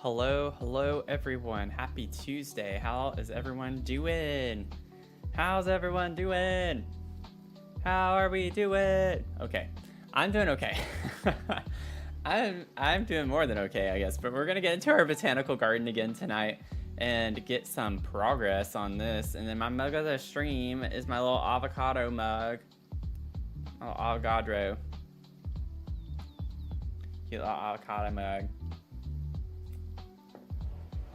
Hello everyone. Happy Tuesday. How is everyone doing? How's everyone doing? How are we doing? Okay. I'm doing okay. I'm doing more than okay, I guess, but we're gonna get into our botanical garden again tonight and get some progress on this. And then my mug of the stream is my little avocado mug. Oh, avogadro. Cute little avocado mug.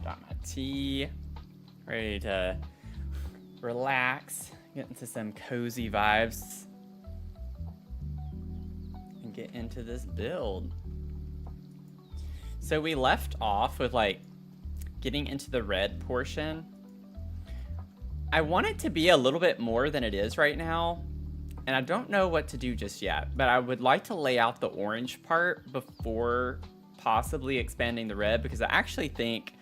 Got my tea, ready to relax, get into some cozy vibes, and get into this build. So we left off with like getting into the red portion. I want it to be a little bit more than it is right now, and I don't know what to do just yet, but I would like to lay out the orange part before possibly expanding the red, because I actually think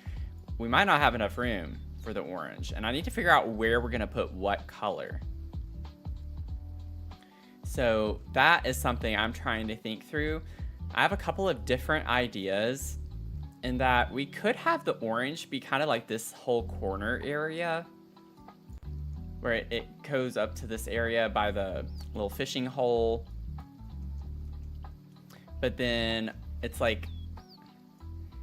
we might not have enough room for the orange, and I need to figure out where we're gonna put what color. So that is something I'm trying to think through. I have a couple of different ideas in that we could have the orange be kind of like this whole corner area where it goes up to this area by the little fishing hole. But then it's like,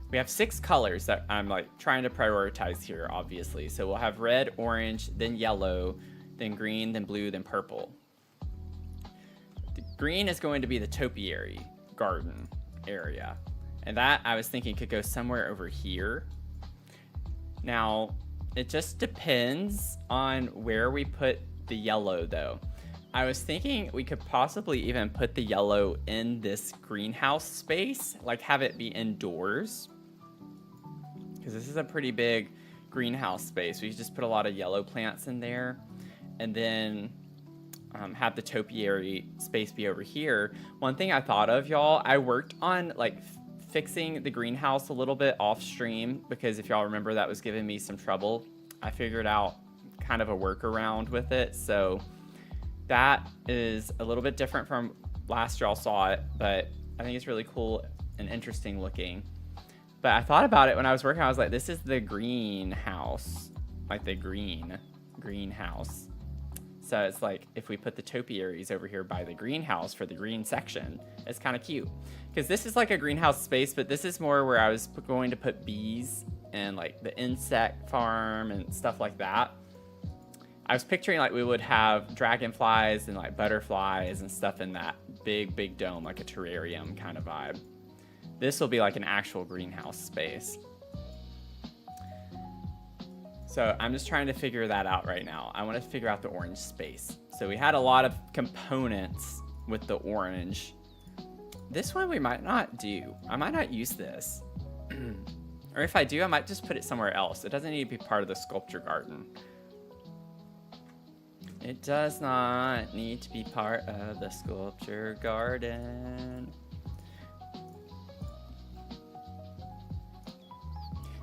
we have 6 colors that I'm like trying to prioritize here, obviously. So we'll have red, orange, then yellow, then green, then blue, then purple. The green is going to be the topiary garden area. And that, I was thinking, could go somewhere over here. Now, it just depends on where we put the yellow, though. I was thinking we could possibly even put the yellow in this greenhouse space, like have it be indoors. Because this is a pretty big greenhouse space. We could just put a lot of yellow plants in there, and then have the topiary space be over here. One thing I thought of, y'all, I worked on like fixing the greenhouse a little bit off stream, because if y'all remember, that was giving me some trouble. I figured out kind of a workaround with it. So that is a little bit different from last y'all saw it, but I think it's really cool and interesting looking. But I thought about it when I was working. I was like, this is the greenhouse, like the greenhouse. So it's like, if we put the topiaries over here by the greenhouse for the green section, it's kind of cute. Because this is like a greenhouse space, but this is more where I was going to put bees and like the insect farm and stuff like that. I was picturing like we would have dragonflies and like butterflies and stuff in that big dome, like a terrarium kind of vibe. This will be like an actual greenhouse space. So I'm just trying to figure that out right now. I want to figure out the orange space. So we had a lot of components with the orange. This one we might not do. I might not use this. Or if I do, I might just put it somewhere else. It doesn't need to be part of the sculpture garden. It does not need to be part of the sculpture garden.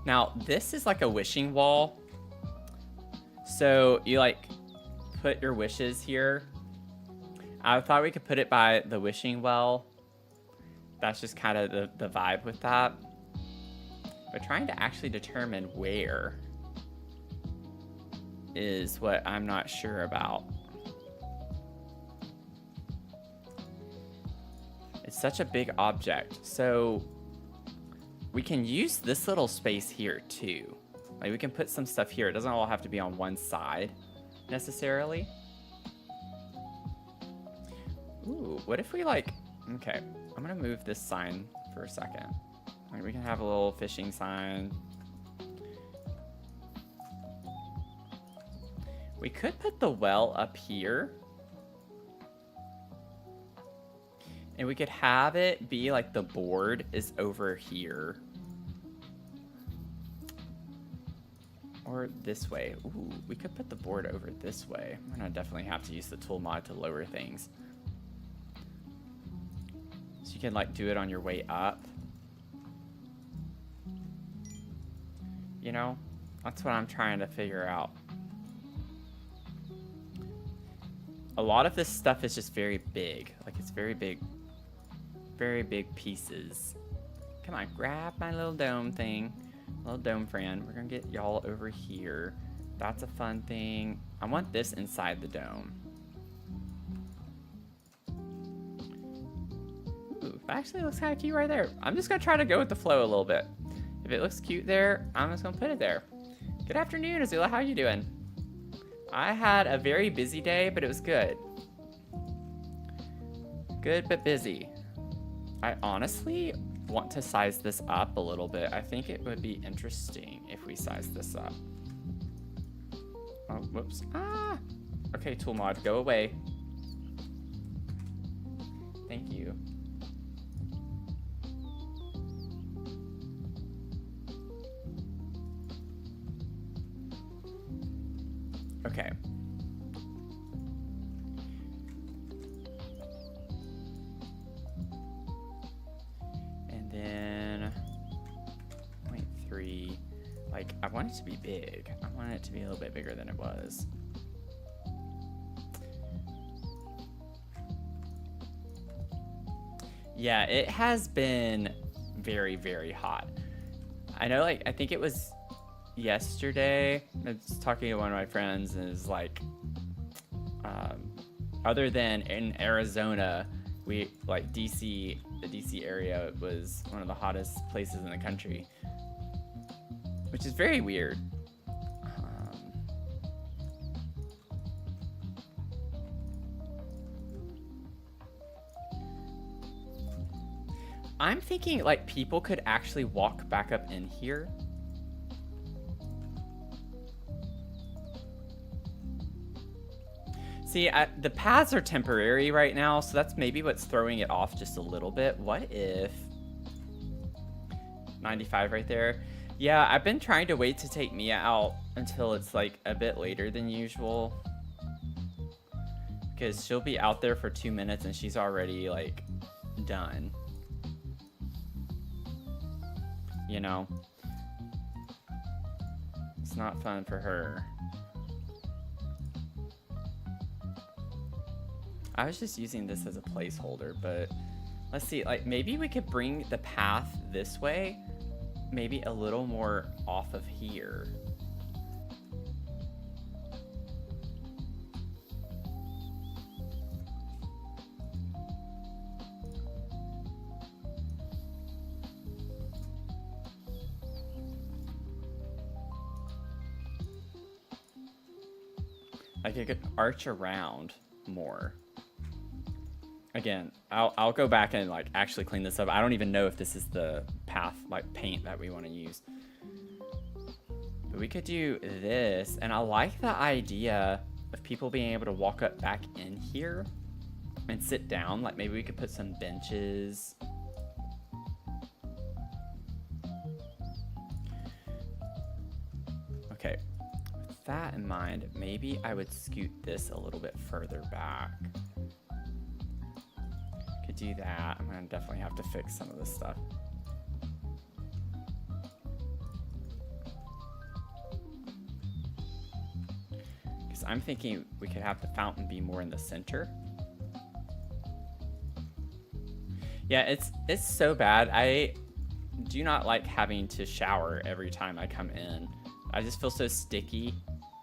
Now, this is like a wishing wall. So you like put your wishes here. I thought we could put it by the wishing well. That's just kind of the vibe with that. But trying to actually determine where is what I'm not sure about. It's such a big object. So we can use this little space here too. Like we can put some stuff here. It doesn't all have to be on one side necessarily. Ooh, what if we like, okay, I'm gonna move this sign for a second. Like we can have a little fishing sign. We could put the well up here. And we could have it be like the board is over here. Or this way. Ooh, we could put the board over this way. I'm gonna definitely have to use the tool mod to lower things. So you can like do it on your way up. You know, that's what I'm trying to figure out. A lot of this stuff is just very big. Like it's very big pieces. Come on, grab my little dome thing. Little dome Fran. We're gonna get y'all over here. That's a fun thing. I want this inside the dome. Ooh, that actually looks kind of cute right there. I'm just gonna try to go with the flow a little bit. If it looks cute there, I'm just gonna put it there. Good afternoon, Azula. How you doing? I had a very busy day, but it was good. Good, but busy. I honestly want to size this up a little bit. I think it would be interesting if we size this up. Oh, whoops. Ah! Okay, tool mod, go away. Thank you. Okay. And then 0.3. Like, I want it to be big. I want it to be a little bit bigger than it was. Yeah, it has been very, very hot. I know, like, I think it was yesterday. I was talking to one of my friends, and it's like, other than in Arizona, we, like, DC, the DC area was one of the hottest places in the country, which is very weird. I'm thinking, like, people could actually walk back up in here. See, the paths are temporary right now, so that's maybe what's throwing it off just a little bit. What if 95 right there? Yeah, I've been trying to wait to take Mia out until it's like a bit later than usual, because she'll be out there for 2 minutes and she's already like done. You know, it's not fun for her. I was just using this as a placeholder, but let's see, like, maybe we could bring the path this way, maybe a little more off of here. Like, it could arch around more. Again, I'll go back and like actually clean this up. I don't even know if this is the path, like, paint that we want to use. But we could do this, and I like the idea of people being able to walk up back in here and sit down. Like, maybe we could put some benches. Okay, with that in mind, maybe I would scoot this a little bit further back. Do that. I'm gonna definitely have to fix some of this stuff. Because I'm thinking we could have the fountain be more in the center. Yeah, it's so bad. I do not like having to shower every time I come in. I just feel so sticky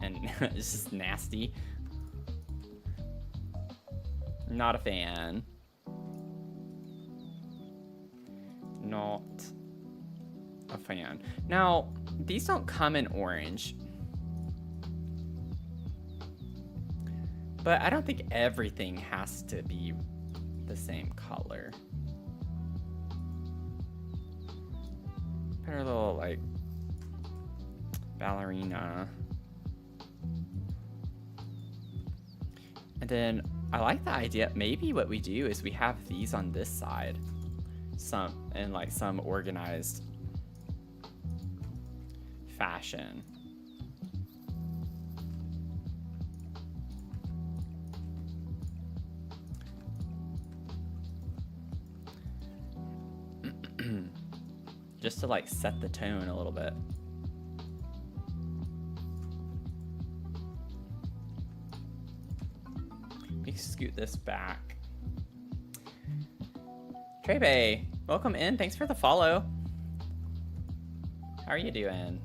and it's just nasty. Not a fan. Not a fan. Now, these don't come in orange, but I don't think everything has to be the same color. Put our little, like, ballerina. And then I like the idea, maybe what we do is we have these on this side. In like some organized fashion. Just to like set the tone a little bit. We can scoot this back. Trebe, welcome in. Thanks for the follow. How are you doing?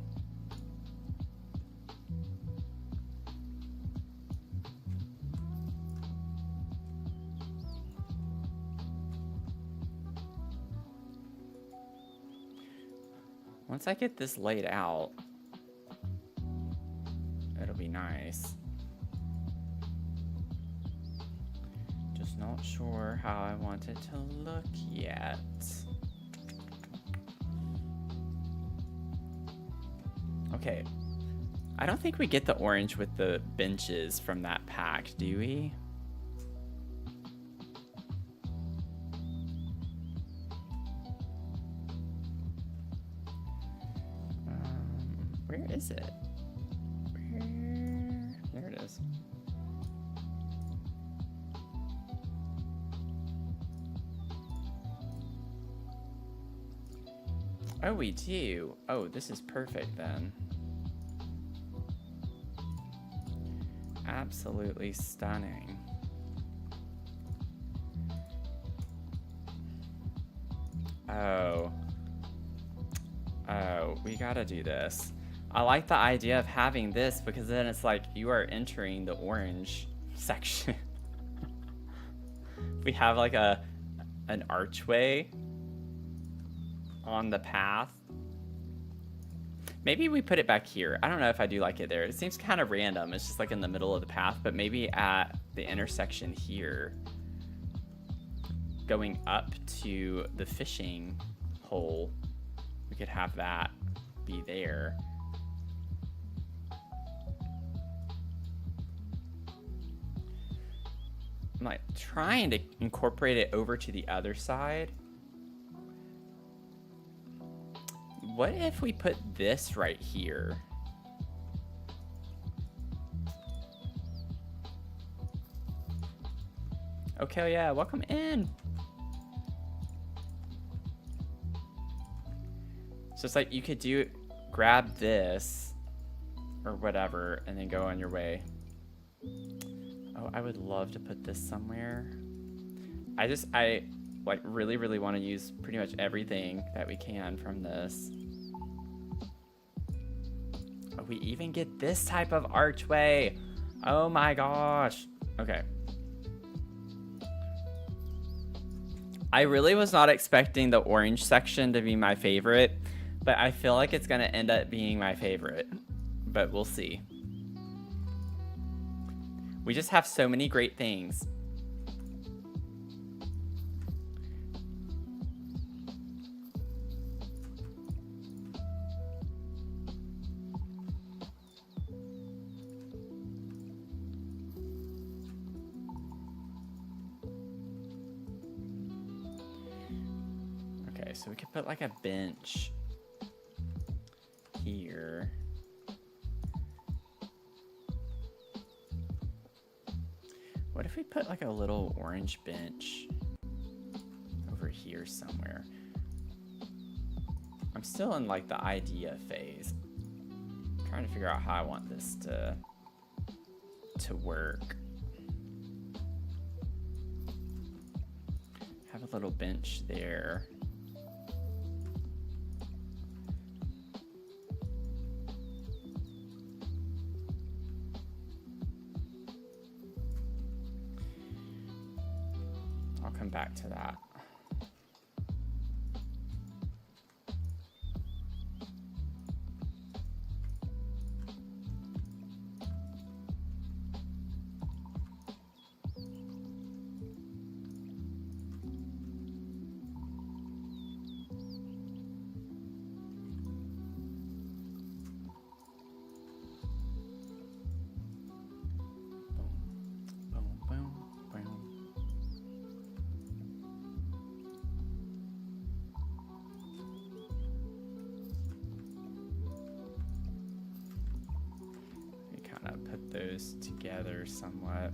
Once I get this laid out, it'll be nice. Just not sure how I want it to look yet. Okay. I don't think we get the orange with the benches from that pack, do we? Where is it? There it is. Oh, we do. Oh, this is perfect then. Absolutely stunning. Oh. Oh, we gotta do this. I like the idea of having this because then it's like you are entering the orange section. We have like an archway on the path. Maybe we put it back here. I don't know if I do like it there. It seems kind of random. It's just like in the middle of the path, but maybe at the intersection here, going up to the fishing hole, we could have that be there. I'm like trying to incorporate it over to the other side. What if we put this right here? Okay, yeah, welcome in. So it's like you could grab this or whatever and then go on your way. Oh, I would love to put this somewhere. I like really want to use pretty much everything that we can from this. Oh, we even get this type of archway. Oh my gosh. Okay. I really was not expecting the orange section to be my favorite, but I feel like it's gonna end up being my favorite, but we'll see. We just have so many great things. Okay, so we could put like a bench here. What if we put like a little orange bench over here somewhere? I'm still in like the idea phase. I'm trying to figure out how I want this to work. Have a little bench there. I'll come back to that. Put those together somewhat.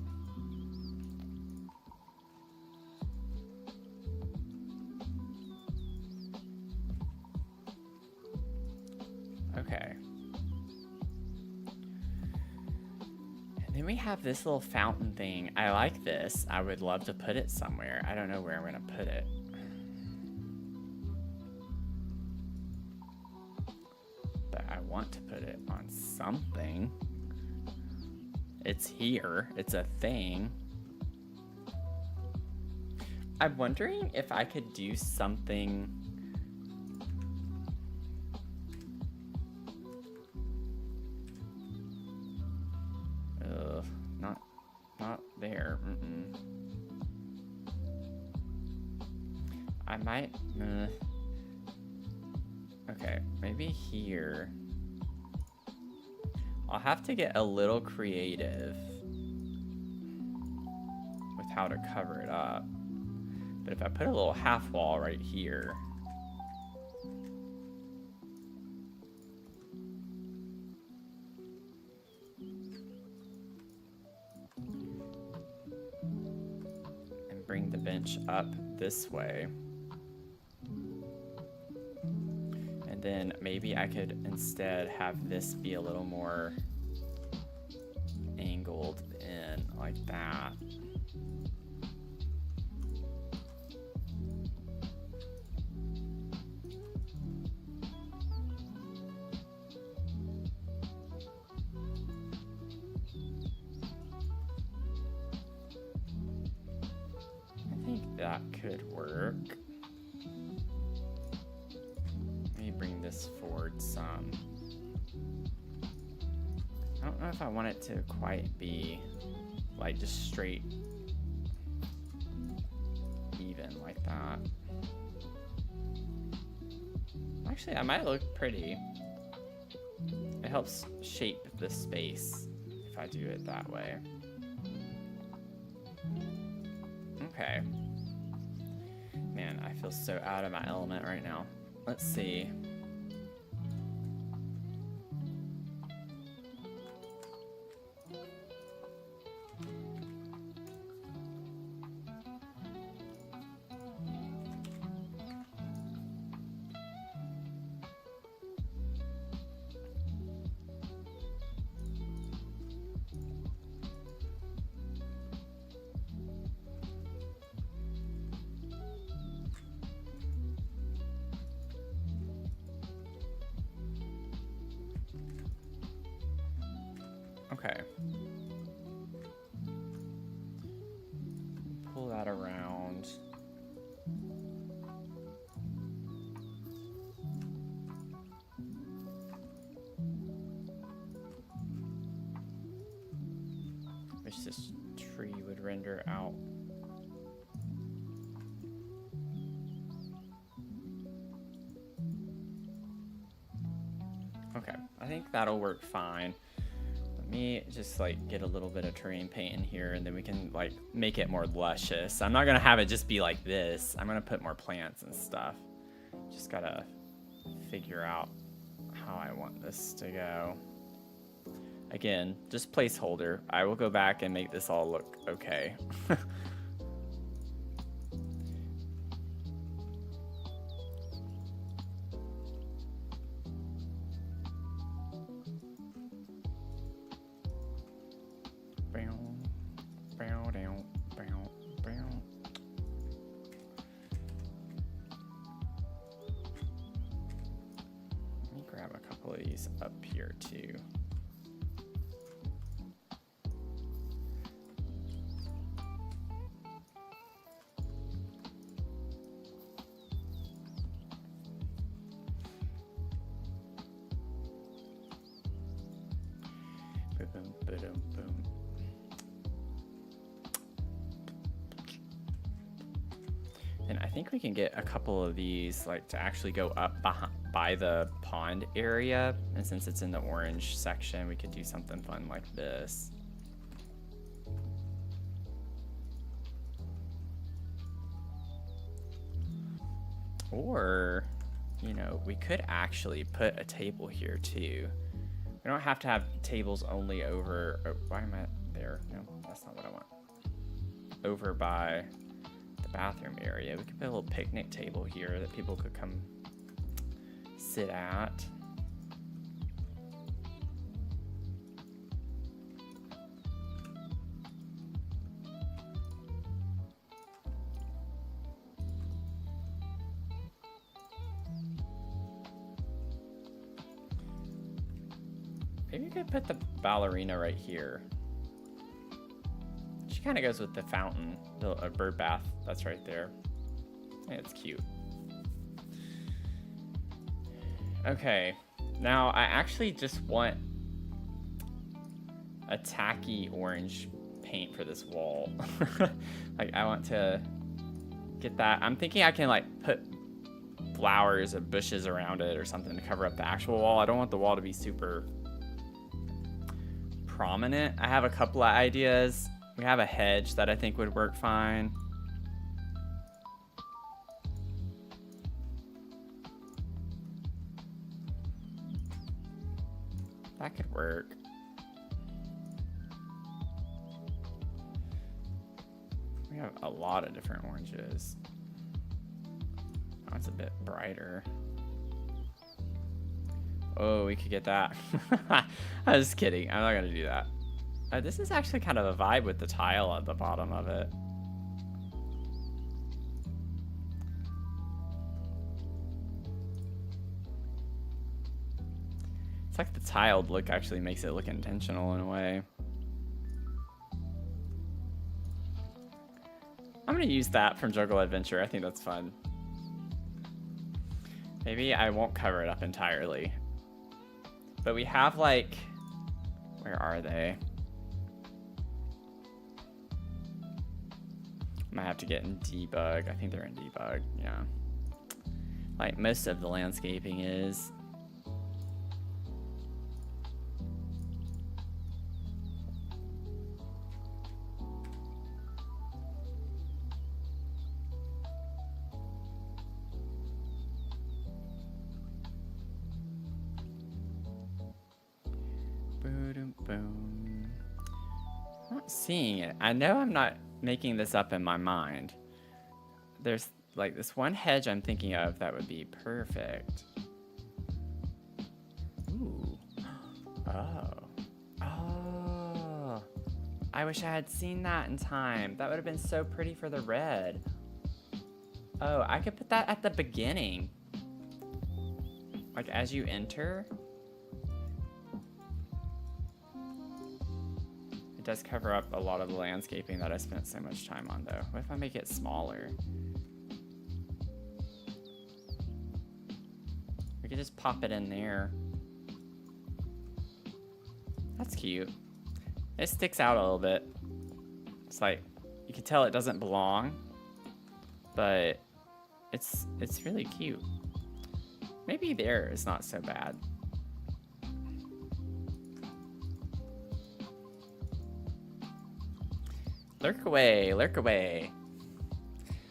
Okay. And then we have this little fountain thing. I like this. I would love to put it somewhere. I don't know where I'm gonna put it. want to put it on something. It's here. It's a thing. I'm wondering if I could do something. Not there. I might. Okay, maybe here. I'll have to get a little creative with how to cover it up. But if I put a little half wall right here. And bring the bench up this way. And then maybe I could instead have this be a little more angled in like that. I think that could work. Bring this forward some. I don't know if I want it to quite be like just straight even like that. Actually, I might look pretty. It helps shape the space if I do it that way. Okay. Man, I feel so out of my element right now. Let's see. Okay. Pull that around. Wish this tree would render out. Okay, I think that'll work fine. Me just like get a little bit of terrain paint in here and then we can like make it more luscious. I'm not gonna have it just be like this. I'm gonna put more plants and stuff. Just gotta figure out how I want this to go. Again, just placeholder. I will go back and make this all look okay. Up here too. Boom, boom, boom. And I think we can get a couple of these like to actually go up by the pond area, and since it's in the orange section, we could do something fun like this. Or, you know, we could actually put a table here too. We don't have to have tables only over, oh, why am I there? No, that's not what I want. Over by the bathroom area. We could put a little picnic table here that people could come sit at. Maybe you could put the ballerina right here. She kind of goes with the fountain, the bird bath that's right there. Yeah, it's cute. Okay, now I actually just want a tacky orange paint for this wall. Like, I want to get that. I'm thinking I can like put flowers or bushes around it or something to cover up the actual wall. I don't want the wall to be super prominent. I have a couple of ideas. We have a hedge that I think would work fine. That could work. We have a lot of different oranges. Oh, it's a bit brighter. Oh, we could get that. I was kidding. I'm not gonna do that. This is actually kind of a vibe with the tile at the bottom of it. It's like the tiled look actually makes it look intentional in a way. I'm gonna use that from Juggle Adventure. I think that's fun. Maybe I won't cover it up entirely. But we have like, where are they? Might have to get in debug. I think they're in debug, yeah. Like most of the landscaping is. Boom. I'm not seeing it. I know I'm not making this up in my mind. There's like this one hedge I'm thinking of that would be perfect. Ooh. Oh. I wish I had seen that in time. That would have been so pretty for the red. Oh, I could put that at the beginning. Like as you enter. It does cover up a lot of the landscaping that I spent so much time on though. What if I make it smaller? We could just pop it in there. That's cute. It sticks out a little bit. It's like, you can tell it doesn't belong, but it's really cute. Maybe there is not so bad. Lurk away, lurk away.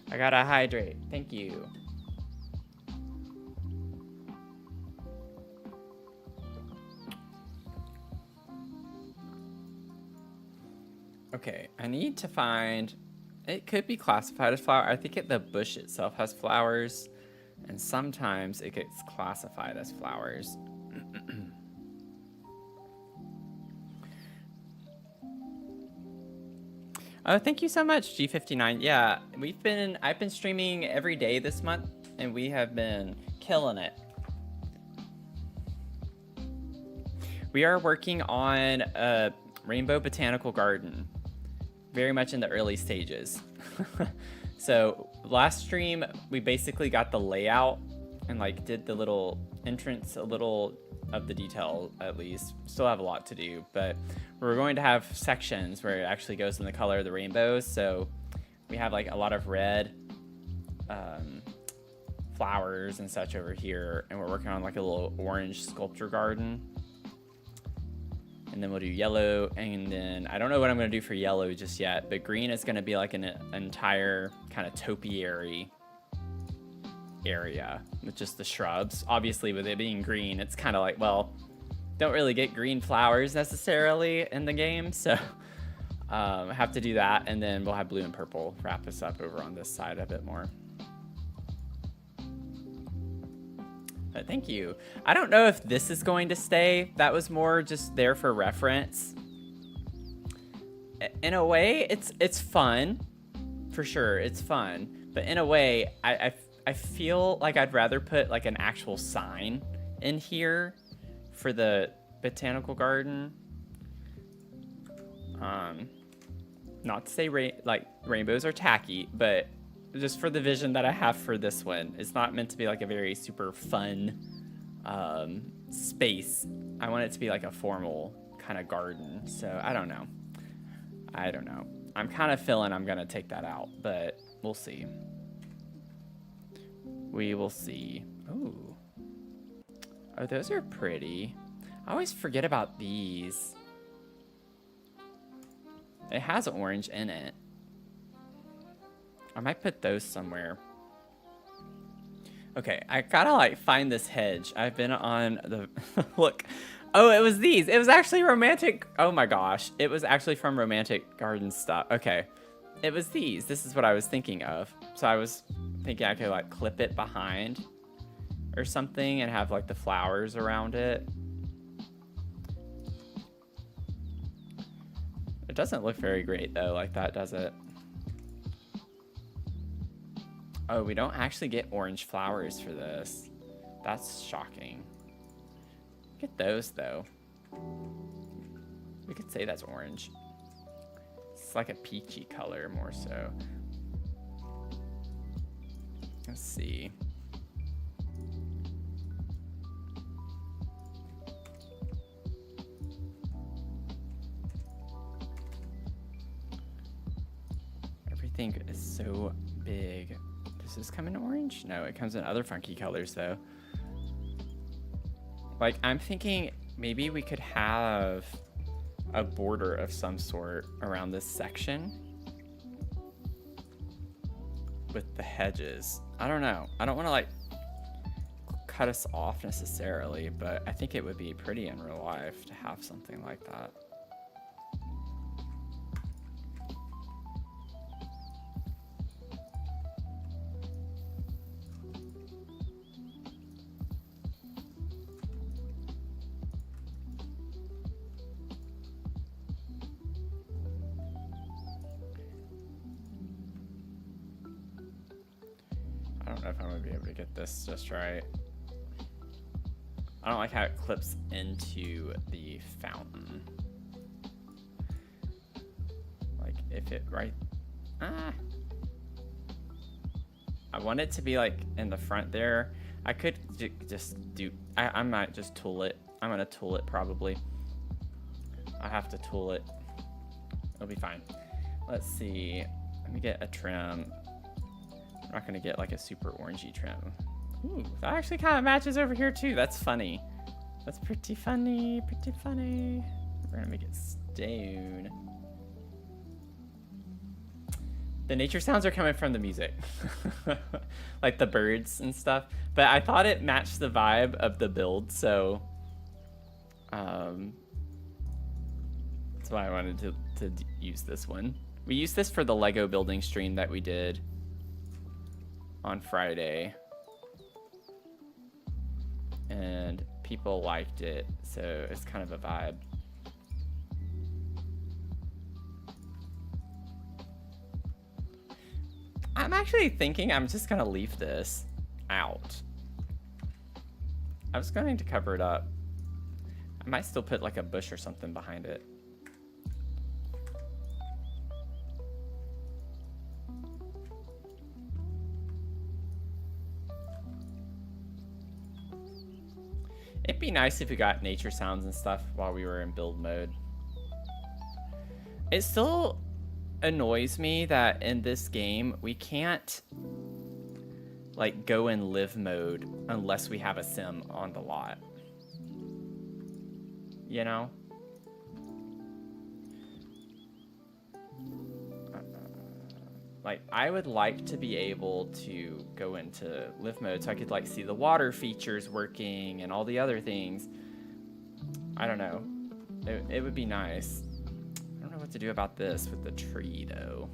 I gotta hydrate. Thank you. Okay, I need to find, it could be classified as flower. I think the bush itself has flowers, and sometimes it gets classified as flowers. Oh, thank you so much, G59. Yeah, I've been streaming every day this month, and we have been killing it. We are working on a Rainbow Botanical Garden, very much in the early stages. So last stream, we basically got the layout and like did the little entrance, a little of the detail at least. Still have a lot to do, but we're going to have sections where it actually goes in the color of the rainbows. So we have like a lot of red flowers and such over here, and we're working on like a little orange sculpture garden. And then we'll do yellow, and then I don't know what I'm going to do for yellow just yet, but green is going to be like an entire kind of topiary area with just the shrubs. Obviously, with it being green, it's kind of like, well, don't really get green flowers necessarily in the game, so I have to do that, and then we'll have blue and purple wrap us up over on this side a bit more. But thank you. I don't know if this is going to stay. That was more just there for reference. In a way, it's fun. For sure, it's fun. But in a way, I feel like I'd rather put like an actual sign in here for the botanical garden. Not to say rainbows are tacky, but just for the vision that I have for this one, it's not meant to be like a very super fun space. I want it to be like a formal kind of garden. So I don't know. I'm kind of feeling I'm gonna take that out, but we'll see. We will see. Ooh. Oh, those are pretty. I always forget about these. It has orange in it. I might put those somewhere. Okay, I gotta like find this hedge. I've been on the look. Oh, it was these. It was actually romantic. Oh my gosh. It was actually from Romantic Garden stuff. Okay. It was these. This is what I was thinking of. So I was thinking I could like clip it behind or something and have like the flowers around it. It doesn't look very great though, like that, does it? Oh, we don't actually get orange flowers for this. That's shocking. Get those though. We could say that's orange. It's like a peachy color more so. Let's see. Everything is so big. Does this come in orange? No, it comes in other funky colors though. Like, I'm thinking maybe we could have a border of some sort around this section with the hedges. I don't know. I don't want to like cut us off necessarily, but I think it would be pretty in real life to have something like that. I don't know if I'm gonna be able to get this just right. I don't like how it clips into the fountain. Like if it right, I want it to be like in the front there. I could just do, I might just tool it. I'm gonna tool it probably. I have to tool it. It'll be fine. Let's see, let me get a trim. I'm not gonna get like a super orangey trim. Ooh, that actually kind of matches over here too. That's funny. That's pretty funny, pretty funny. We're gonna make it stone. The nature sounds are coming from the music. Like the birds and stuff. But I thought it matched the vibe of the build, so that's why I wanted to use this one. We used this for the Lego building stream that we did on Friday, and people liked it, so it's kind of a vibe. I'm actually thinking I'm just gonna leave this out. I was going to cover it up. I might still put like a bush or something behind it. It'd be nice if we got nature sounds and stuff while we were in build mode. It still annoys me that in this game we can't like go in live mode unless we have a sim on the lot. You know? Like, I would like to be able to go into live mode so I could like see the water features working and all the other things. I don't know. It would be nice. I don't know what to do about this with the tree though.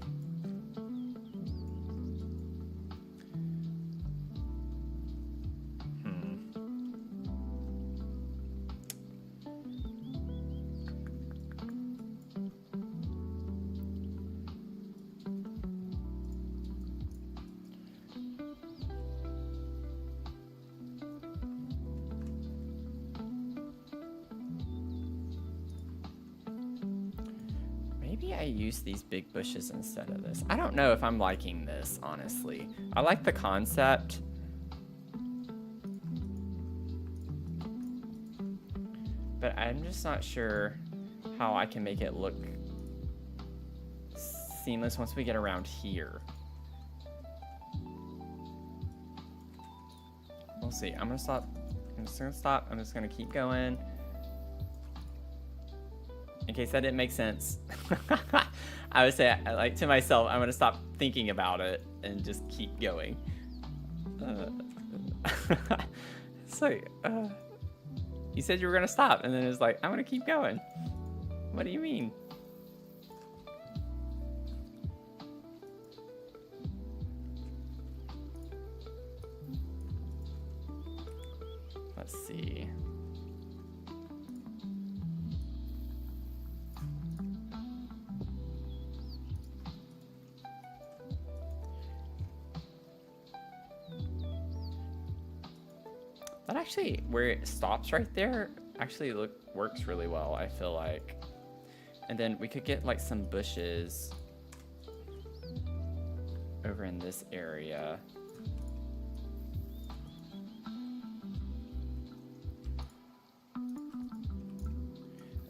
I use these big bushes instead of this. I don't know if I'm liking this, honestly. I like the concept. But I'm just not sure how I can make it look seamless once we get around here. We'll see. I'm gonna stop. I'm just gonna stop. I'm just gonna keep going. In case that didn't make sense. I would say, like, to myself, I'm gonna stop thinking about it and just keep going. It's like, you said you were gonna stop, and then it's like, I'm gonna keep going. What do you mean? Let's see. That actually, where it stops right there, actually works really well, I feel like. And then we could get like some bushes over in this area.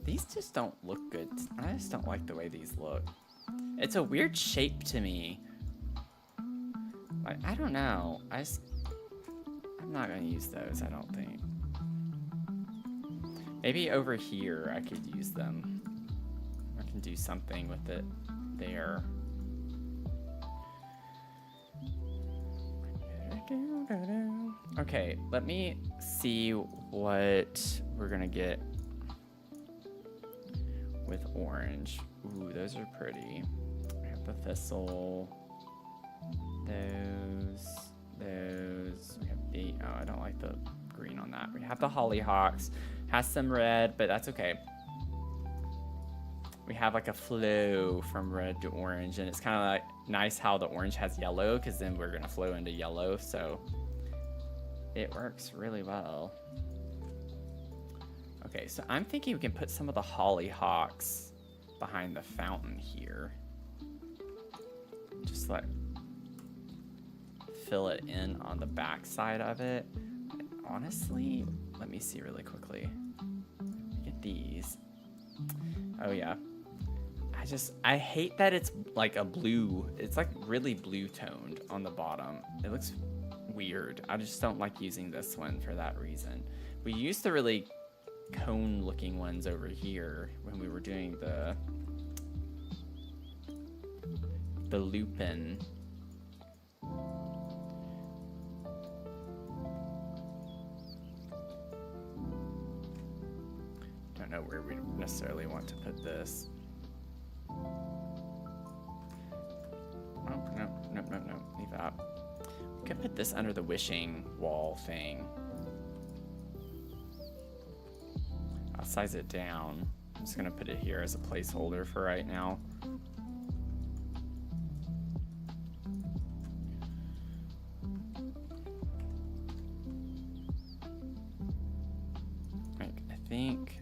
These just don't look good. I just don't like the way these look. It's a weird shape to me. Like, I don't know. I'm not gonna use those, I don't think. Maybe over here I could use them. I can do something with it there. Okay, let me see what we're gonna get with orange. Ooh, those are pretty. We have the thistle. Those. We have oh, I don't like the green on that. We have the hollyhocks. Has some red, but that's okay. We have like a flow from red to orange, and it's kind of like nice how the orange has yellow, because then we're gonna flow into yellow, so it works really well. Okay, so I'm thinking we can put some of the hollyhocks behind the fountain here. Just like fill it in on the back side of it. And honestly, let me see really quickly. Get these. Oh yeah. I hate that it's like a blue. It's like really blue toned on the bottom. It looks weird. I just don't like using this one for that reason. We used the really cone looking ones over here when we were doing the lupin. Don't know where we necessarily want to put this. Oh, no, leave that. We could put this under the wishing wall thing. I'll size it down. I'm just gonna put it here as a placeholder for right now. I think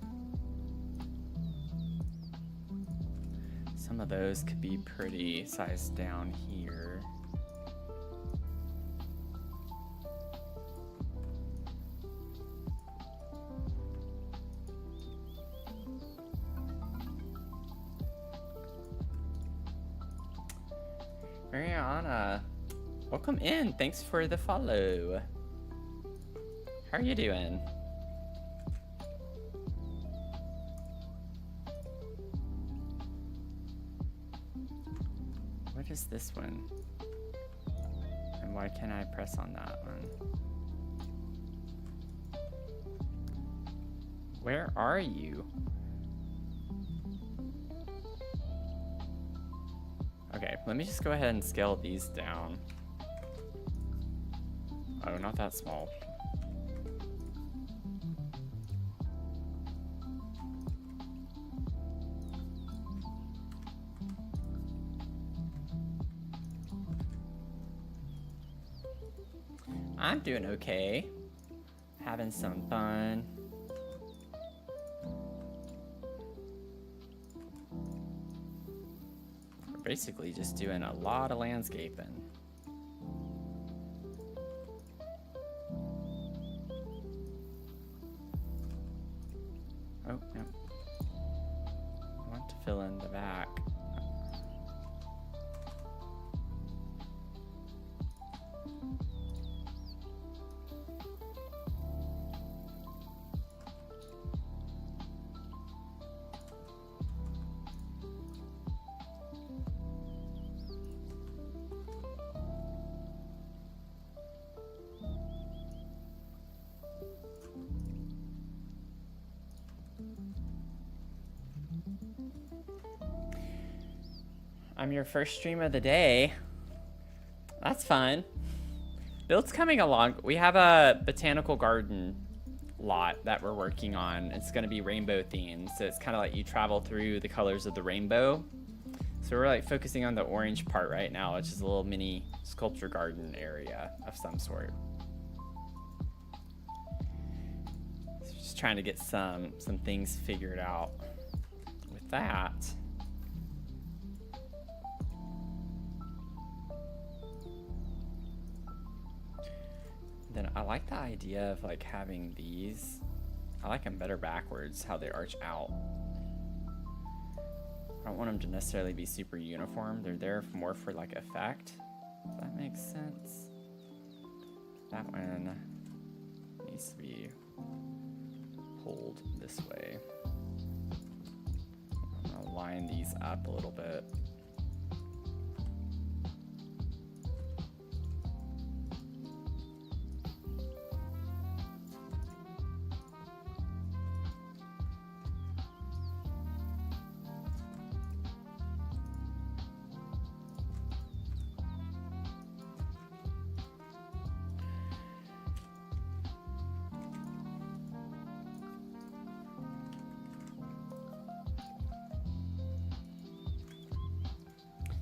some of those could be pretty sized down here. Mariana, welcome in. Thanks for the follow. How are you doing? What is this one? And why can't I press on that one? Where are you? Okay, let me just go ahead and scale these down. Oh, not that small. I'm doing okay. Having some fun. basically just doing a lot of landscaping. Oh, no. I want to fill in the back. I'm your first stream of the day. That's fun. Build's coming along. We have a botanical garden lot that we're working on. It's going to be rainbow themed, so it's kind of like you travel through the colors of the rainbow. So we're like focusing on the orange part right now, which is a little mini sculpture garden area of some sort. So just trying to get some things figured out with that. Then I like the idea of like having these. I like them better backwards, how they arch out. I don't want them to necessarily be super uniform. They're there more for like effect. If that makes sense. That one needs to be pulled this way. I'm gonna line these up a little bit.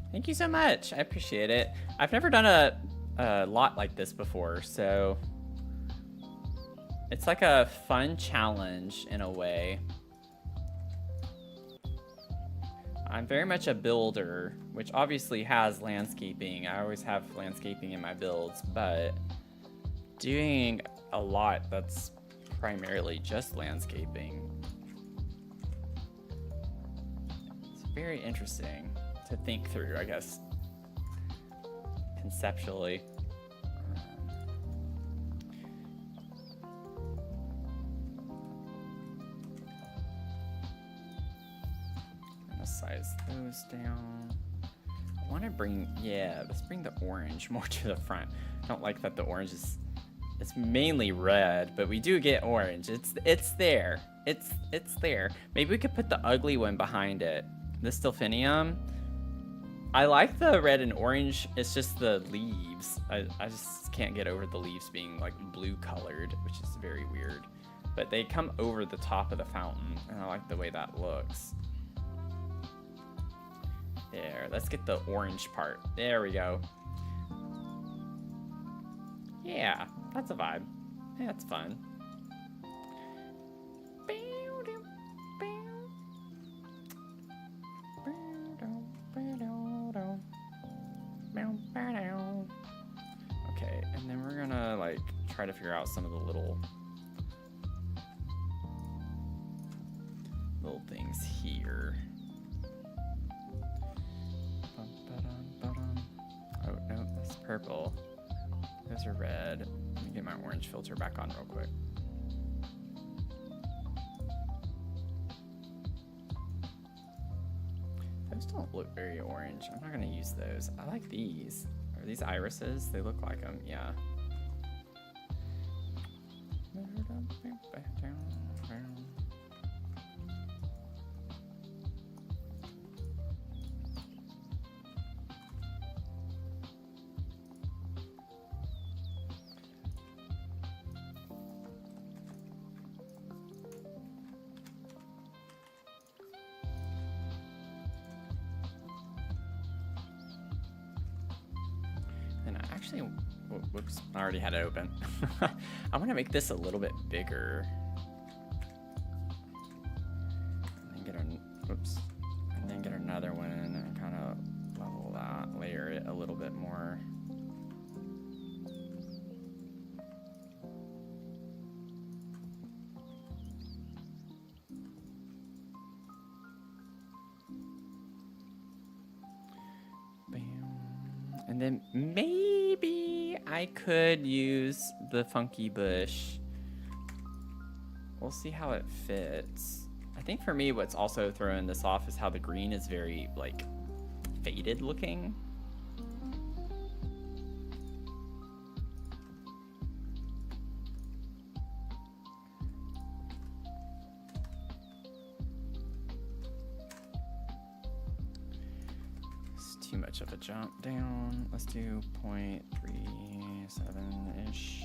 Thank you so much. I appreciate it. I've never done a lot like this before, so it's like a fun challenge in a way. I'm very much a builder, which obviously has landscaping. I always have landscaping in my builds, but doing a lot that's primarily just landscaping. It's very interesting to think through, I guess, conceptually. I'm gonna size those down. I want to bring, yeah, let's bring the orange more to the front. I don't like that the orange is, it's mainly red, but we do get orange. It's there. It's there. Maybe we could put the ugly one behind it. This delphinium. I like the red and orange. It's just the leaves. I just can't get over the leaves being like blue colored, which is very weird. But they come over the top of the fountain, and I like the way that looks. There, let's get the orange part. There we go. Yeah, that's a vibe. Yeah, that's fun. Okay, and then we're gonna like try to figure out some of the little things here. Oh no, that's purple. Those are red. Let me get my orange filter back on real quick. Those don't look very orange. I'm not gonna use those. I like these. Are these irises? They look like them, yeah. Whoops, I already had it open. I want to make this a little bit bigger. And then get another one and kind of And then maybe I could use the funky bush. We'll see how it fits. I think for me, what's also throwing this off is how the green is very, like, faded looking. It's too much of a jump down. Let's do 0.37-ish.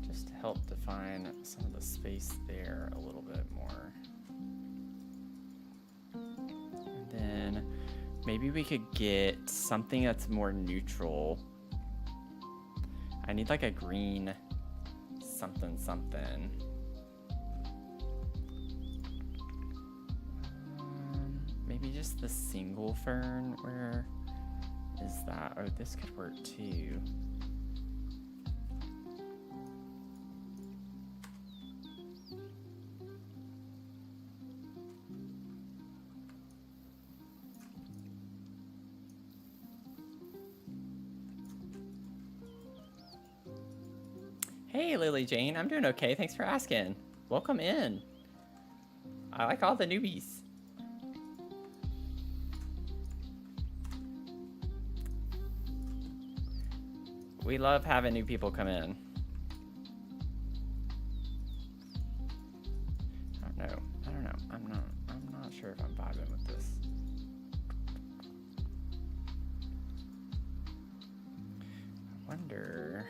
Just to help define some of the space there a little bit more. And then maybe we could get something that's more neutral. I need like a green something something. Maybe just the single fern. Where is that? Oh, this could work too. Hey, Lily Jane, I'm doing okay. Thanks for asking. Welcome in. I like all the newbies. We love having new people come in. I don't know. I'm not sure if I'm vibing with this. I wonder.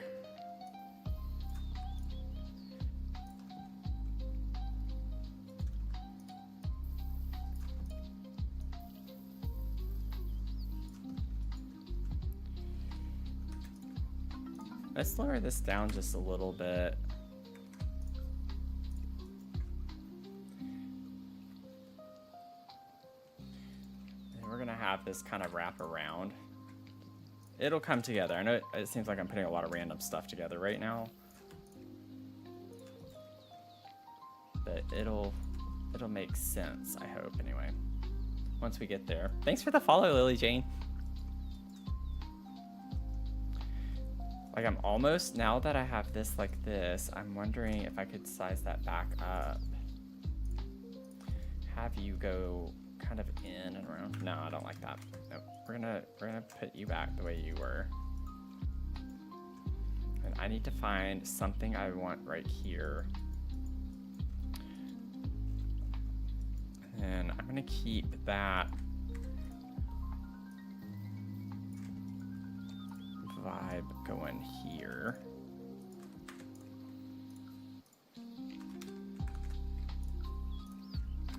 Let's lower this down just a little bit. And we're gonna have this kind of wrap around. It'll come together. I know it seems like I'm putting a lot of random stuff together right now. But it'll make sense, I hope, anyway. Once we get there. Thanks for the follow, Lily Jane. Like, I'm almost, now that I have this like this, I'm wondering if I could size that back up. Have you go kind of in and around. No, I don't like that. Nope. We're gonna put you back the way you were. And I need to find something I want right here. And I'm gonna keep that vibe going here.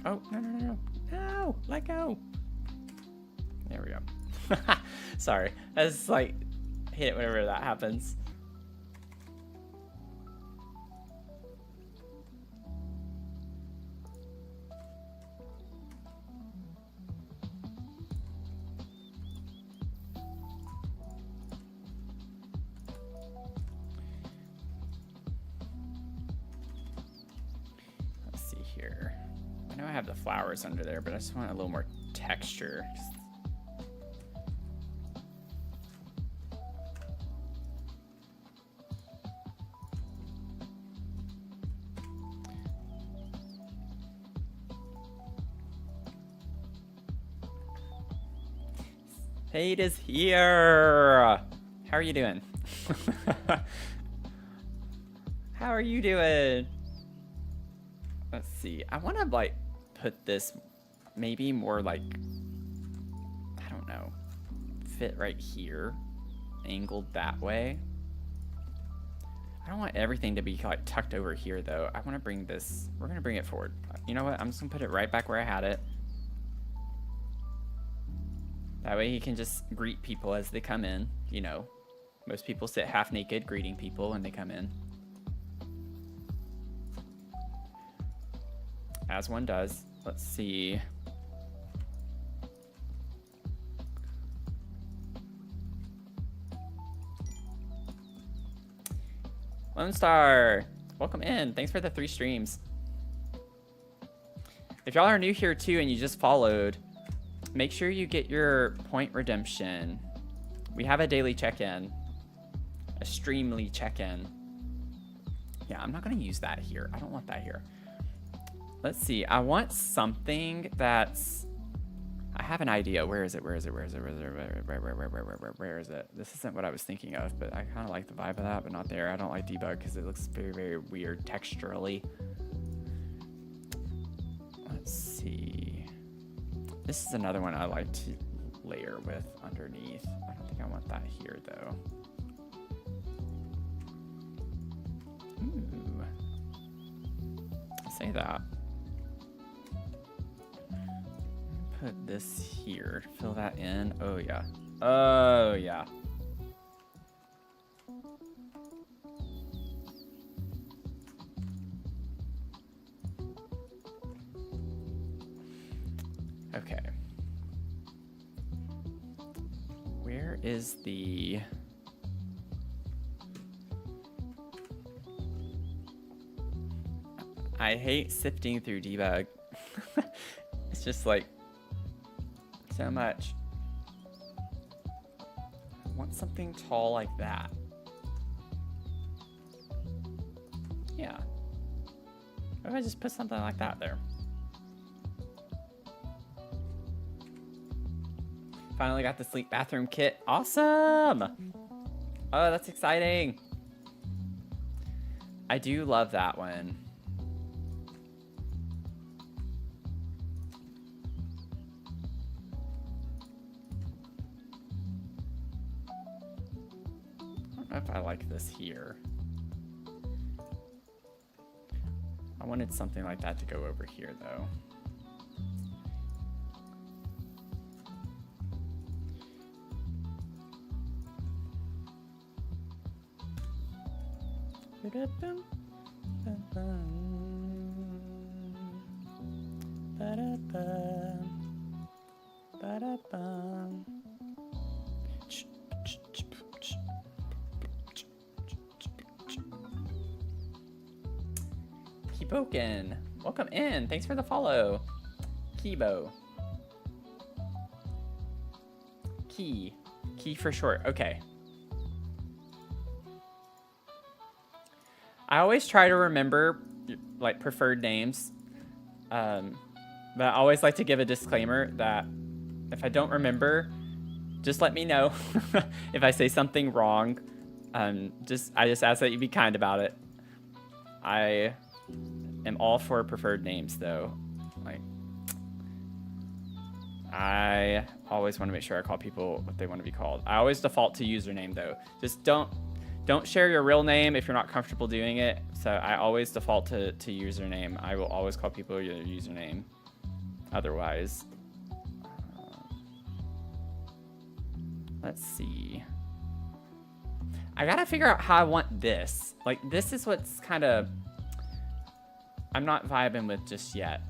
Oh, no, let go. There we go. Sorry, I just like hit it whenever that happens. The flowers under there, but I just want a little more texture. Fade is here. How are you doing? How are you doing? Let's see. I want to like put this maybe more like, I don't know, fit right here, angled that way. I don't want everything to be like tucked over here though. I want to bring this, we're going to bring it forward. You know what? I'm just going to put it right back where I had it. That way he can just greet people as they come in. You know, most people sit half naked greeting people when they come in. As one does. Let's see. Lone Star, welcome in. Thanks for the 3 streams. If y'all are new here too and you just followed, make sure you get your point redemption. We have a daily check-in, a streamly check-in. Yeah, I'm not gonna use that here. I don't want that here. Let's see, I want something that's, I have an idea. Where is it? Where is it? Where is it? Where is it? Where is it? This isn't what I was thinking of, but I kind of like the vibe of that, but not there. I don't like debug because it looks very, very weird texturally. Let's see. This is another one I like to layer with underneath. I don't think I want that here though. Ooh. Say that. Put this here. Fill that in. Oh yeah. Oh yeah. Okay. Where is the... I hate sifting through debug. It's just like so much. I want something tall like that. Yeah. What if I just put something like that there? Finally got the sleep bathroom kit. Awesome! Oh, that's exciting. I do love that one. I don't know if I like this here. I wanted something like that to go over here though. Kiboken, welcome in. Thanks for the follow. Kibo. Key for short. Okay. I always try to remember like preferred names, but I always like to give a disclaimer that if I don't remember, just let me know. If I say something wrong, I just ask that you be kind about it. I am all for preferred names though. Like, I always want to make sure I call people what they want to be called. I always default to username though. Just don't share your real name if you're not comfortable doing it. So I always default to username. I will always call people your username. Otherwise, let's see. I gotta figure out how I want this. Like, this is what's kind of I'm not vibing with just yet.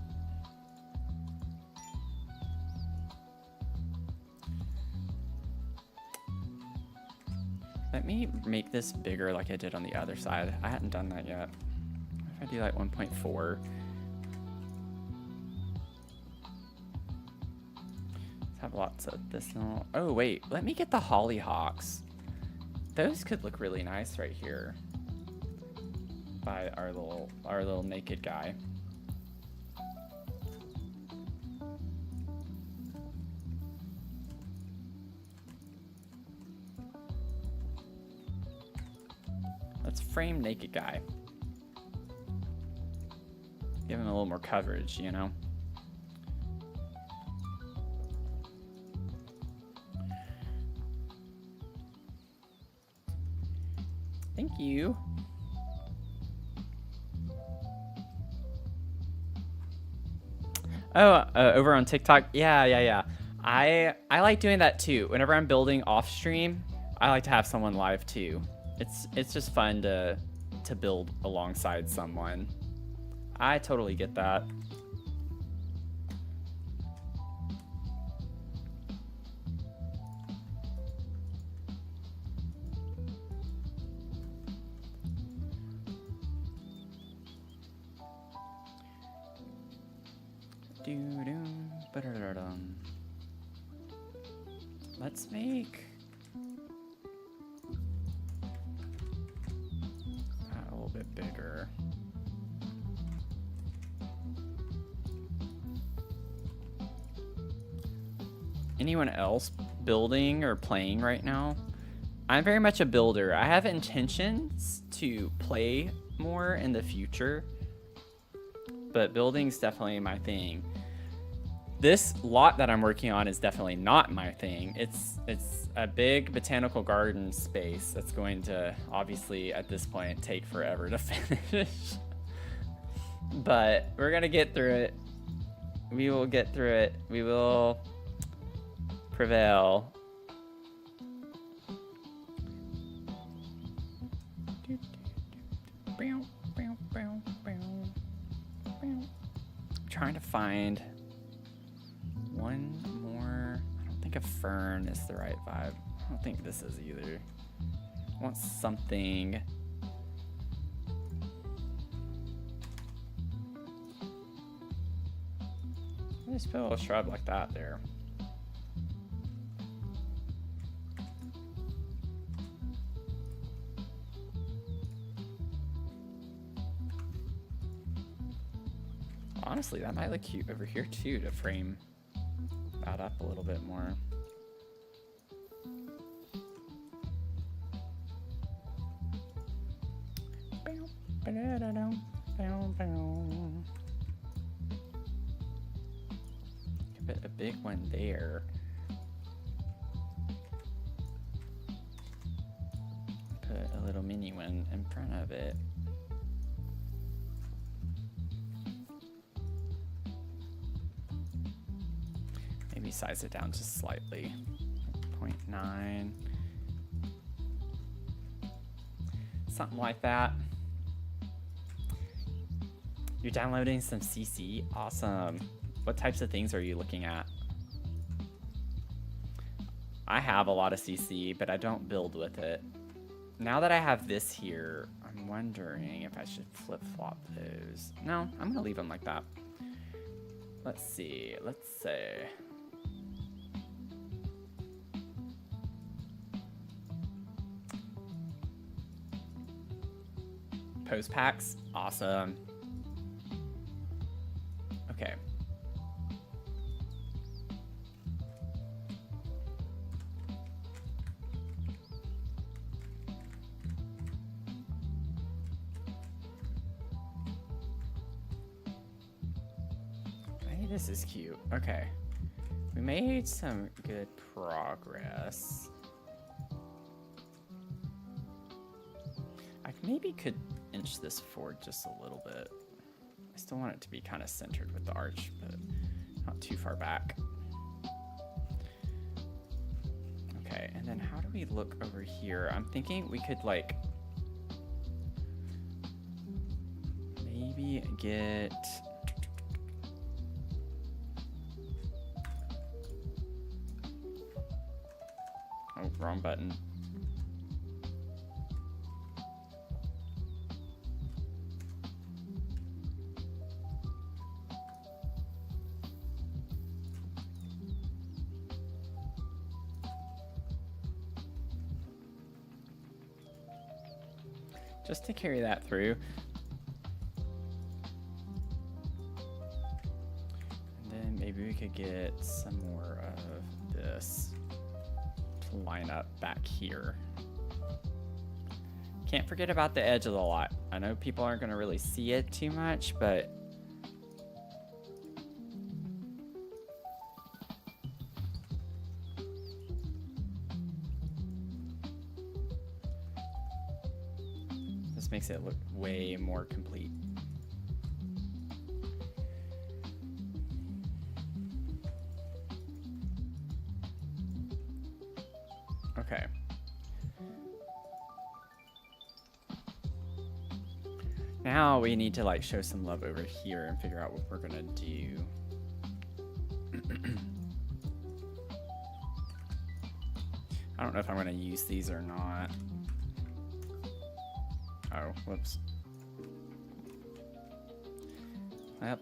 Let me make this bigger like I did on the other side. I hadn't done that yet. If I do like 1.4. Let's have lots of this now. Oh wait, let me get the hollyhocks. Those could look really nice right here. By our little naked guy. Let's frame naked guy. Give him a little more coverage, you know? Thank you. Oh, over on TikTok? Yeah. I like doing that too. Whenever I'm building off stream, I like to have someone live too. It's just fun to build alongside someone. I totally get that. Let's make that a little bit bigger. Anyone else building or playing right now? I'm very much a builder. I have intentions to play more in the future, but building's definitely my thing. This lot that I'm working on is definitely not my thing. It's a big botanical garden space that's going to obviously at this point take forever to finish. But we're gonna get through it. We will get through it. We will prevail. I'm trying to find one more. I don't think a fern is the right vibe. I don't think this is either. I want something. Just put a little shrub like that there. Honestly, that might look cute over here too to frame that up a little bit more. Put a big one there. Put a little mini one in front of it. Maybe size it down just slightly. 0.9. Something like that. You're downloading some CC? Awesome. What types of things are you looking at? I have a lot of CC, but I don't build with it. Now that I have this here, I'm wondering if I should flip-flop those. No, I'm gonna leave them like that. Let's see, let's say. Post packs, awesome. Okay. Hey, this is cute. Okay. We made some good progress. I maybe could inch this forward just a little bit. I still want it to be kind of centered with the arch, but not too far back. Okay, and then how do we look over here? I'm thinking we could like maybe get oh, wrong button. Just to carry that through. And then maybe we could get some more of this to line up back here. Can't forget about the edge of the lot. I know people aren't going to really see it too much, but makes it look way more complete. Okay. Now we need to like show some love over here and figure out what we're gonna do. I don't know if I'm gonna use these or not. Oh, whoops. Well,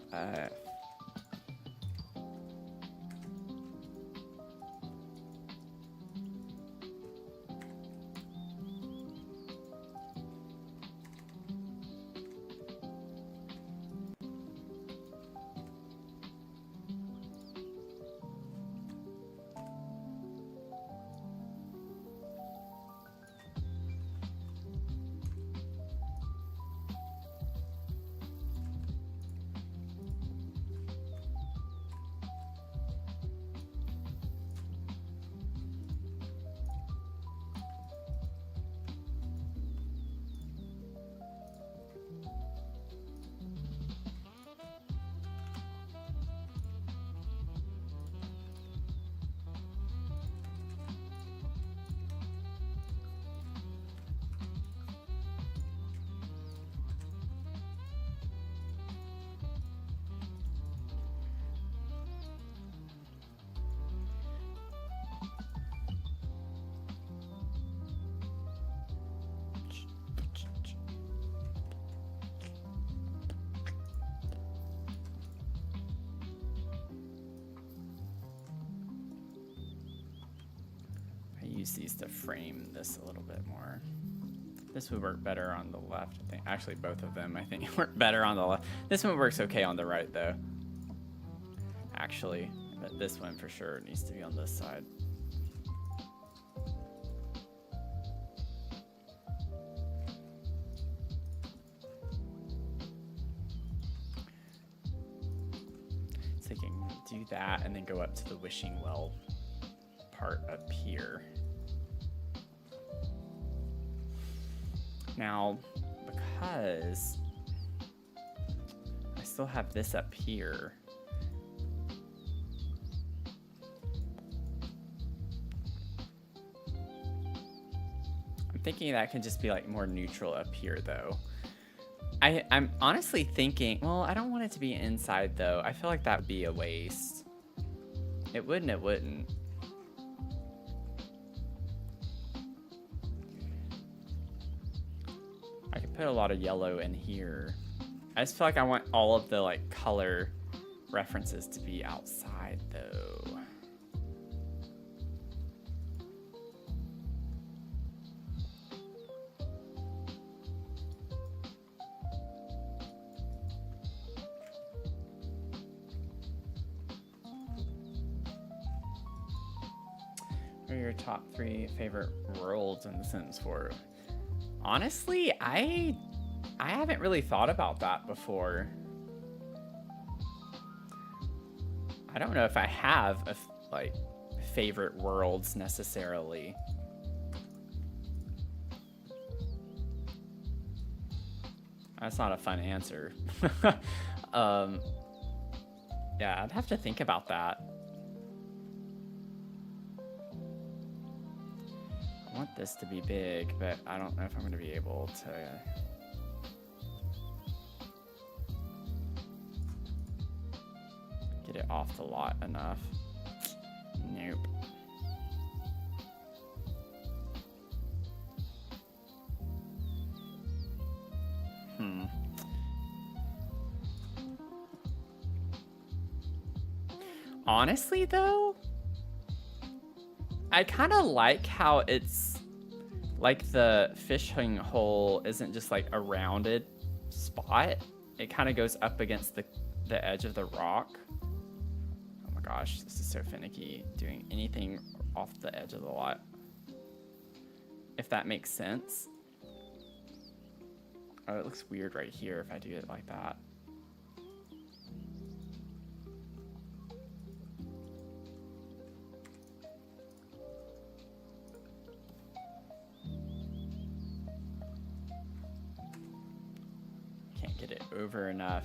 use these to frame this a little bit more. This would work better on the left, I think. Actually, both of them, I think, work better on the left. This one works okay on the right, though. Actually, but this one for sure needs to be on this side. So you can do that and then go up to the wishing well part up here. Now, because I still have this up here, I'm thinking that can just be like more neutral up here though. I'm honestly thinking, well, I don't want it to be inside though. I feel like that would be a waste. It wouldn't. I could put a lot of yellow in here. I just feel like I want all of the like color references to be outside though. What are your top 3 favorite worlds in The Sims 4? Honestly, I haven't really thought about that before. I don't know if I have like favorite worlds necessarily. That's not a fun answer. Yeah, I'd have to think about that. I want this to be big, but I don't know if I'm going to be able to. Get it off the lot enough. Nope. Honestly, though, I kind of like how it's like the fishing hole isn't just like a rounded spot. It kind of goes up against the edge of the rock. Oh my gosh, this is so finicky doing anything off the edge of the lot. If that makes sense. Oh, it looks weird right here if I do it like that. Can't get it over enough.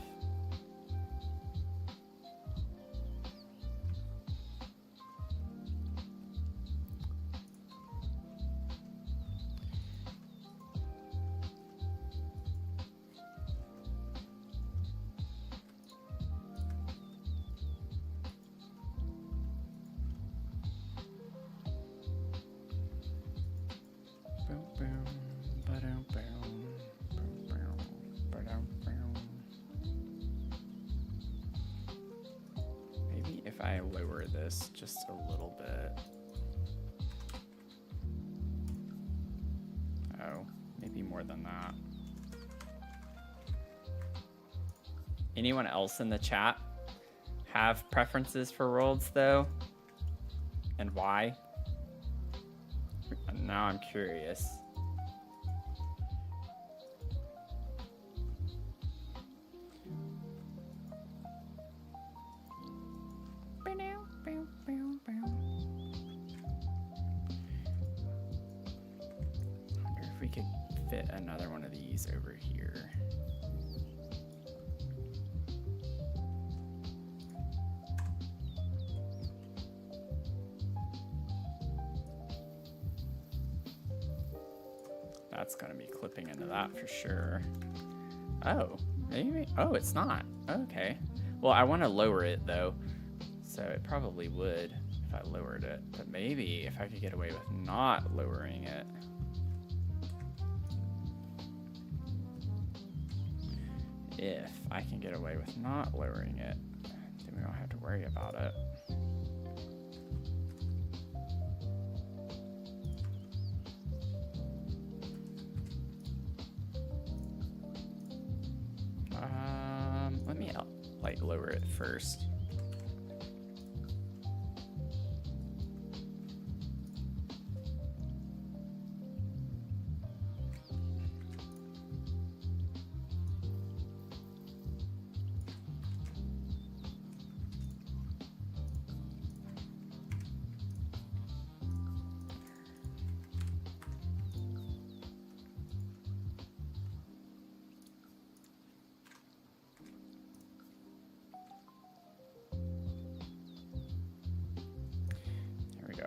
Maybe if I lower this just a little bit. Oh, maybe more than that. Anyone else in the chat have preferences for worlds though? And why? Now I'm curious. I wonder if we could fit another one of these over here. That's gonna be clipping into that for sure. Oh, maybe. Oh, it's not. Okay. Well, I want to lower it though, so it probably would if I lowered it. But maybe if I could get away with not lowering it. If I can get away with not lowering it, then we don't have to worry about it. Let me like lower it first.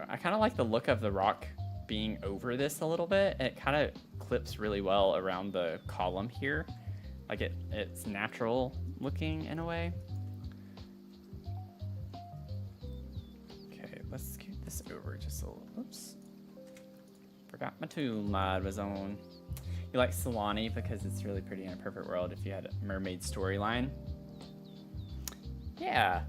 I kind of like the look of the rock being over this a little bit. It kind of clips really well around the column here. Like it's natural looking in a way. Okay, let's scoot this over just a little. Oops. Forgot my tool mod was on. You like Solani because it's really pretty in a perfect world if you had a mermaid storyline. Yeah.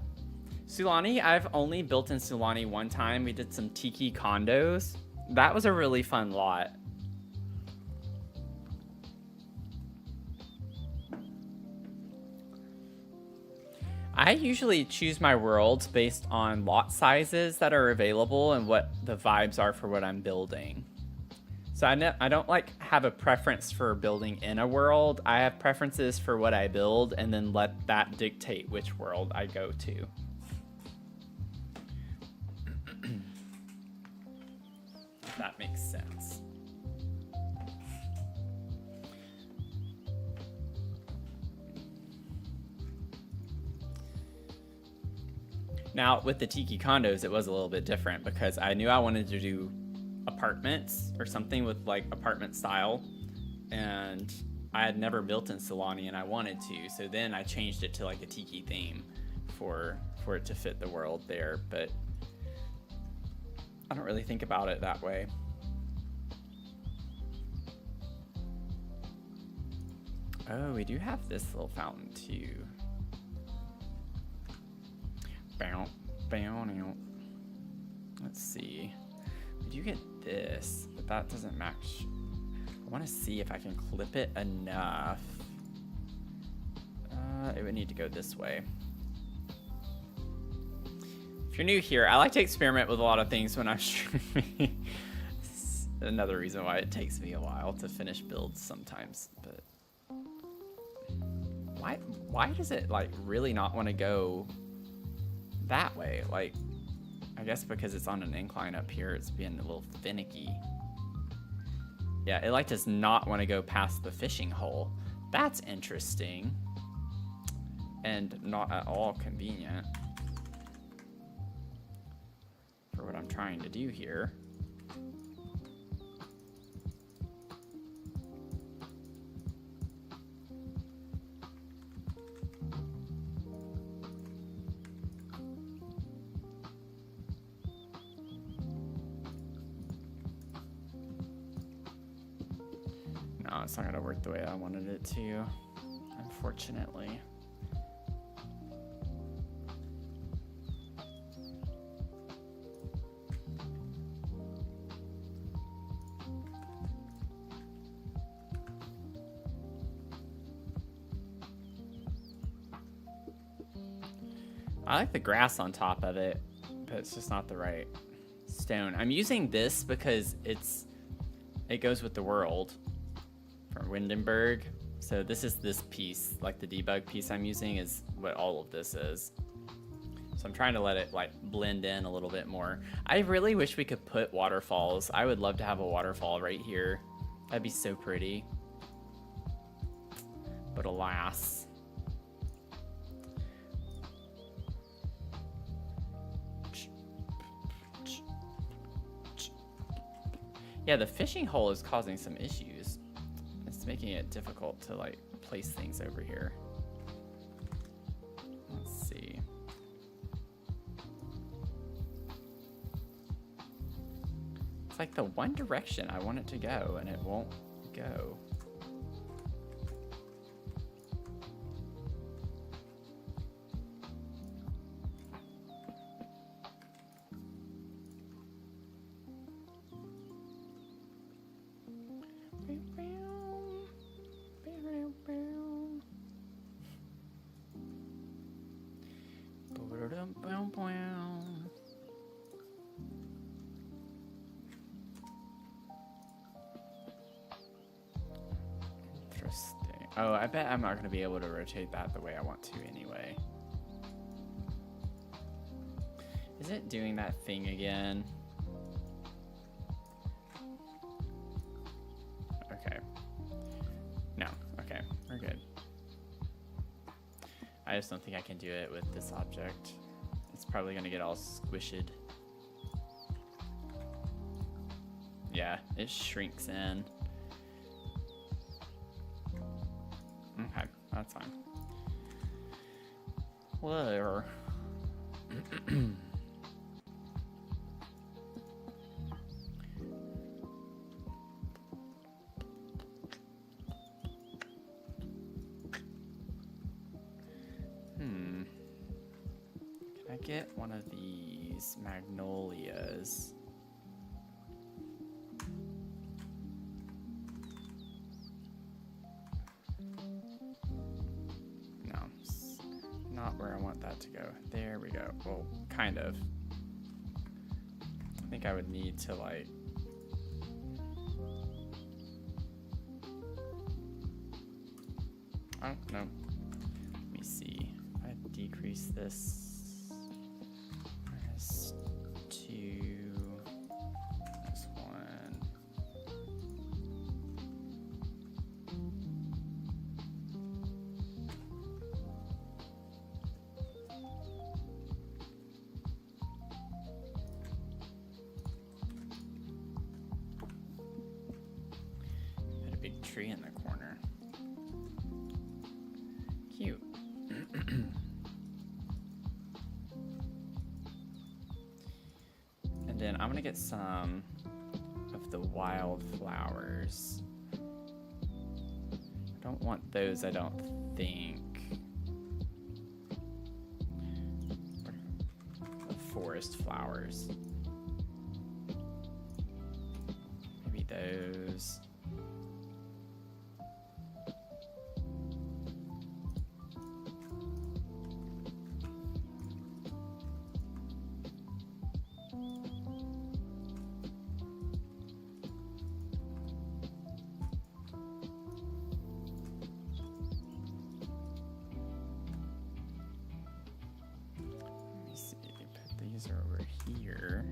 Sulani, I've only built in Sulani one time. We did some tiki condos. That was a really fun lot. I usually choose my worlds based on lot sizes that are available and what the vibes are for what I'm building. So I don't like have a preference for building in a world. I have preferences for what I build and then let that dictate which world I go to. That makes sense. Now, with the Tiki condos, it was a little bit different because I knew I wanted to do apartments or something with like apartment style, and I had never built in Solani and I wanted to, so then I changed it to like a Tiki theme for it to fit the world there, but I don't really think about it that way. Oh, we do have this little fountain too. Bow, bow, now. Let's see. We do get this, but that doesn't match. I want to see if I can clip it enough. It would need to go this way. If you're new here, I like to experiment with a lot of things when I'm streaming. Another reason why it takes me a while to finish builds sometimes. But why does it like really not want to go that way? Like, I guess because it's on an incline up here, it's being a little finicky. Yeah, it like does not want to go past the fishing hole. That's interesting. And not at all convenient for what I'm trying to do here. No, it's not gonna work the way I wanted it to, unfortunately. I like the grass on top of it, but it's just not the right stone. I'm using this because it goes with the world from Windenburg. So this is this piece, like the debug piece I'm using is what all of this is. So I'm trying to let it like blend in a little bit more. I really wish we could put waterfalls. I would love to have a waterfall right here. That'd be so pretty. But alas. Yeah, the fishing hole is causing some issues. It's making it difficult to like place things over here. Let's see. It's like the one direction I want it to go and it won't go. Interesting. Oh, I bet I'm not going to be able to rotate that the way I want to anyway. Is it doing that thing again? Okay. No. Okay. We're good. I just don't think I can do it with this object. It's probably going to get all squished. Yeah, it shrinks in. Okay, that's fine. Whatever. Can I get one of these magnolias? No, it's not where I want that to go. There we go. Well, kind of. I think I would need to like... Oh, no. Let me see. If I decrease this. Minus 2. Minus 1. Put a big tree in the corner. Cute. And then I'm gonna get some of the wildflowers. I don't want those, I don't think. The forest flowers. Maybe those. These are over here.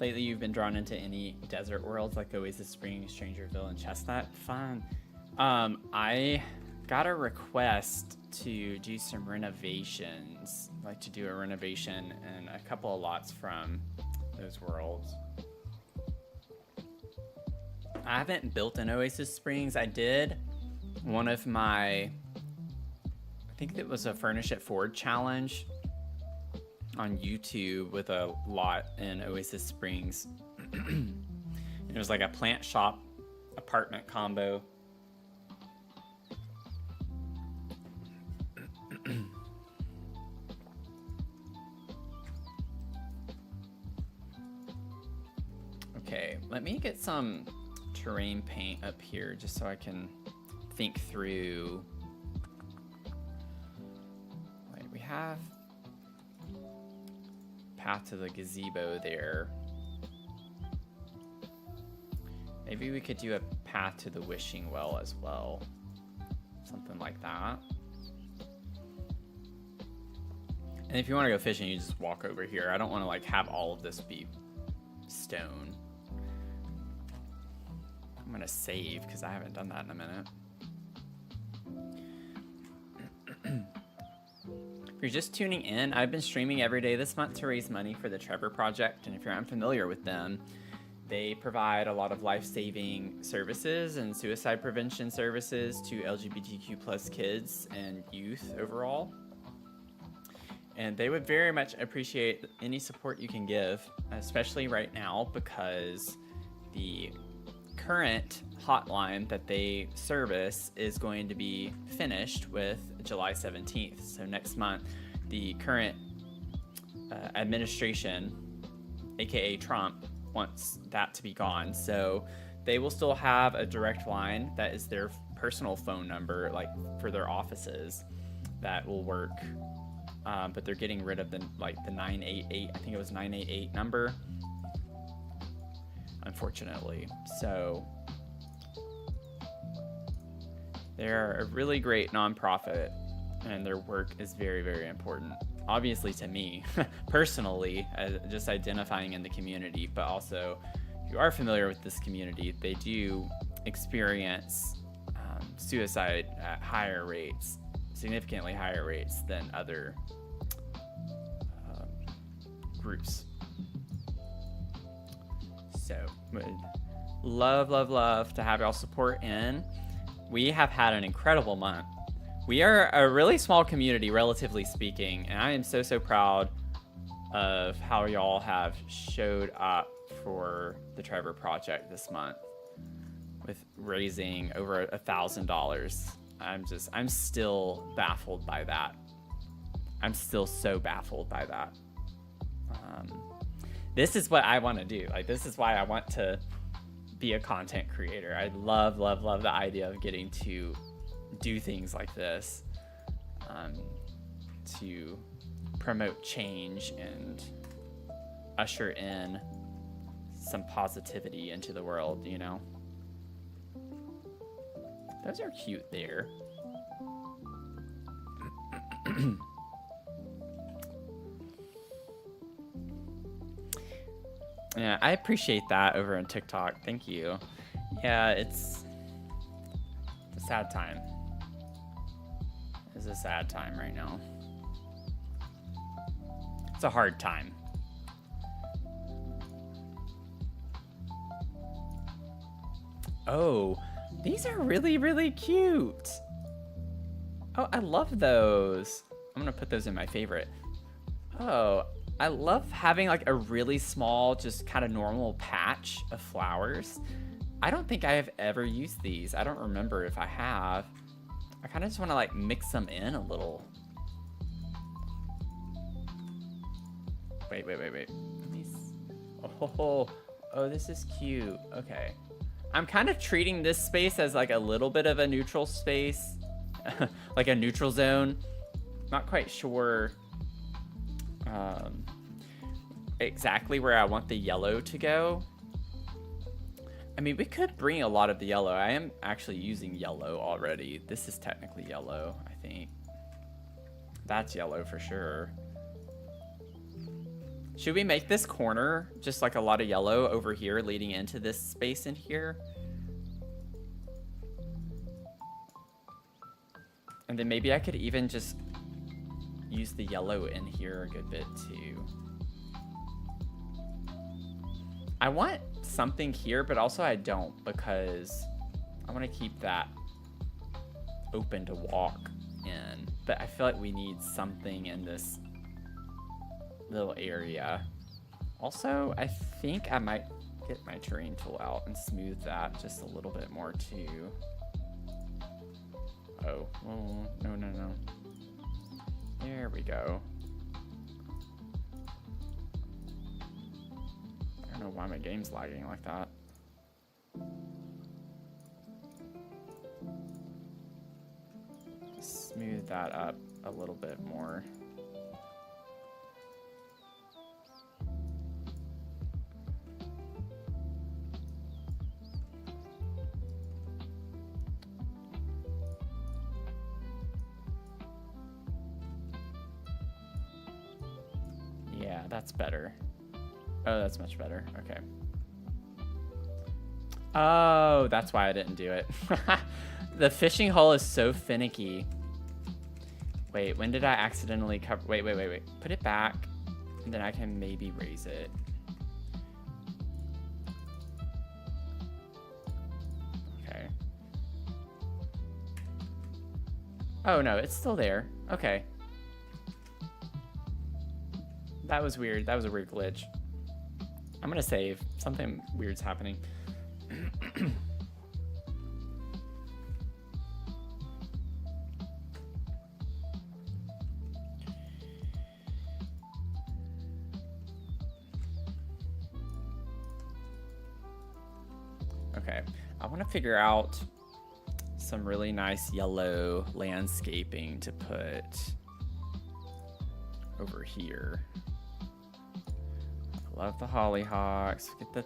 Lately, you've been drawn into any desert worlds like Oasis Springs, Strangerville, and Chestnut? Fun. I got a request to do some renovations. I'd like to do a renovation in a couple of lots from those worlds. I haven't built an Oasis Springs. I did one of my, I think it was a Furnish It Forward challenge on YouTube with a lot in Oasis Springs. It was like a plant shop apartment combo. Okay, let me get some terrain paint up here just so I can think through. Wait, we have path to the gazebo there. Maybe we could do a path to the wishing well as well. Something like that. And if you want to go fishing, you just walk over here. I don't want to like have all of this be stone. I'm gonna save because I haven't done that in a minute. you're just tuning in, I've been streaming every day this month to raise money for the Trevor Project, and if you're unfamiliar with them, they provide a lot of life-saving services and suicide prevention services to LGBTQ plus kids and youth overall. And they would very much appreciate any support you can give, especially right now, because the current hotline that they service is going to be finished with July 17th. So next month, the current administration, aka Trump, wants that to be gone. So they will still have a direct line that is their personal phone number, like for their offices, that will work. But they're getting rid of the 988, I think it was 988 number, unfortunately. So they're a really great nonprofit, and their work is very, very important. Obviously to me, personally, just identifying in the community, but also if you are familiar with this community, they do experience suicide at higher rates, significantly higher rates than other groups. So would love to have y'all support in. We have had an incredible month. We are a really small community, relatively speaking, and I am so proud of how y'all have showed up for the Trevor Project this month with raising over $1,000. I'm still baffled by that. I'm still so baffled by that. This is what I want to do. Like, this is why I want to be a content creator. I love the idea of getting to do things like this, to promote change and usher in some positivity into the world, you know? Those are cute there. Yeah, I appreciate that over on TikTok. Thank you. Yeah, it's a sad time. It's a sad time right now. It's a hard time. Oh, these are really cute. Oh, I love those. I'm gonna put those in my favorite. Oh, I love having like a really small, just kind of normal patch of flowers. I don't think I have ever used these. I don't remember if I have. I kind of just want to like mix them in a little. Wait. Oh, this is cute. Okay. I'm kind of treating this space as like a little bit of a neutral space, like a neutral zone. Not quite sure exactly where I want the yellow to go. I mean, we could bring a lot of the yellow. I am actually using yellow already. This is technically yellow, I think. That's yellow for sure. Should we make this corner just like a lot of yellow over here leading into this space in here? And then maybe I could even just use the yellow in here a good bit too. I want something here, but also I don't, because I want to keep that open to walk in. But I feel like we need something in this little area. Also, I think I might get my terrain tool out and smooth that just a little bit more too. Oh, no. There we go. I don't know why my game's lagging like that. Smooth that up a little bit more. Yeah, that's better. Oh, that's much better. Okay. Oh, that's why I didn't do it. The fishing hole is so finicky. Wait, when did I accidentally cover? Wait. Put it back, and then I can maybe raise it. Okay. Oh no, it's still there. Okay. That was weird. That was a weird glitch. I'm gonna save. Something weird's happening. Okay, I want to figure out some really nice yellow landscaping to put over here. I love the hollyhocks. Get the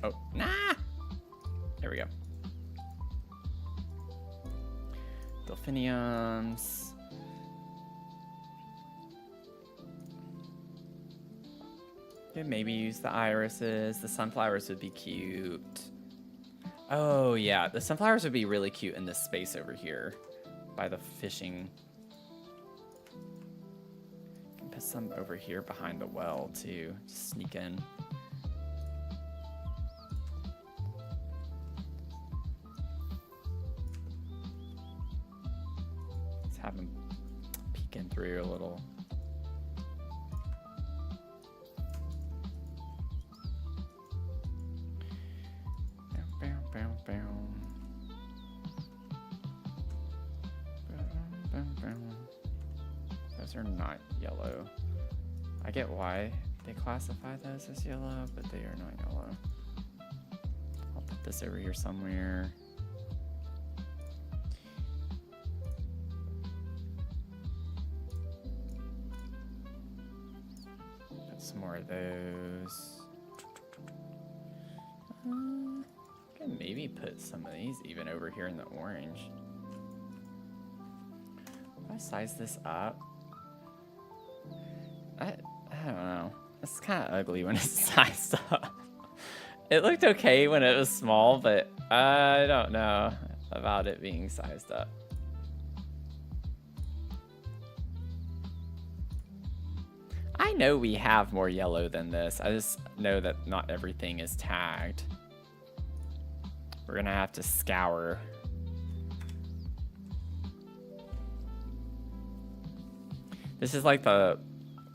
oh nah. There we go. Delphiniums. Could maybe use the irises. The sunflowers would be cute. Oh yeah, the sunflowers would be really cute in this space over here by the fishing. Can put some over here behind the well too. Just sneak in. Let's have them peeking through a little. Those are not yellow. I get why they classify those as yellow, but they are not yellow. I'll put this over here somewhere. Put some more of those. Can maybe put some of these even over here in the orange. If I size this up, I don't know. It's kind of ugly when it's sized up. It looked okay when it was small, but I don't know about it being sized up. I know we have more yellow than this. I just know that not everything is tagged. We're gonna have to scour. This is like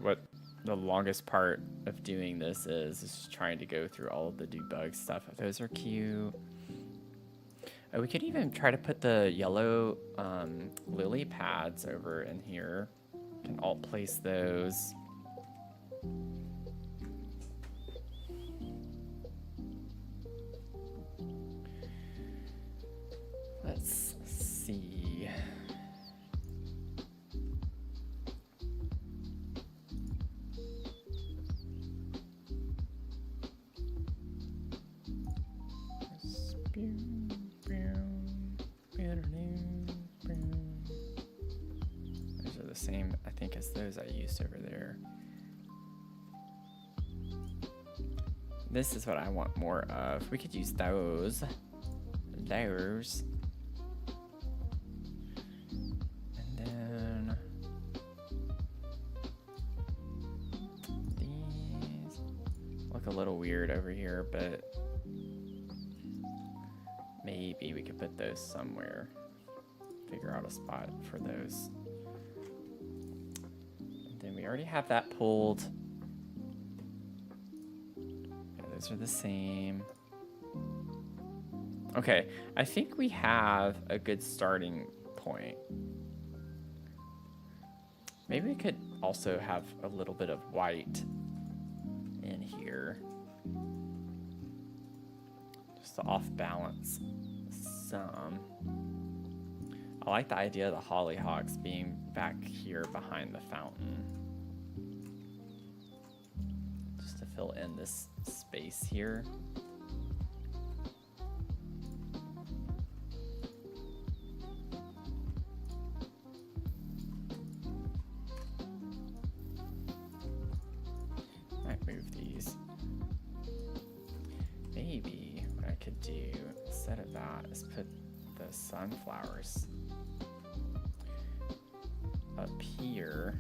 what the longest part of doing this is just trying to go through all of the debug stuff. Those are cute. Oh, we could even try to put the yellow lily pads over in here. Can alt place those. Let's see. Those are the same, I think, as those I used over there. This is what I want more of. We could use those. Those. And then these look a little weird over here, but maybe we could put those somewhere. Figure out a spot for those. And then we already have that pulled. Yeah, those are the same. Okay, I think we have a good starting point. Maybe we could also have a little bit of white in here. Just to off balance some. I like the idea of the hollyhocks being back here behind the fountain. Just to fill in this space here. Might move these. Maybe what I could do instead of that is put the sunflowers up here.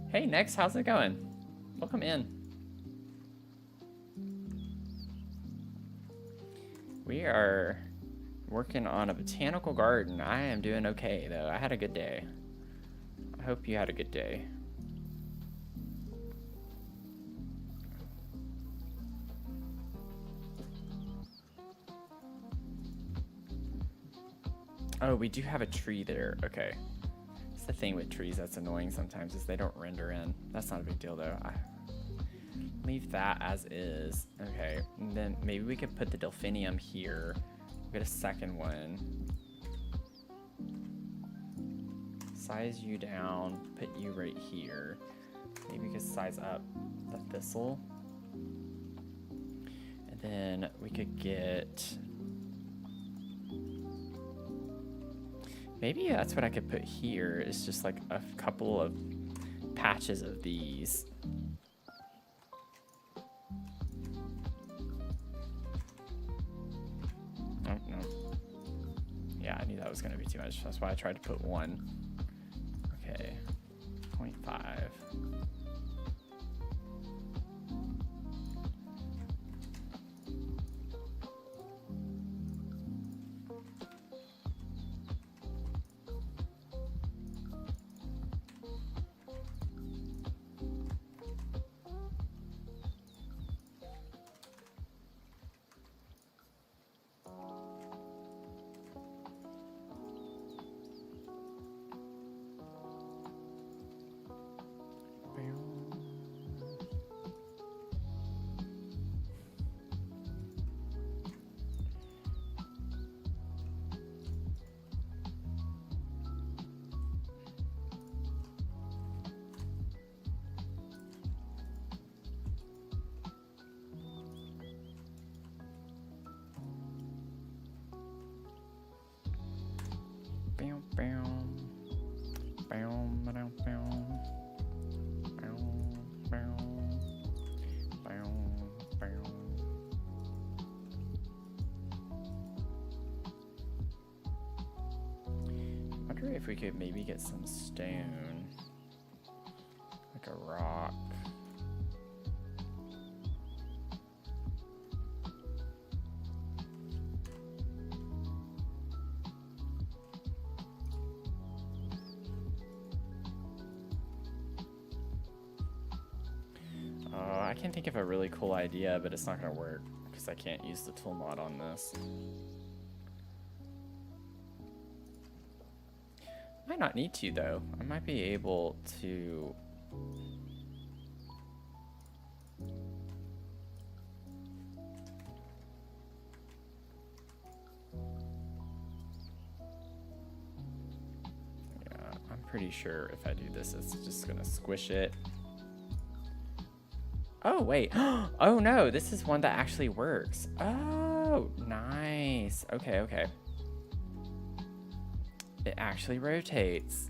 Hey, Nex, how's it going? Welcome in. We are working on a botanical garden. I am doing okay, though. I had a good day. I hope you had a good day. Oh, we do have a tree there. Okay. It's the thing with trees that's annoying sometimes is they don't render in. That's not a big deal, though. Leave that as is. Okay. And then maybe we could put the delphinium here. We'll get a second one. Size you down. Put you right here. Maybe we could size up the thistle. And then we could get... Maybe that's what I could put here, is just like a couple of patches of these. Oh, no. Yeah, I knew that was going to be too much. That's why I tried to put one. Okay, 0.5. I wonder if we could maybe get some stone, like a rock. I can't think of a really cool idea, but it's not going to work because I can't use the tool mod on this. Might not need to, though. I might be able to... Yeah, I'm pretty sure if I do this, it's just going to squish it. Oh, wait. Oh, no. This is one that actually works. Oh, nice. Okay, okay. It actually rotates.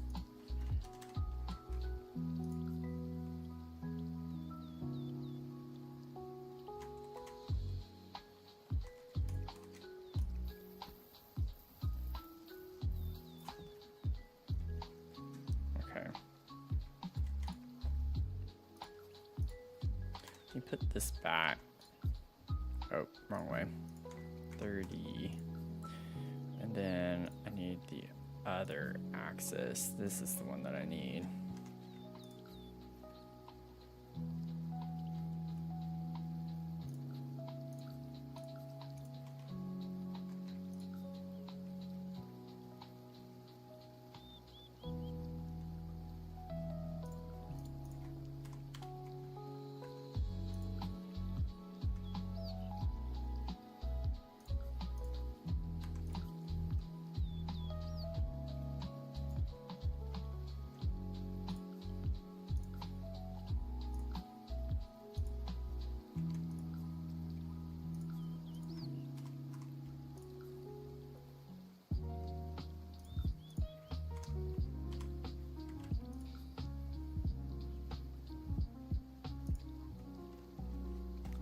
Okay. You put this back. Oh, wrong way. 30. And then I need the other axis. This is the one that I need.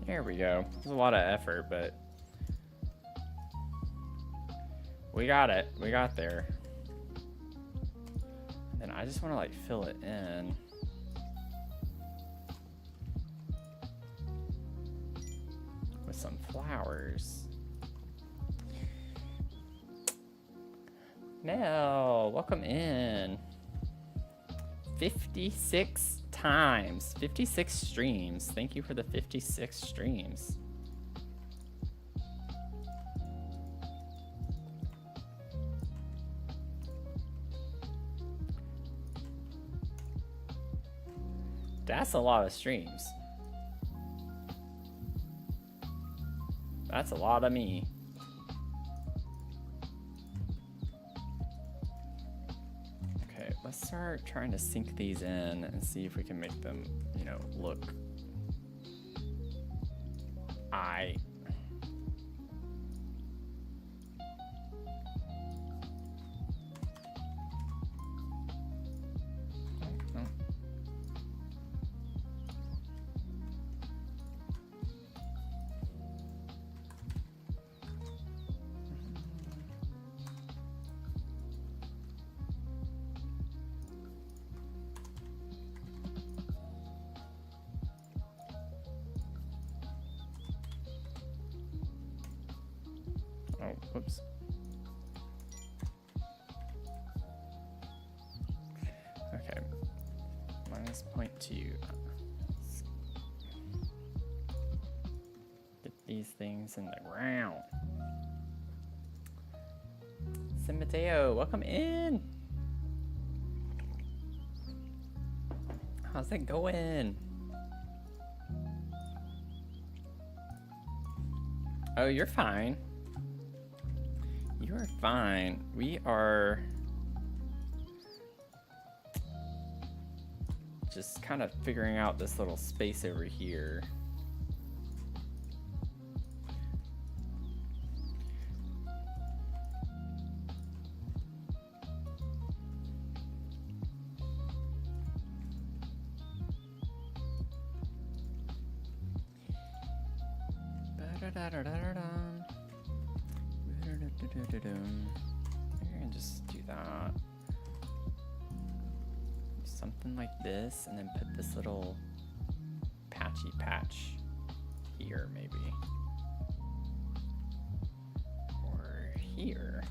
There we go. It's a lot of effort, but we got it. We got there. And I just want to like fill it in. With some flowers. Mel, welcome in. 56 times, 56 streams. Thank you for the 56 streams. That's a lot of streams. That's a lot of me. Okay, let's start trying to sync these in and see if we can make them, you know, look. Oh, whoops. Okay. Minus 0.2. Get these things in the ground. San Mateo, welcome in. How's it going? Oh, you're fine. You are fine. We are just kind of figuring out this little space over here. We're gonna just do that. Something like this, and then put this little patchy patch here, maybe. Or here.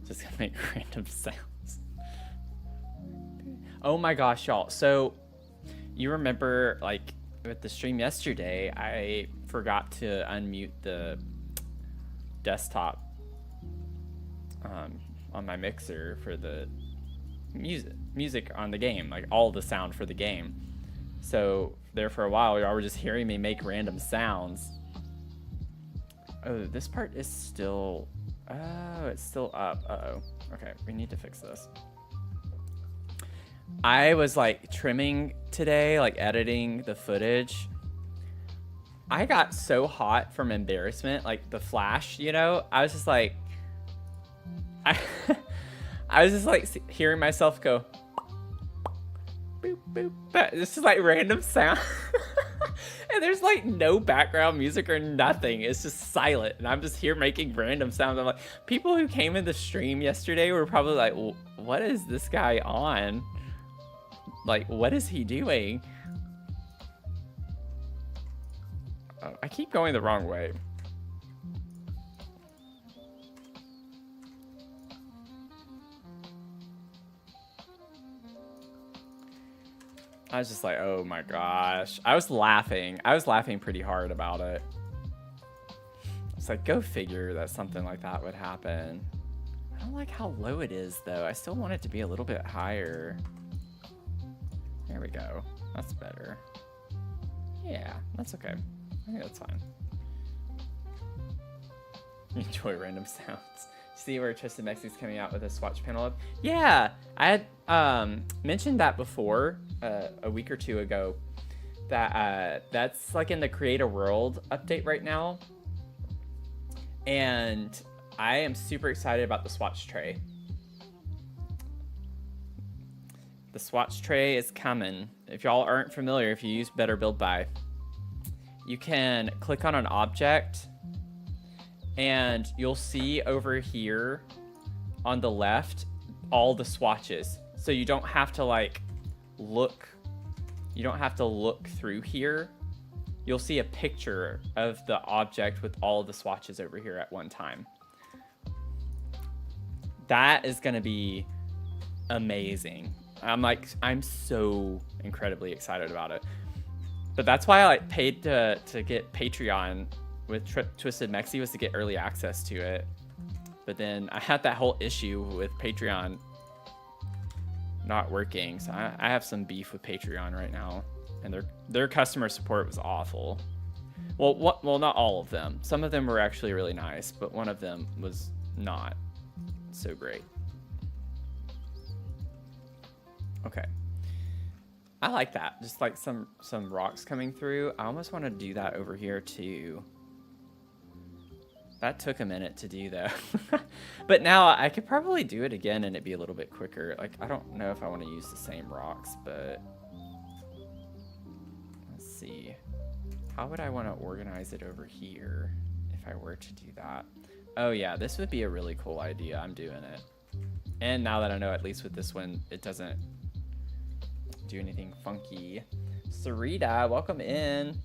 Just gonna make random sounds. Oh my gosh, y'all. So you remember, like, with the stream yesterday, I forgot to unmute the desktop on my mixer for the music on the game, like all the sound for the game. So there for a while, y'all were just hearing me make random sounds. Oh, this part is still... Oh, it's still up. Uh-oh. Okay, we need to fix this. I was, like, trimming today, like, editing the footage. I got so hot from embarrassment, like, the flash, you know? I was just, like... I was just, like, hearing myself go... Boop, boop, boop. This is, like, random sound. And there's like no background music or nothing. It's just silent. And I'm just here making random sounds. I'm like, people who came in the stream yesterday were probably like, what is this guy on? Like, what is he doing? Oh, I keep going the wrong way. I was just like, oh my gosh. I was laughing. I was laughing pretty hard about it. It's like, go figure that something like that would happen. I don't like how low it is, though. I still want it to be a little bit higher. There we go. That's better. Yeah, that's okay. I think that's fine. Enjoy random sounds. See where Twisted Mexi's coming out with a swatch panel up? Yeah, I had mentioned that before a week or two ago. That that's like in the Create a World update right now, and I am super excited about the swatch tray. The swatch tray is coming. If y'all aren't familiar, if you use Better Build By, you can click on an object and you'll see over here on the left all the swatches. So you don't have to like look, you don't have to look through here. You'll see a picture of the object with all of the swatches over here at one time. That is gonna be amazing. I'm so incredibly excited about it. But that's why I like paid to get Patreon with Twisted Mexi, was to get early access to it. But then I had that whole issue with Patreon not working. So I have some beef with Patreon right now, and their customer support was awful. Well, not all of them. Some of them were actually really nice, but one of them was not so great. Okay. I like that. Just like some rocks coming through. I almost want to do that over here too. That took a minute to do though. But now I could probably do it again and it'd be a little bit quicker. Like, I don't know if I want to use the same rocks, but let's see. How would I want to organize it over here if I were to do that? Oh yeah, this would be a really cool idea. I'm doing it. And now that I know, at least with this one, it doesn't do anything funky. Sarita, welcome in.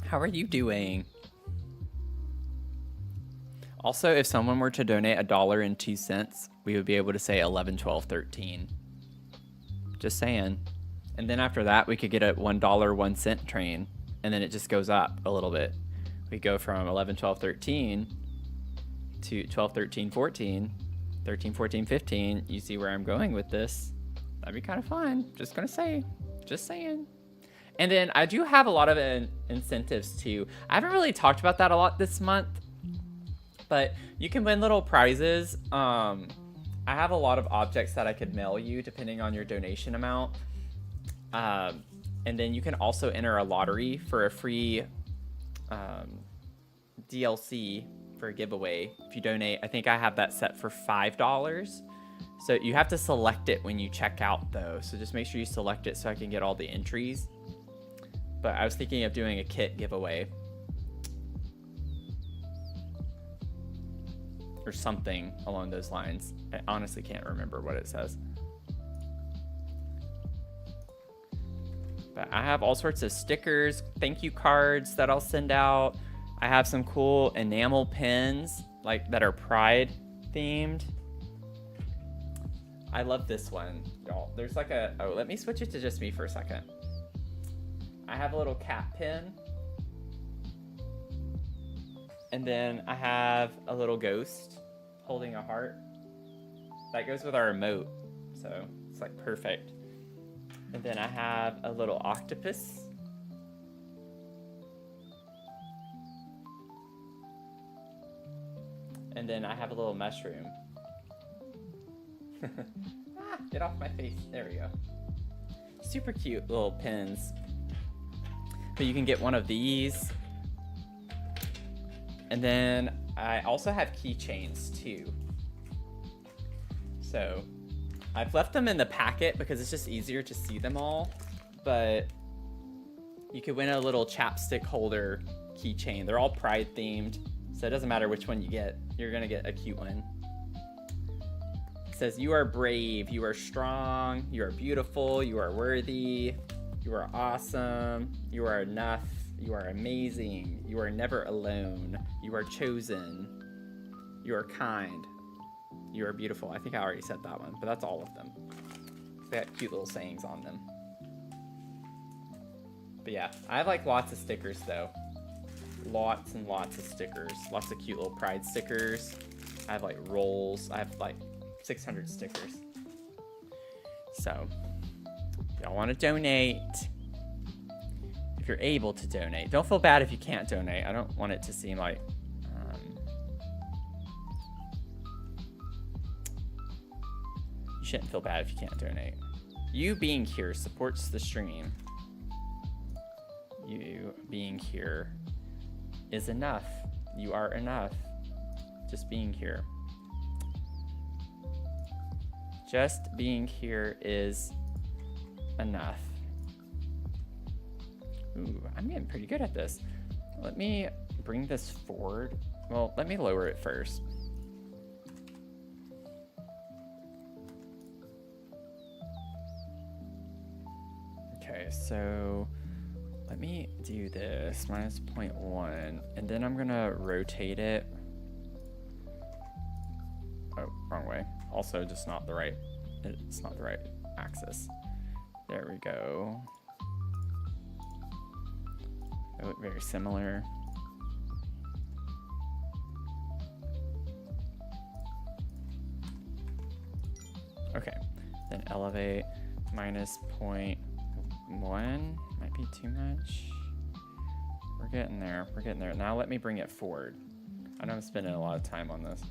How are you doing? Also, if someone were to donate $1.02, we would be able to say 11, 12, 13. Just saying. And then after that, we could get a $1, 1 cent train, and then it just goes up a little bit. We go from 11, 12, 13 to 12, 13, 14, 13, 14, 15. You see where I'm going with this? That'd be kind of fun. Just gonna say, just saying. And then I do have a lot of incentives too. I haven't really talked about that a lot this month, but you can win little prizes. I have a lot of objects that I could mail you depending on your donation amount. And then you can also enter a lottery for a free DLC for a giveaway if you donate. I think I have that set for $5. So you have to select it when you check out though. So just make sure you select it so I can get all the entries. But I was thinking of doing a kit giveaway or something along those lines. I honestly can't remember what it says. But I have all sorts of stickers, thank you cards that I'll send out. I have some cool enamel pins like that are Pride themed. I love this one, y'all. There's like a, oh, let me switch it to just me for a second. I have a little cat pin. And then I have a little ghost holding a heart. That goes with our emote, so it's like perfect. And then I have a little octopus. And then I have a little mushroom. Ah, get off my face. There we go. Super cute little pins. But you can get one of these. And then I also have keychains too. So I've left them in the packet because it's just easier to see them all. But you could win a little chapstick holder keychain. They're all Pride themed. So it doesn't matter which one you get. You're gonna get a cute one. It says, you are brave, you are strong, you are beautiful, you are worthy, you are awesome, you are enough, you are amazing, you are never alone, you are chosen, you are kind, you are beautiful. I think I already said that one, but that's all of them. They got cute little sayings on them. But yeah, I have like lots of stickers though. Lots and lots of stickers. Lots of cute little Pride stickers. I have like rolls. I have like 600 stickers. So Y'all want to donate. If you're able to donate. Don't feel bad if you can't donate. I don't want it to seem like... you shouldn't feel bad if you can't donate. You being here supports the stream. You being here is enough. You are enough. Just being here. Just being here is enough. Ooh, I'm getting pretty good at this. Let me bring this forward. Well, let me lower it first. Okay, so let me do this, minus 0.1, and then I'm gonna rotate it. Oh, wrong way. Also, just not the right, it's not the right axis. There we go. They look very similar. Okay, then elevate minus 0.1 might be too much. We're getting there. We're getting there. Now let me bring it forward. I know I'm spending a lot of time on this.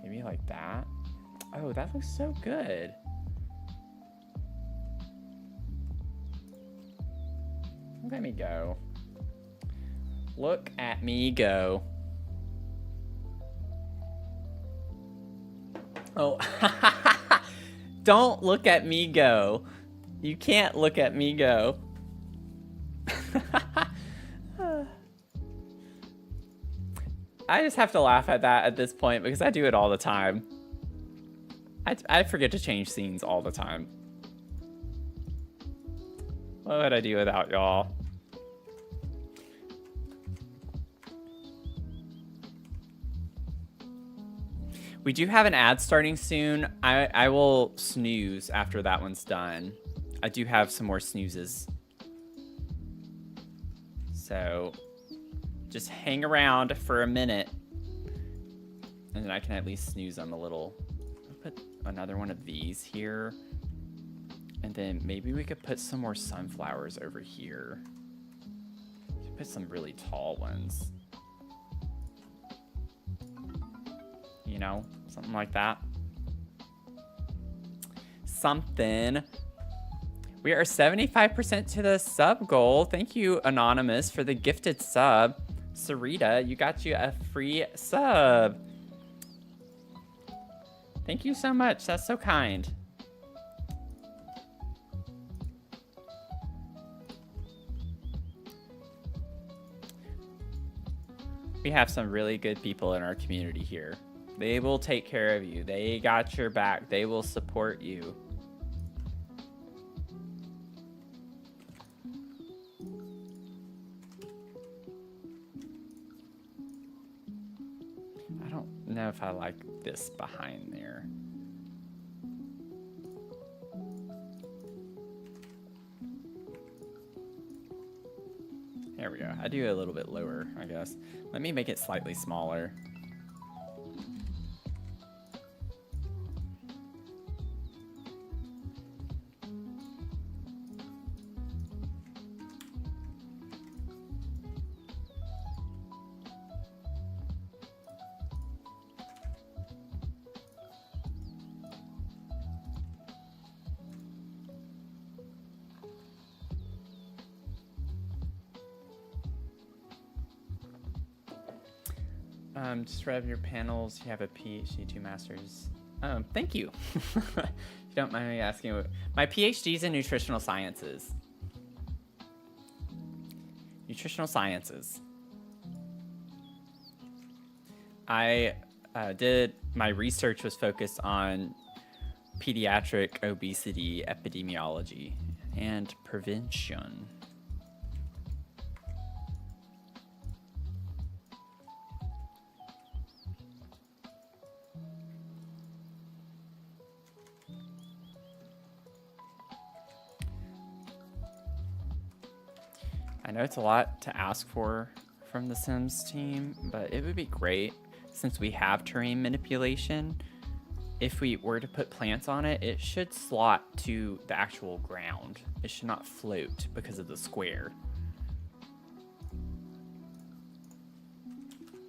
Maybe like that. Oh, that looks so good. Look at me go. Look at me go. Oh, don't look at me go. You can't look at me go. I just have to laugh at that at this point because I do it all the time. I forget to change scenes all the time. What would I do without y'all? We do have an ad starting soon. I will snooze after that one's done. I do have some more snoozes. So just hang around for a minute. And then I can at least snooze them a little. I'll put another one of these here. And then maybe we could put some more sunflowers over here. Put some really tall ones. You know, something like that. Something. We are 75% to the sub goal. Thank you, Anonymous, for the gifted sub. Sarita, you got you a free sub. Thank you so much. That's so kind. We have some really good people in our community here. They will take care of you. They got your back. They will support you. I don't know if I like this behind there. There we go. I do a little bit lower, I guess. Let me make it slightly smaller. Just rev your panels. You have a PhD, 2 masters. Thank you. If you don't mind me asking, my PhD is in nutritional sciences. Nutritional sciences. I did, my research was focused on pediatric obesity epidemiology and prevention. I know it's a lot to ask for from the Sims team, but it would be great since we have terrain manipulation if we were to put plants on it, it should slot to the actual ground. It should not float because of the square.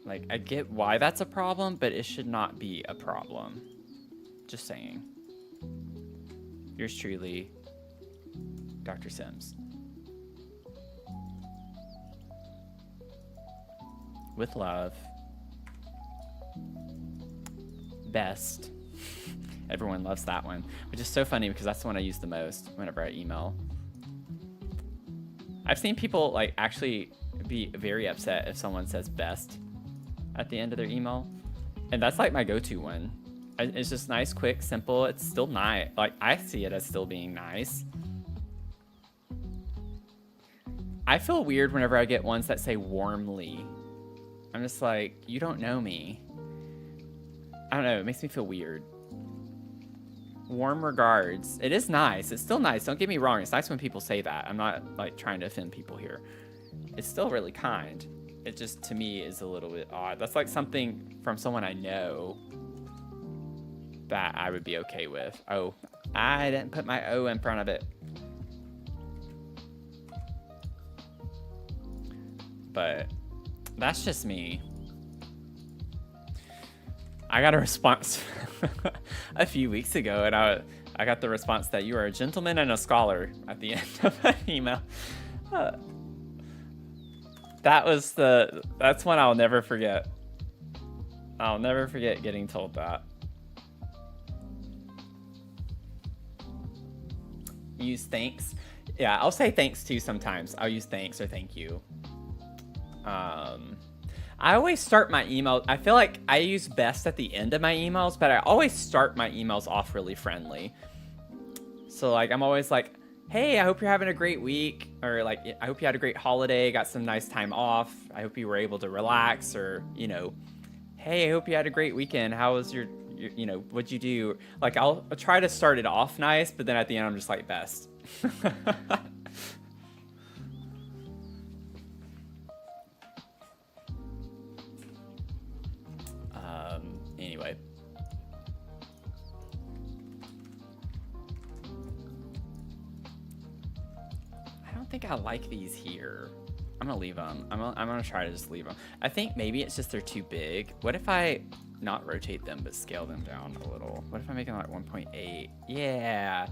Like, I get why that's a problem, but it should not be a problem. Just saying. Yours truly, Dr. Sims. With love. Best. Everyone loves that one, which is so funny because that's the one I use the most whenever I email. I've seen people like actually be very upset if someone says best at the end of their email, and that's like my go-to one. It's just nice, quick, simple. It's still nice. Like, I see it as still being nice. I feel weird whenever I get ones that say warmly. I'm just like, you don't know me. I don't know, it makes me feel weird. Warm regards. It is nice. It's still nice. Don't get me wrong. It's nice when people say that. I'm not like trying to offend people here. It's still really kind. It just, to me, is a little bit odd. That's like something from someone I know that I would be okay with. Oh, I didn't put my O in front of it. But that's just me. I got a response a few weeks ago, and I got the response that you are a gentleman and a scholar at the end of an email. That's one I'll never forget. I'll never forget getting told that. Use thanks. Yeah, I'll say thanks too sometimes. I'll use thanks or thank you. I always start my email. I feel like I use best at the end of my emails, but I always start my emails off really friendly. So like, I'm always like, hey, I hope you're having a great week. Or like, I hope you had a great holiday, got some nice time off. I hope you were able to relax, or, you know, hey, I hope you had a great weekend. How was your you know, what'd you do? Like, I'll try to start it off nice, but then at the end, I'm just like, best. Anyway. I don't think I like these here. I'm gonna leave them. I'm gonna try to just leave them. I think maybe it's just they're too big. What if I not rotate them, but scale them down a little? What if I make them like 1.8? Yeah.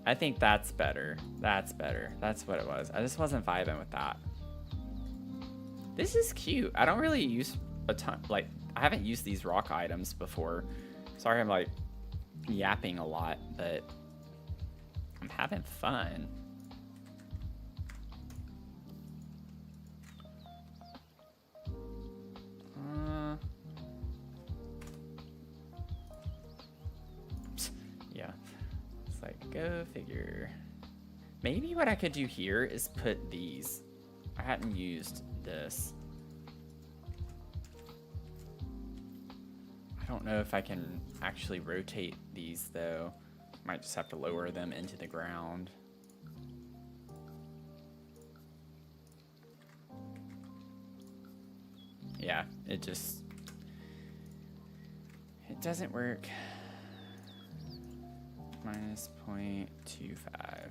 I think that's better. That's better. That's what it was. I just wasn't vibing with that. This is cute. I don't really use a ton, like, I haven't used these rock items before. Sorry I'm like yapping a lot, but I'm having fun. Yeah, it's like, go figure. Maybe what I could do here is put these. I hadn't used this. I don't know if I can actually rotate these though. Might just have to lower them into the ground. Yeah, it doesn't work. Minus 0.25.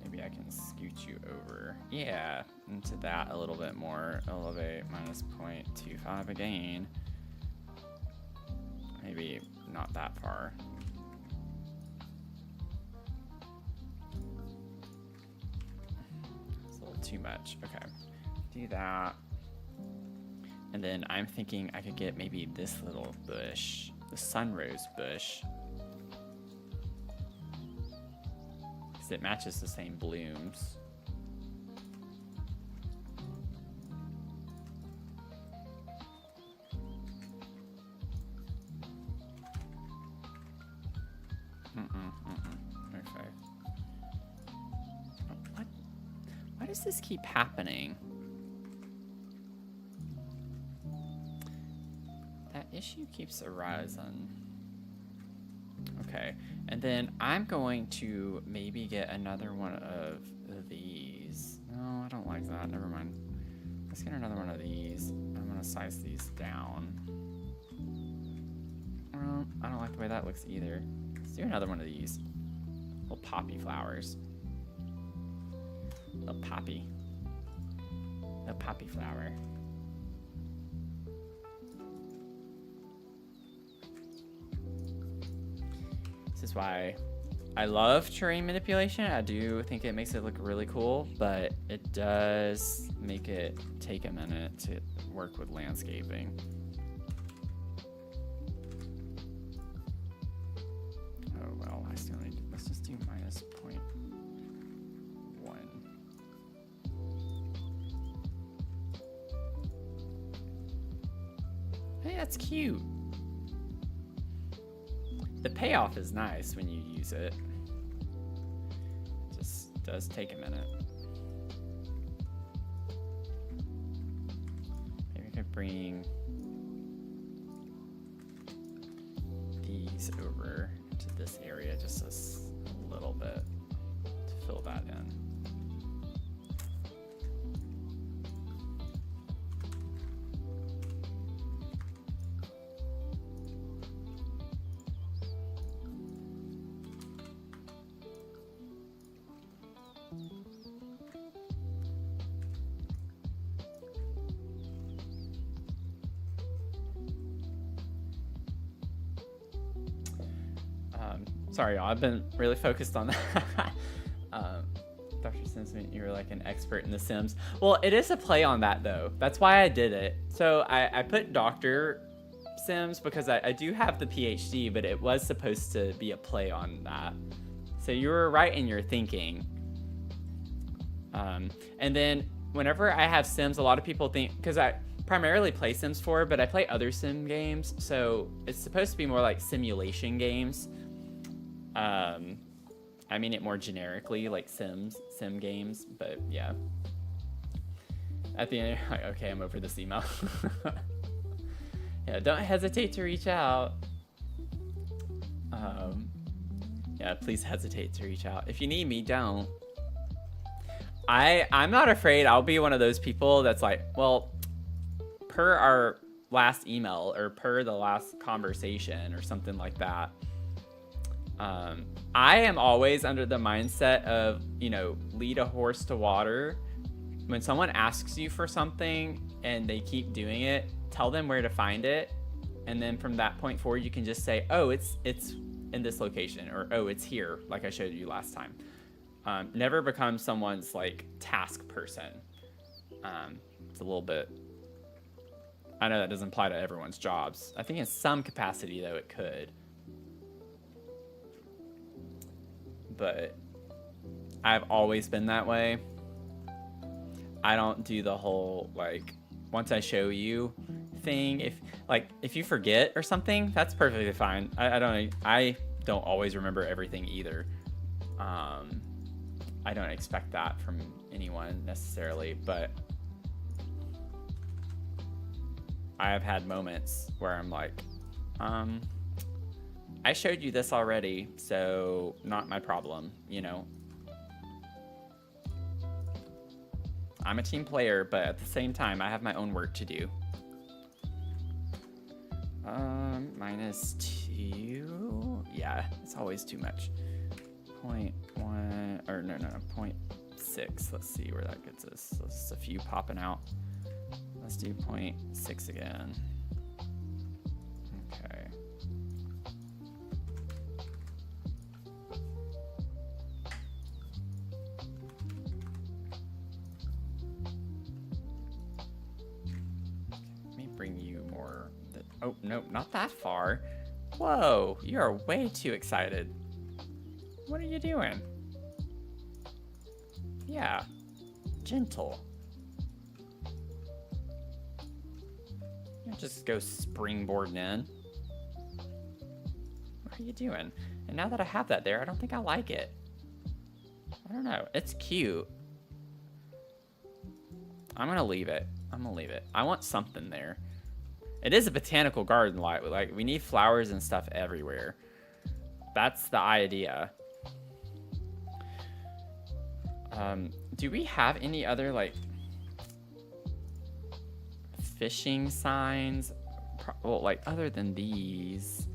Maybe I can scoot you over. Yeah, into that a little bit more. Elevate minus 0.25 again. Maybe not that far. It's a little too much. Okay, do that. And then I'm thinking I could get maybe this little bush, the sunrose bush. Because it matches the same blooms. Okay. What? Why does this keep happening? That issue keeps arising. Okay, and then I'm going to maybe get another one of these. No, I don't like that. Never mind. Let's get another one of these. I'm gonna size these down. I don't like the way that looks either. Let's do another one of these. Little poppy flowers. Little poppy. Little poppy flower. This is why I love terrain manipulation. I do think it makes it look really cool, but it does make it take a minute to work with landscaping. Oh well, I still need, let's just do -0.1. Hey, that's cute. The payoff is nice when you use it. Just does take a minute. Maybe I could bring these over to this area just a little bit to fill that in. Sorry, y'all. I've been really focused on that. Dr. Sims, you're like an expert in The Sims. Well, it is a play on that, though. That's why I did it. So I put Dr. Sims because I do have the PhD, but it was supposed to be a play on that. So you were right in your thinking. And then whenever I have Sims, a lot of people think, because I primarily play Sims 4, but I play other Sim games. So it's supposed to be more like simulation games. I mean it more generically, like sim games, but yeah. At the end, like, okay, I'm over this email. Yeah, don't hesitate to reach out. Yeah, please hesitate to reach out. If you need me, don't. I'm not afraid. I'll be one of those people that's like, well, per our last email or per the last conversation or something like that. I am always under the mindset of, you know, lead a horse to water. When someone asks you for something and they keep doing it, tell them where to find it. And then from that point forward, you can just say, oh, it's in this location, or, oh, it's here, like I showed you last time. Never become someone's like task person. It's a little bit, I know that doesn't apply to everyone's jobs. I think in some capacity though, it could. But I've always been that way. I don't do the whole, like, once I show you thing. If you forget or something, that's perfectly fine. I don't always remember everything either. I don't expect that from anyone necessarily, but I have had moments where I'm like, I showed you this already, so not my problem, you know? I'm a team player, but at the same time, I have my own work to do. -2. Yeah, it's always too much. 0.1, or no, 0.6. Let's see where that gets us. There's a few popping out. Let's do 0.6 again. Okay. Let me bring you more. Oh, no, not that far. Whoa, you are way too excited. What are you doing? Yeah, gentle. You just go springboarding in. What are you doing? And now that I have that there, I don't think I like it. I don't know. It's cute. I'm gonna leave it. I want something there. It is a botanical garden, like we need flowers and stuff everywhere. That's the idea. Do we have any other like fishing signs? Well, like other than these,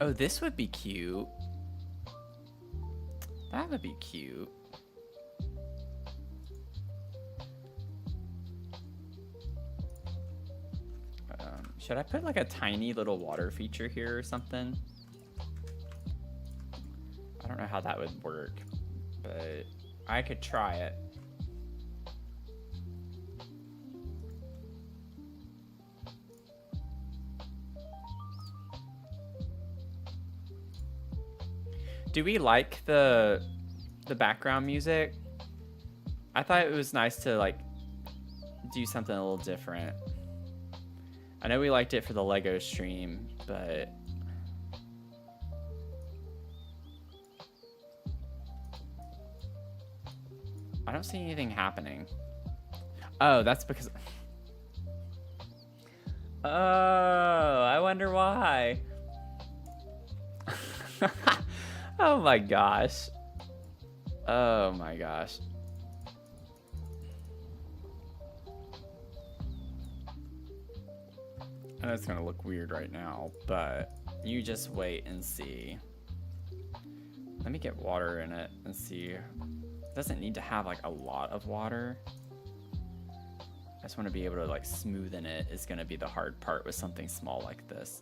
Oh, this would be cute. That would be cute. Should I put like a tiny little water feature here or something? I don't know how that would work, but I could try it. Do we like the background music? I thought it was nice to like do something a little different. I know we liked it for the Lego stream, but I don't see anything happening. Oh, that's because... Oh, I wonder why. Oh my gosh. Oh my gosh. I know it's gonna look weird right now, but you just wait and see. Let me get water in it and see. It doesn't need to have like a lot of water. I just want to be able to like smoothen it is gonna be the hard part with something small like this.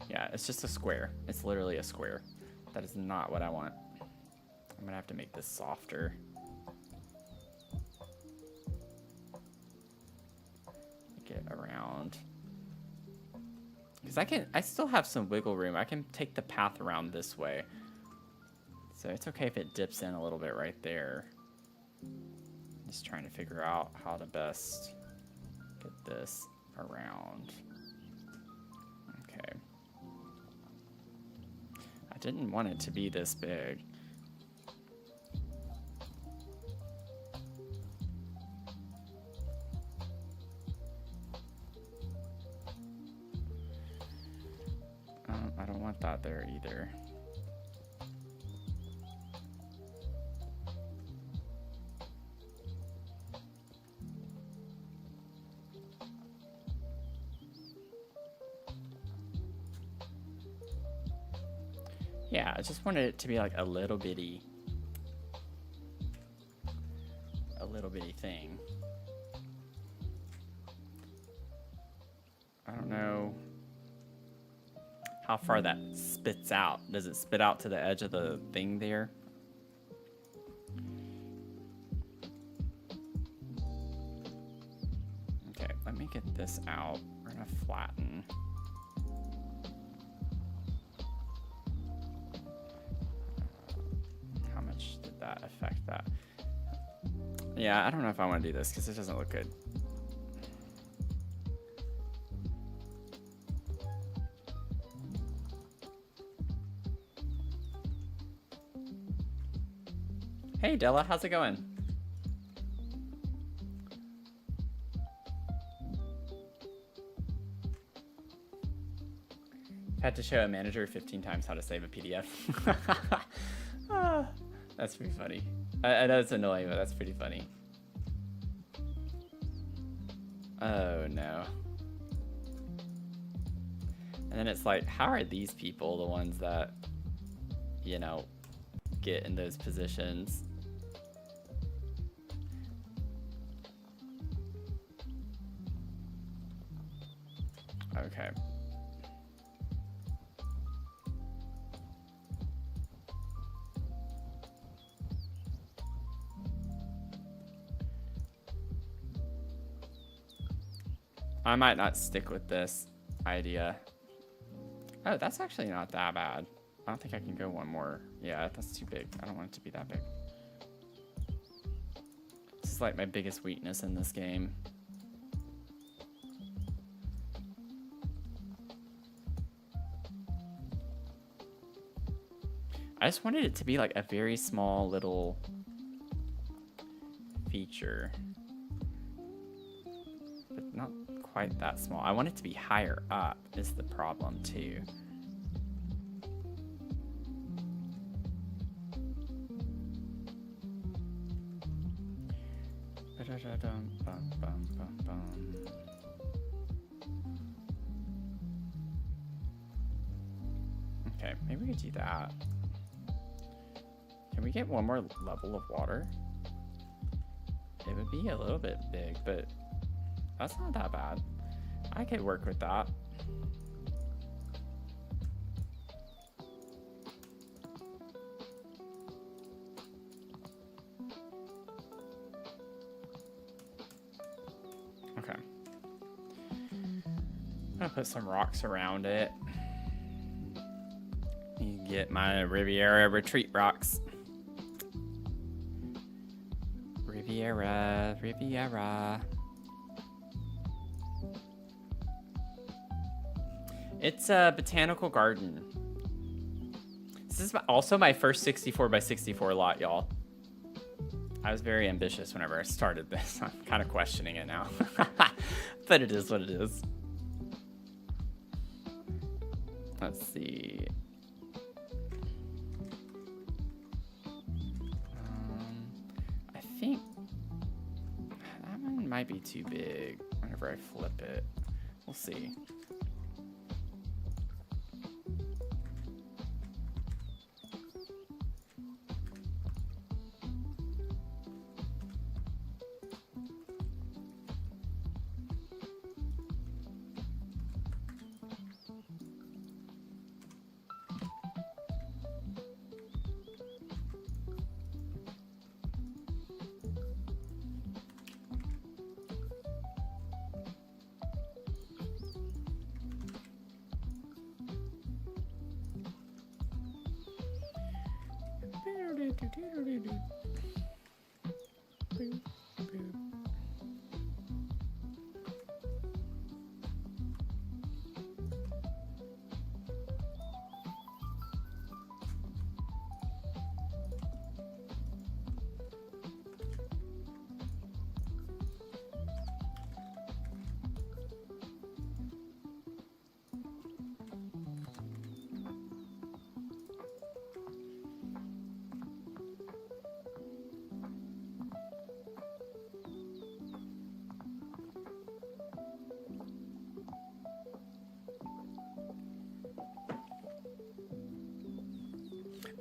Yeah, it's just a square. It's literally a square. That is not what I want. I'm gonna have to make this softer. Get around. Because I still have some wiggle room. I can take the path around this way. So it's okay if it dips in a little bit right there. Just trying to figure out how to best get this around. Okay. I didn't want it to be this big. I don't want that there either. Yeah, I just wanted it to be like a little bitty thing. I don't know how far that spits out. Does it spit out to the edge of the thing there? Okay, let me get this out. We're gonna flatten. How much did that affect that? Yeah, I don't know if I want to do this because it doesn't look good. Hey Della, how's it going? Had to show a manager 15 times how to save a PDF. That's pretty funny. I know it's annoying, but that's pretty funny. Oh no. And then it's like, how are these people the ones that, you know, get in those positions? Okay. I might not stick with this idea. Oh, that's actually not that bad. I don't think I can go one more. Yeah, that's too big. I don't want it to be that big. This is like my biggest weakness in this game. I just wanted it to be like a very small little feature. But not quite that small. I want it to be higher up is the problem too. Okay, maybe we could do that. Can we get one more level of water? It would be a little bit big, but that's not that bad. I could work with that. Okay. I'm gonna put some rocks around it. You get my Riviera retreat rocks. Riviera, Riviera. It's a botanical garden. This is also my first 64 by 64 lot, y'all. I was very ambitious whenever I started this. I'm kind of questioning it now. But it is what it is. Let's see. I think that one might be too big whenever I flip it. We'll see.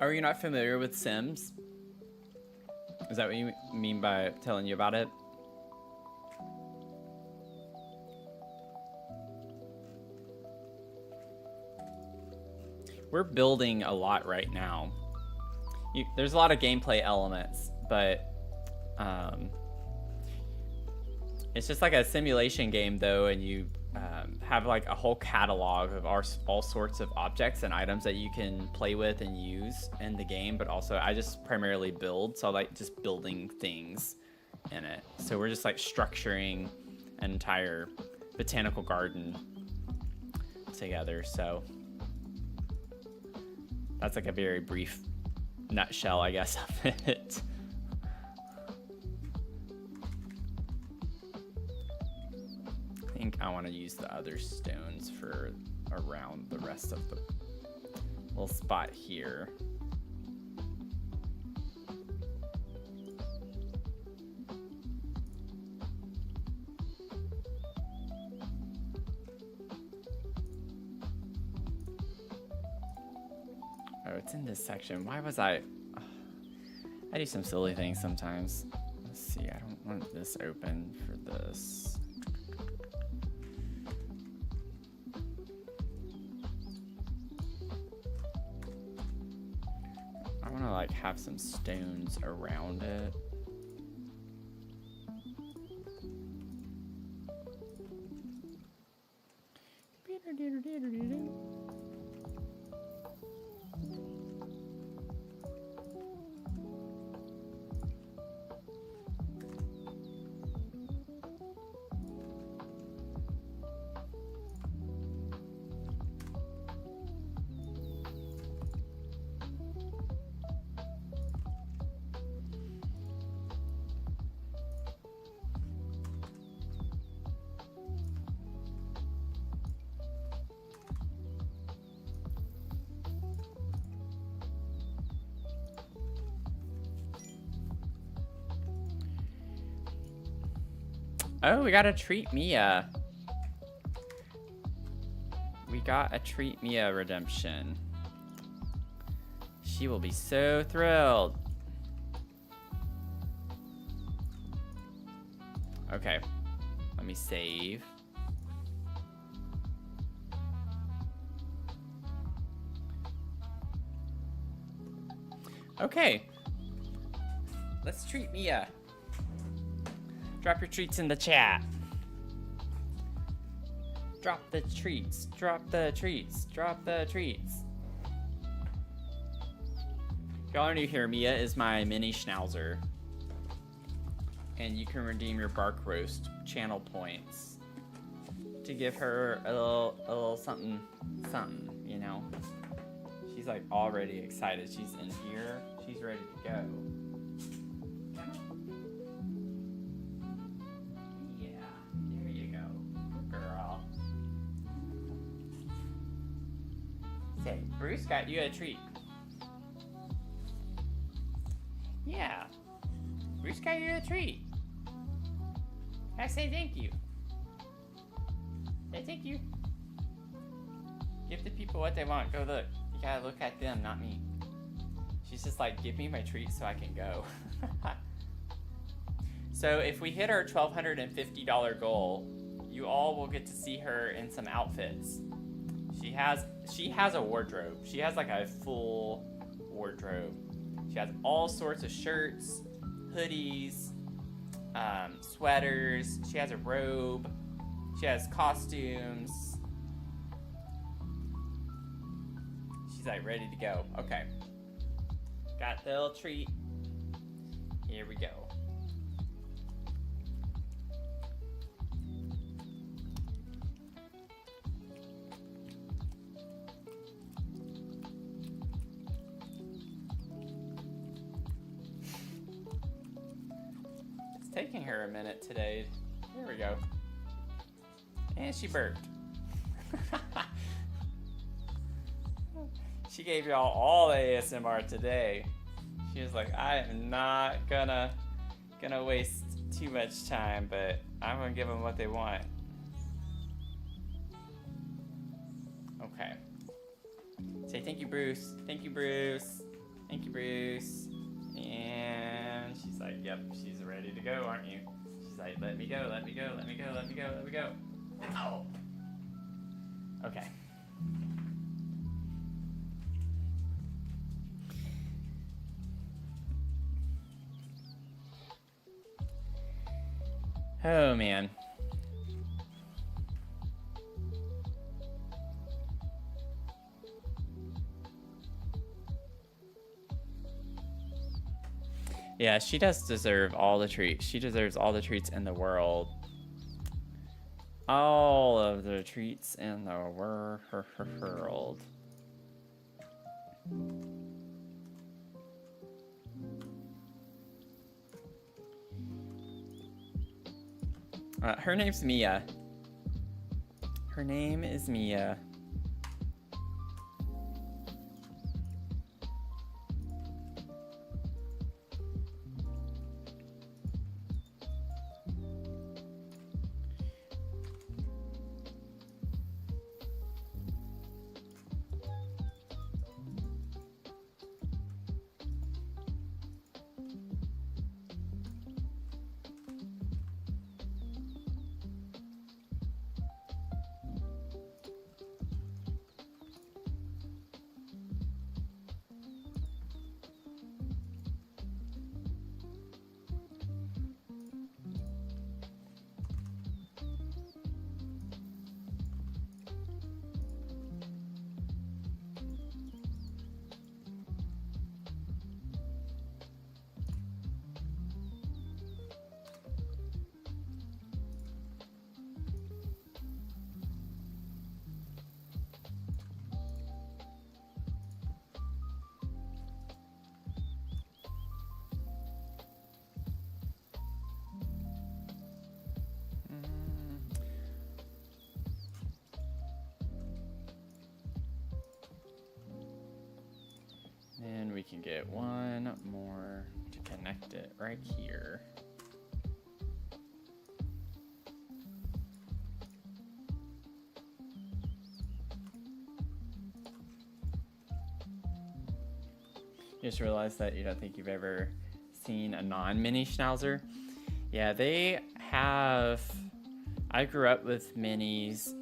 Are you not familiar with Sims? Is that what you mean by telling you about it? We're building a lot right now. There's a lot of gameplay elements, but it's just like a simulation game though, and you have like a whole catalog of all sorts of objects and items that you can play with and use in the game. But also I just primarily build, so I like just building things in it. So we're just like structuring an entire botanical garden together. So that's like a very brief nutshell, I guess, of it. I think I want to use the other stones for around the rest of the little spot here. Oh, it's in this section. Why was I do some silly things sometimes. Let's see, I don't want this open for this. I want to like have some stones around it. Oh, we got a treat Mia. We got a treat Mia redemption. She will be so thrilled. Okay, let me save. Okay, let's treat Mia. Drop your treats in the chat. Drop the treats, drop the treats, drop the treats. Y'all are new here, Mia is my mini schnauzer. And you can redeem your bark roast channel points to give her a little something, you know. She's like already excited. She's in here. She's ready to go. Yeah, there you go, good girl. Say, Bruce got you a treat. Yeah, Bruce got you a treat. I say thank you. Say thank you. Give the people what they want. Go look. You gotta look at them, not me. She's just like, give me my treat so I can go. So if we hit our $1,250 goal, you all will get to see her in some outfits. She has a wardrobe. She has like a full wardrobe. She has all sorts of shirts, hoodies, sweaters. She has a robe. She has costumes. She's like ready to go. Okay. Got the little treat. Here we go. It's taking her a minute today. Here we go. And she burped. She gave y'all all the ASMR today. She was like, I am not gonna waste too much time, but I'm gonna give them what they want. Okay. Say thank you, Bruce. Thank you, Bruce. Thank you, Bruce. And she's like, yep, she's ready to go, aren't you? She's like, let me go, let me go, let me go, let me go, let me go. Oh. Okay. Oh, man. Yeah, she does deserve all the treats. She deserves all the treats in the world. All of the treats in the world. Her name's Mia. Her name is Mia. And we can get one more to connect it right here. You just realized that you don't think you've ever seen a non-mini schnauzer. Yeah, they have... I grew up with minis,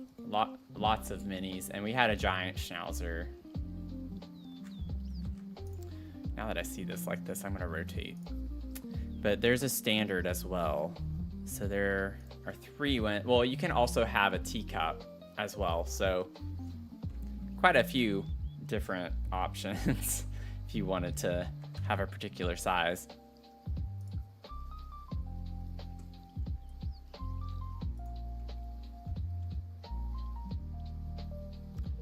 lots of minis, and we had a giant schnauzer. Now that I see this like this, I'm gonna rotate. But there's a standard as well. So there are 3. Well, you can also have a teacup as well. So quite a few different options if you wanted to have a particular size.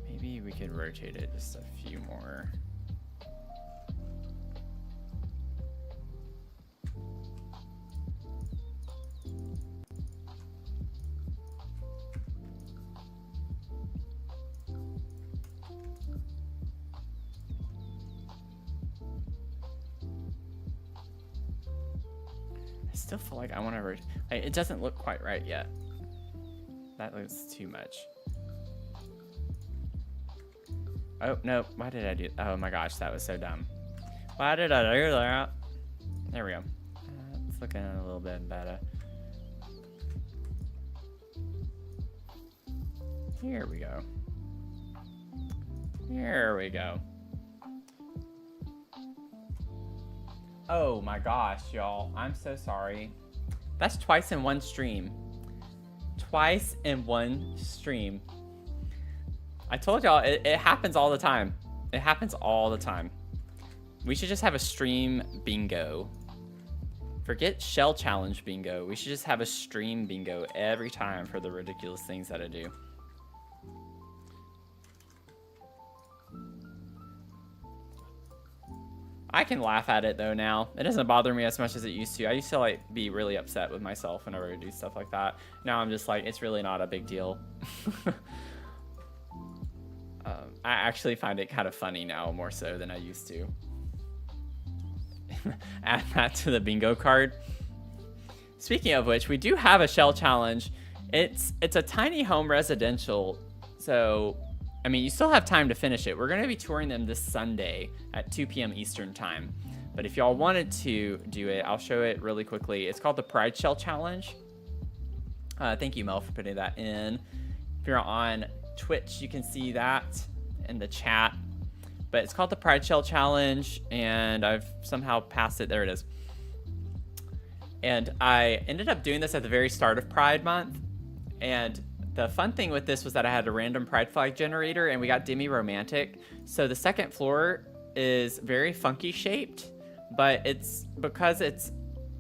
Maybe we could rotate it just a few more. I still feel like I want to rotate. It doesn't look quite right yet. That looks too much. Oh, no. Why did I do... Oh, my gosh. That was so dumb. Why did I do that? There we go. It's looking a little bit better. Here we go. Here we go. Oh, my gosh, y'all. I'm so sorry. That's twice in one stream. Twice in one stream. I told y'all, it happens all the time. It happens all the time. We should just have a stream bingo. Forget shell challenge bingo. We should just have a stream bingo every time for the ridiculous things that I do. I can laugh at it though now. It doesn't bother me as much as it used to. I used to like be really upset with myself whenever I do stuff like that. Now I'm just like, it's really not a big deal. I actually find it kind of funny now, more so than I used to. Add that to the bingo card. Speaking of which, we do have a shell challenge. It's a tiny home residential, so I mean, you still have time to finish it. We're going to be touring them this Sunday at 2 p.m. Eastern time. But if y'all wanted to do it, I'll show it really quickly. It's called the Pride Shell Challenge. Thank you, Mel, for putting that in. If you're on Twitch, you can see that in the chat. But it's called the Pride Shell Challenge, and I've somehow passed it. There it is. And I ended up doing this at the very start of Pride Month. And the fun thing with this was that I had a random pride flag generator, and we got demi-romantic. So the second floor is very funky shaped, but it's because it's,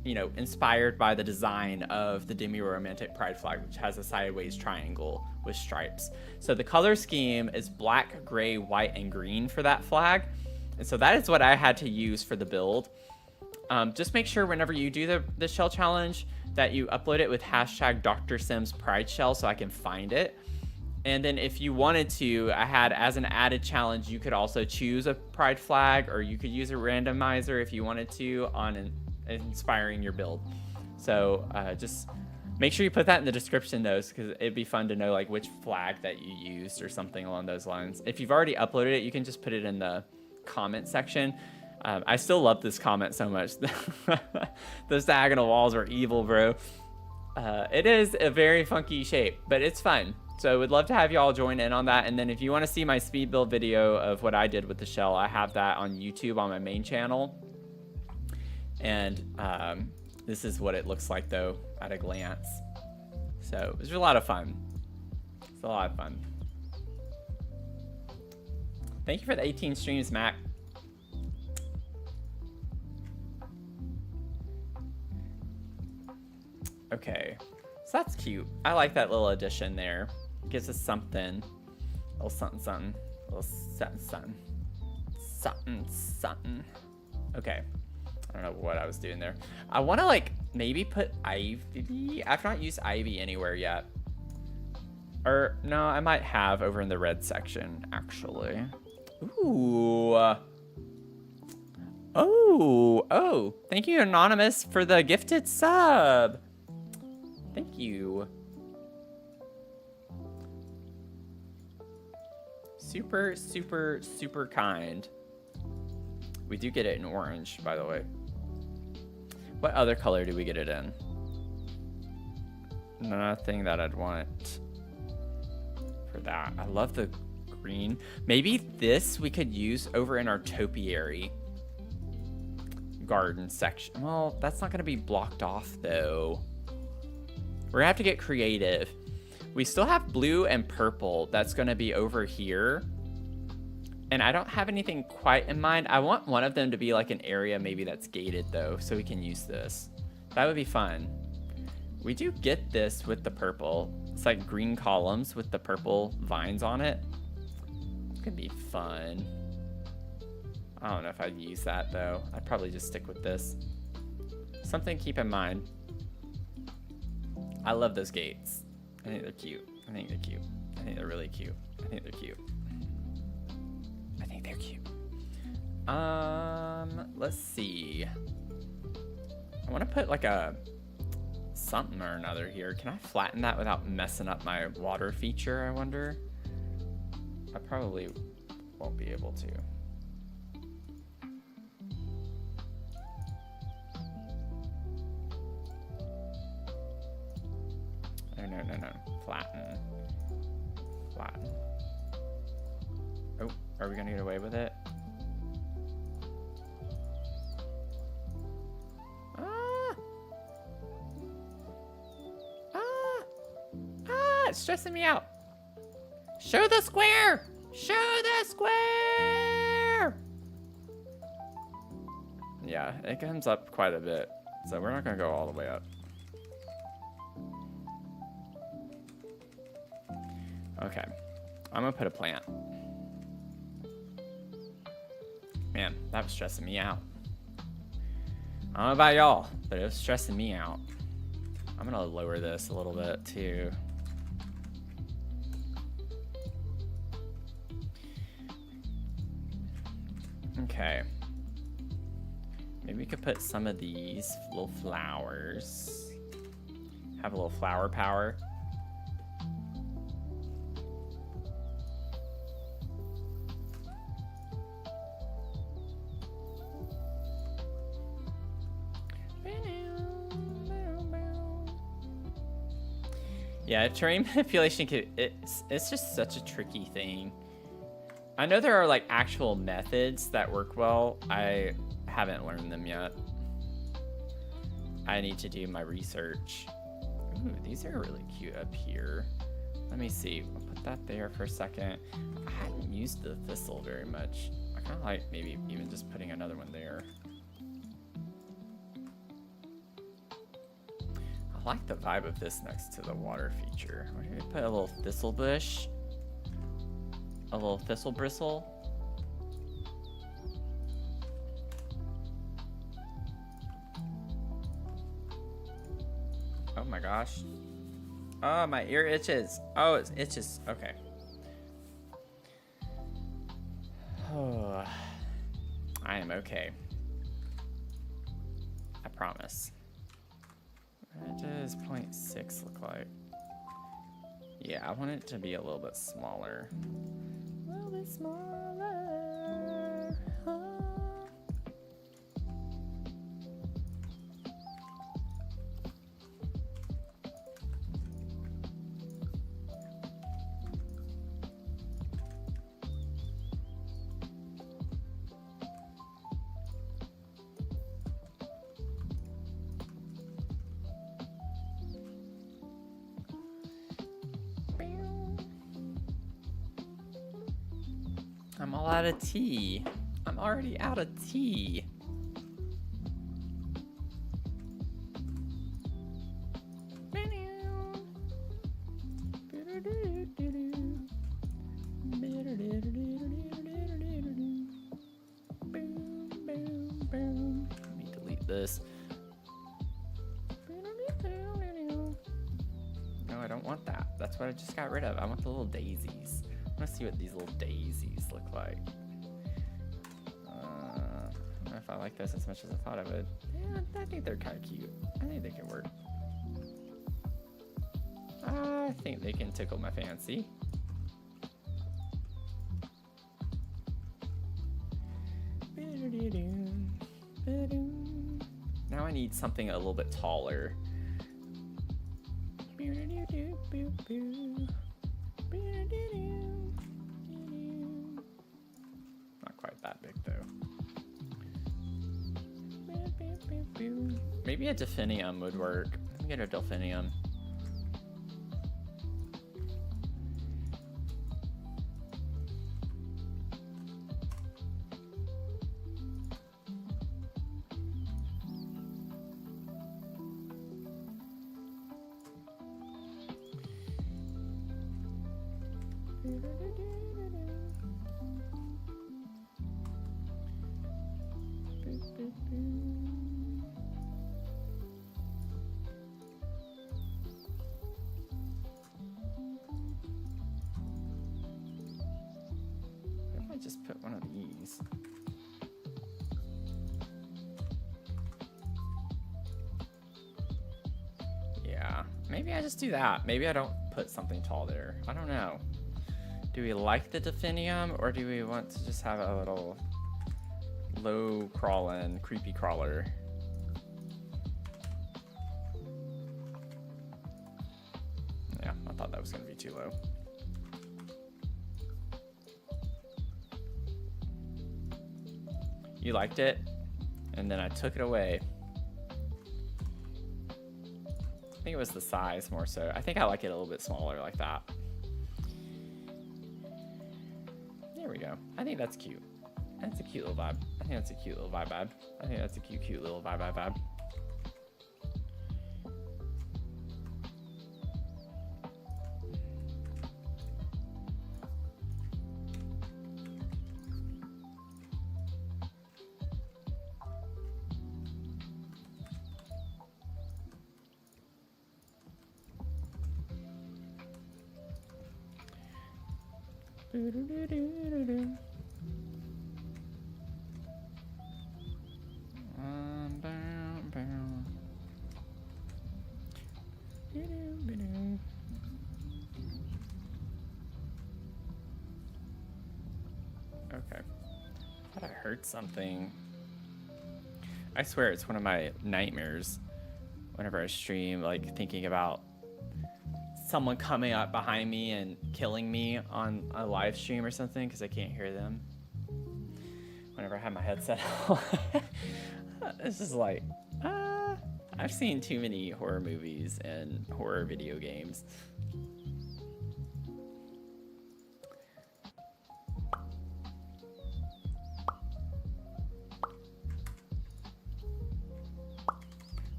you know, inspired by the design of the demi-romantic pride flag, which has a sideways triangle with stripes. So the color scheme is black, gray, white, and green for that flag. And so that is what I had to use for the build. Just make sure whenever you do the shell challenge that you upload it with hashtag Dr. Sims Pride Shell so I can find it. And then if you wanted to, I had as an added challenge, you could also choose a pride flag, or you could use a randomizer if you wanted to on inspiring your build. So just make sure you put that in the description though, because it'd be fun to know like which flag that you used or something along those lines. If you've already uploaded it, you can just put it in the comment section. I still love this comment so much. Those diagonal walls are evil, bro. It is a very funky shape, but it's fun. So would love to have y'all join in on that. And then if you want to see my speed build video of what I did with the shell, I have that on YouTube on my main channel. And this is what it looks like though at a glance. So it was a lot of fun. It's a lot of fun. Thank you for the 18 streams, Mac. Okay, so that's cute. I like that little addition there. Gives us something. A little something, something. A little something, something. Something, something. Okay. I don't know what I was doing there. I want to, like, maybe put ivy. I've not used ivy anywhere yet. Or, no, I might have over in the red section, actually. Ooh. Oh. Thank you, Anonymous, for the gifted sub. Thank you. Super, super, super kind. We do get it in orange, by the way. What other color do we get it in? Nothing that I'd want for that. I love the green. Maybe this we could use over in our topiary garden section. Well, that's not going to be blocked off, though. We're going to have to get creative. We still have blue and purple. That's going to be over here. And I don't have anything quite in mind. I want one of them to be like an area maybe that's gated, though, so we can use this. That would be fun. We do get this with the purple. It's like green columns with the purple vines on it. It's going to be fun. I don't know if I'd use that, though. I'd probably just stick with this. Something to keep in mind. I love those gates. I think they're cute. I think they're cute. I think they're really cute. I think they're cute. I think they're cute. Let's see. I want to put like a something or another here. Can I flatten that without messing up my water feature, I wonder? I probably won't be able to. No. Flatten. Flatten. Oh, are we gonna get away with it? It's stressing me out. Show the square! Show the square! Yeah, it comes up quite a bit. So we're not gonna go all the way up. Okay, I'm gonna put a plant. Man, that was stressing me out. I don't know about y'all, but it was stressing me out. I'm gonna lower this a little bit too. Okay. Maybe we could put some of these little flowers. Have a little flower power. Yeah, terrain manipulation it's just such a tricky thing. I know there are like actual methods that work well. I haven't learned them yet. I need to do my research. Ooh, these are really cute up here. Let me see. I'll put that there for a second. I hadn't used the thistle very much. I kind of like maybe even just putting another one there. I like the vibe of this next to the water feature. We're gonna put a little thistle bush. A little thistle bristle. Oh my gosh. Oh, my ear itches. Oh, it itches. Okay. Oh, I am okay. I promise. What does 0.6 look like? Yeah, I want it to be a little bit smaller. A little bit smaller. Oh. I'm all out of tea. I'm already out of tea. Let me delete this. No, I don't want that. That's what I just got rid of. I want the little daisies. I want to see what these little daisies look like. I don't know if I like this as much as I thought I would. Yeah, I think they're kind of cute. I think they can work. I think they can tickle my fancy. need something a little bit taller. Not quite that big though. Maybe a delphinium would work. Let me get a delphinium. If I just put one of these. Yeah, maybe I just do that. Maybe I don't put something tall there. I don't know. Do we like the delphinium, or do we want to just have a little low crawling, creepy crawler? Yeah, I thought that was gonna be too low. You liked it, and then I took it away. I think it was the size more so. I think I like it a little bit smaller like that. There we go. I think that's cute. That's a cute little vibe. I think that's a cute little vibe. I think that's a cute little vibe. Okay. I thought I heard something. I swear it's one of my nightmares whenever I stream, like thinking about someone coming up behind me and killing me on a live stream or something because I can't hear them. Whenever I have my headset on. It's just like, I've seen too many horror movies and horror video games.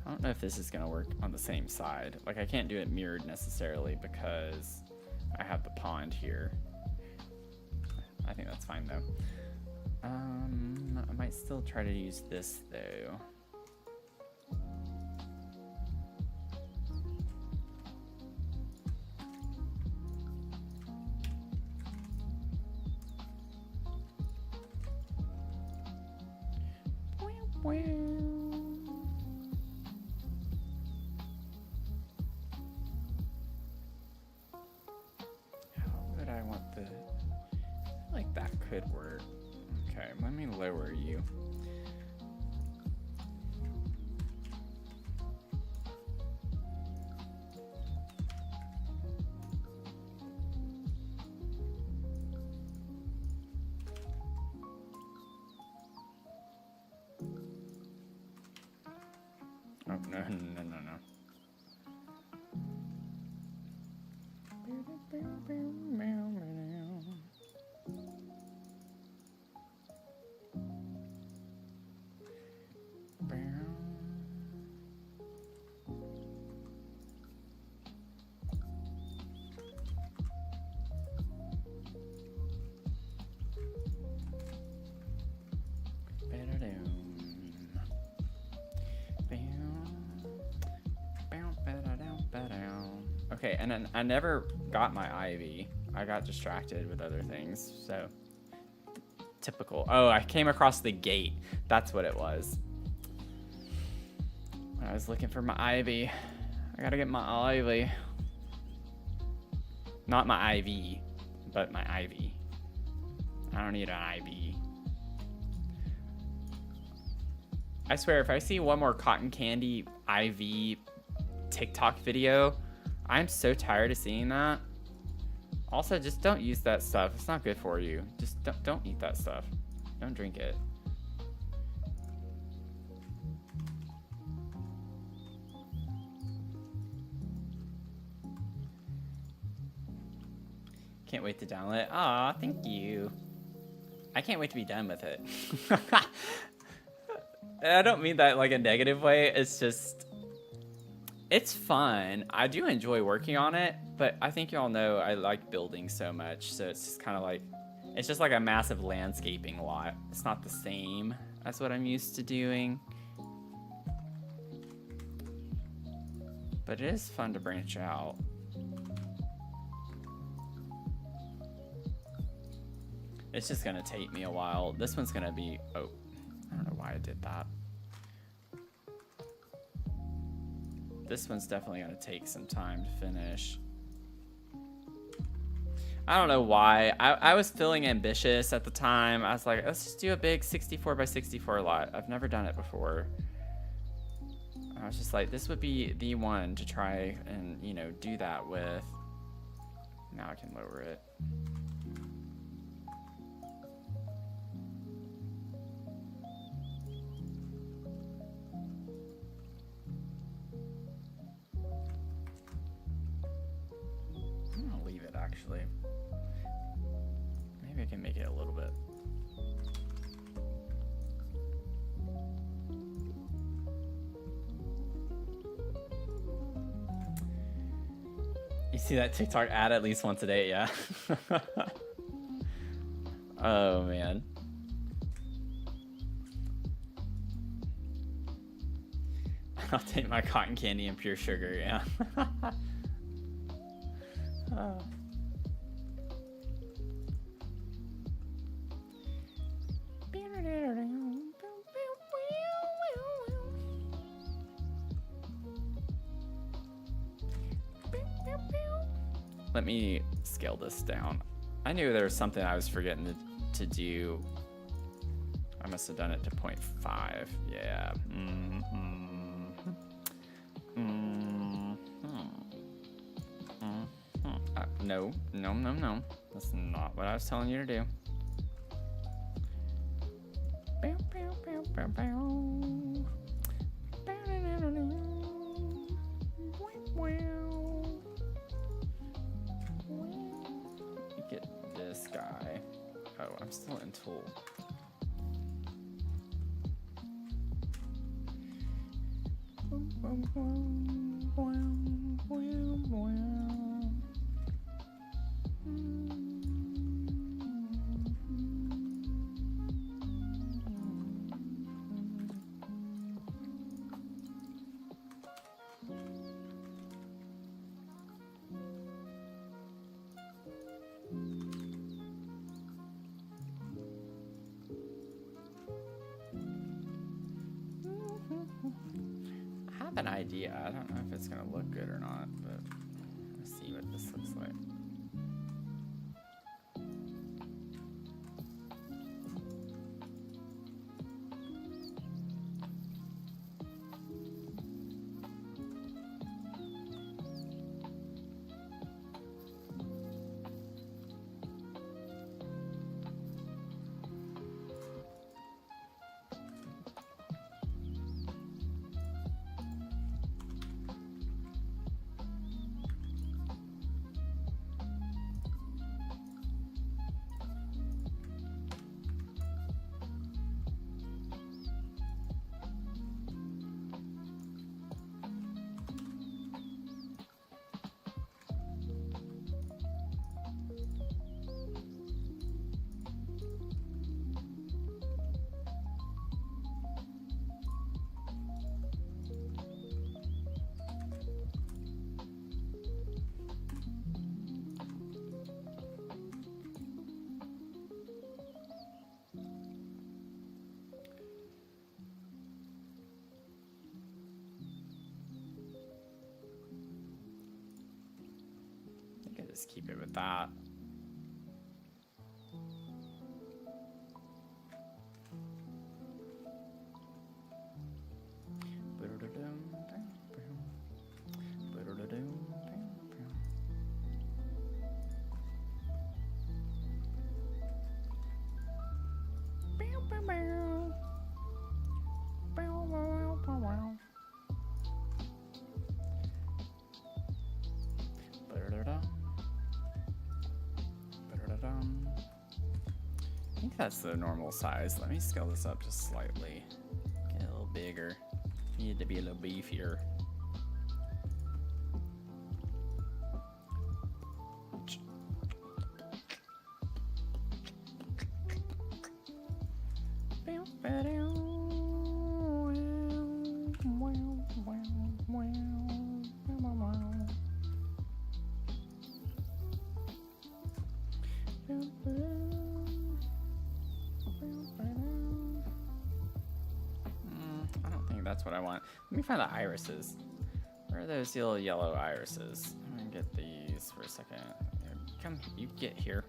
I don't know if this is gonna work on the same side. Like, I can't do it mirrored necessarily because I have the pond here. I think that's fine though. I might still try to use this though. Could work. Okay, let me lower you. Oh, no. Okay, and then I never got my ivy. I got distracted with other things, so typical. Oh, I came across the gate. That's what it was. I was looking for my ivy. I gotta get my ivy. Not my IV, but my ivy. I don't need an IV. I swear, if I see one more cotton candy IV TikTok video, I'm so tired of seeing that. Also, just don't use that stuff. It's not good for you. Just don't eat that stuff. Don't drink it. Can't wait to download it. Aw, thank you. I can't wait to be done with it. I don't mean that like a negative way. It's just, it's fun. I do enjoy working on it, but I think y'all know I like building so much. So it's just kind of like, it's just like a massive landscaping lot. It's not the same as what I'm used to doing. But it is fun to branch out. It's just gonna take me a while. This one's gonna be, oh, I don't know why I did that. This one's definitely gonna take some time to finish. I don't know why. I was feeling ambitious at the time. I was like, let's just do a big 64 by 64 lot. I've never done it before. I was just like, this would be the one to try and, you know, do that with. Now I can lower it. I'm gonna leave it actually. Maybe I can make it a little bit. You see that TikTok ad at least once a day, yeah? Oh, man. I'll take my cotton candy and pure sugar, yeah. Oh. Let me scale this down. I knew there was something I was forgetting to do. I must have done it to 0.5. Yeah. No. That's not what I was telling you to do. Get this guy. Oh, I'm still in tool. I have an idea. I don't know if it's gonna look good or not, but let's see what this looks like. Just keep it with that. think that's the normal size. Let me scale this up just slightly. Get a little bigger. Need to be a little beefier. I don't think that's what I want. Let me find the irises. Where are those little yellow irises? I'm gonna get these for a second. Come, you get here.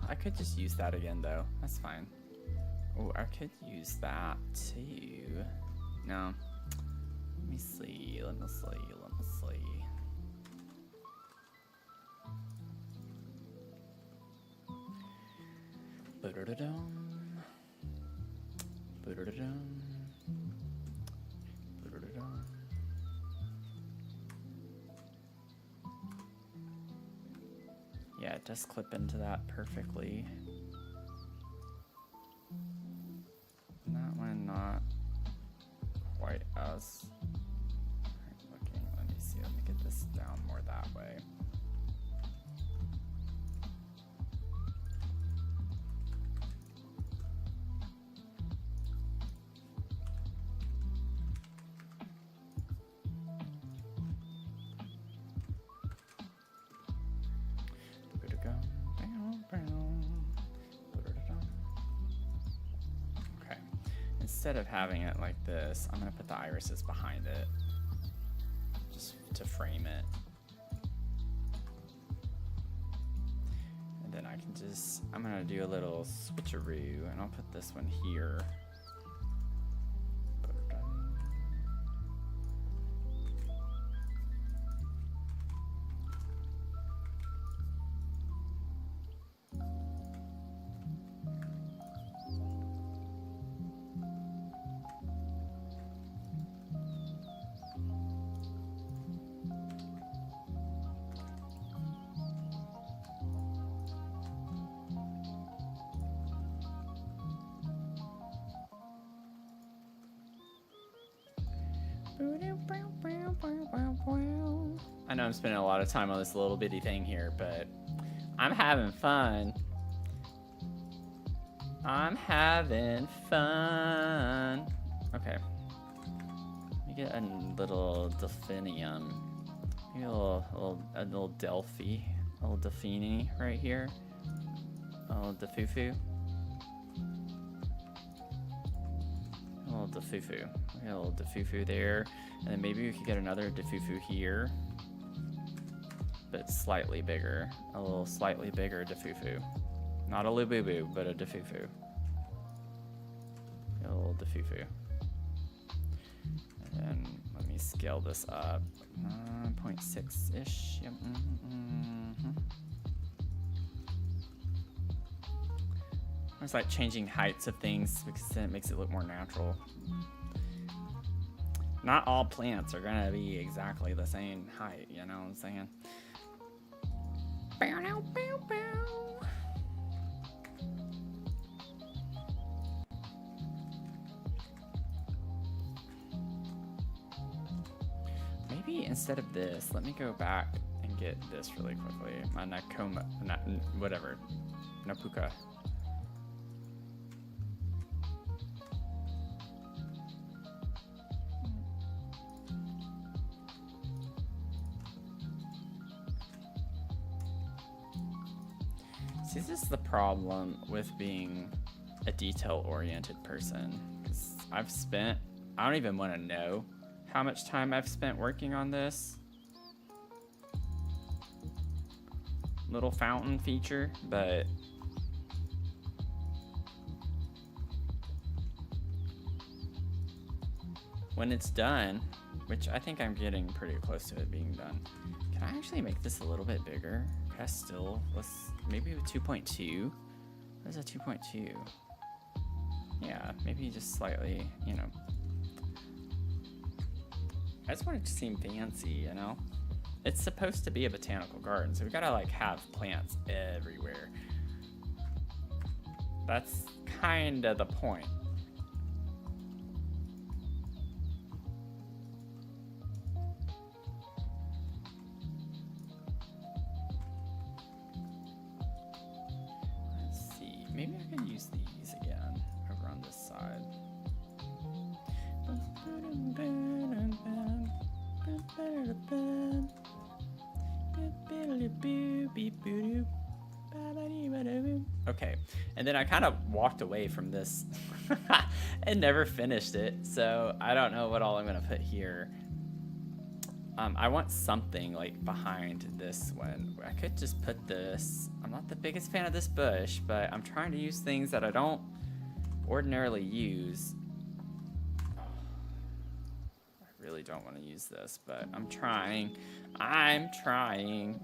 I could just use that again though. That's fine. Oh, I could use that too. No. Let me see. Let me see. Let me see. Ba-da-da-dum. Ba-da-da-dum. Ba-da-da-dum. Yeah, it does clip into that perfectly. And that one not quite as looking. Let me see. Let me get this down more that way. Okay. Instead of having it like this, I'm gonna put the irises behind it, just to frame it. And then I can just, I'm gonna do a little switcheroo, and I'll put this one here. I know I'm spending a lot of time on this little bitty thing here, but I'm having fun. I'm having fun. Okay. Let me get a little delphinium. Maybe a little Delphi. A little Delphini right here. A little Defufu. A little Defufu. We got a little Defufu there. And then maybe we could get another Defufu here. But slightly bigger. A little slightly bigger Defufu. Not a Lububu, but a Defufu. A little Defufu. And then let me scale this up. 0.6-ish. Yep. It's like changing heights of things because then it makes it look more natural. Not all plants are gonna be exactly the same height, you know what I'm saying? Maybe instead of this, let me go back and get this really quickly. My Nakoma, whatever, Napuka. See, this is the problem with being a detail-oriented person. 'Cause I don't even want to know how much time I've spent working on this little fountain feature, but when it's done, which I think I'm getting pretty close to it being done, can I actually make this a little bit bigger? Can I still, maybe 2.2? What is a 2.2? Yeah, maybe just slightly, you know. I just want it to seem fancy, you know? It's supposed to be a botanical garden, so we gotta like have plants everywhere. That's kinda the point. Let's see, maybe I can use these again over on this side. Okay, and then I kind of walked away from this and never finished it, so I don't know what all I'm gonna put here. I want something like behind this one. I could just put this. I'm not the biggest fan of this bush, but I'm trying to use things that I don't ordinarily use. I really don't want to use this, but I'm trying. I'm trying.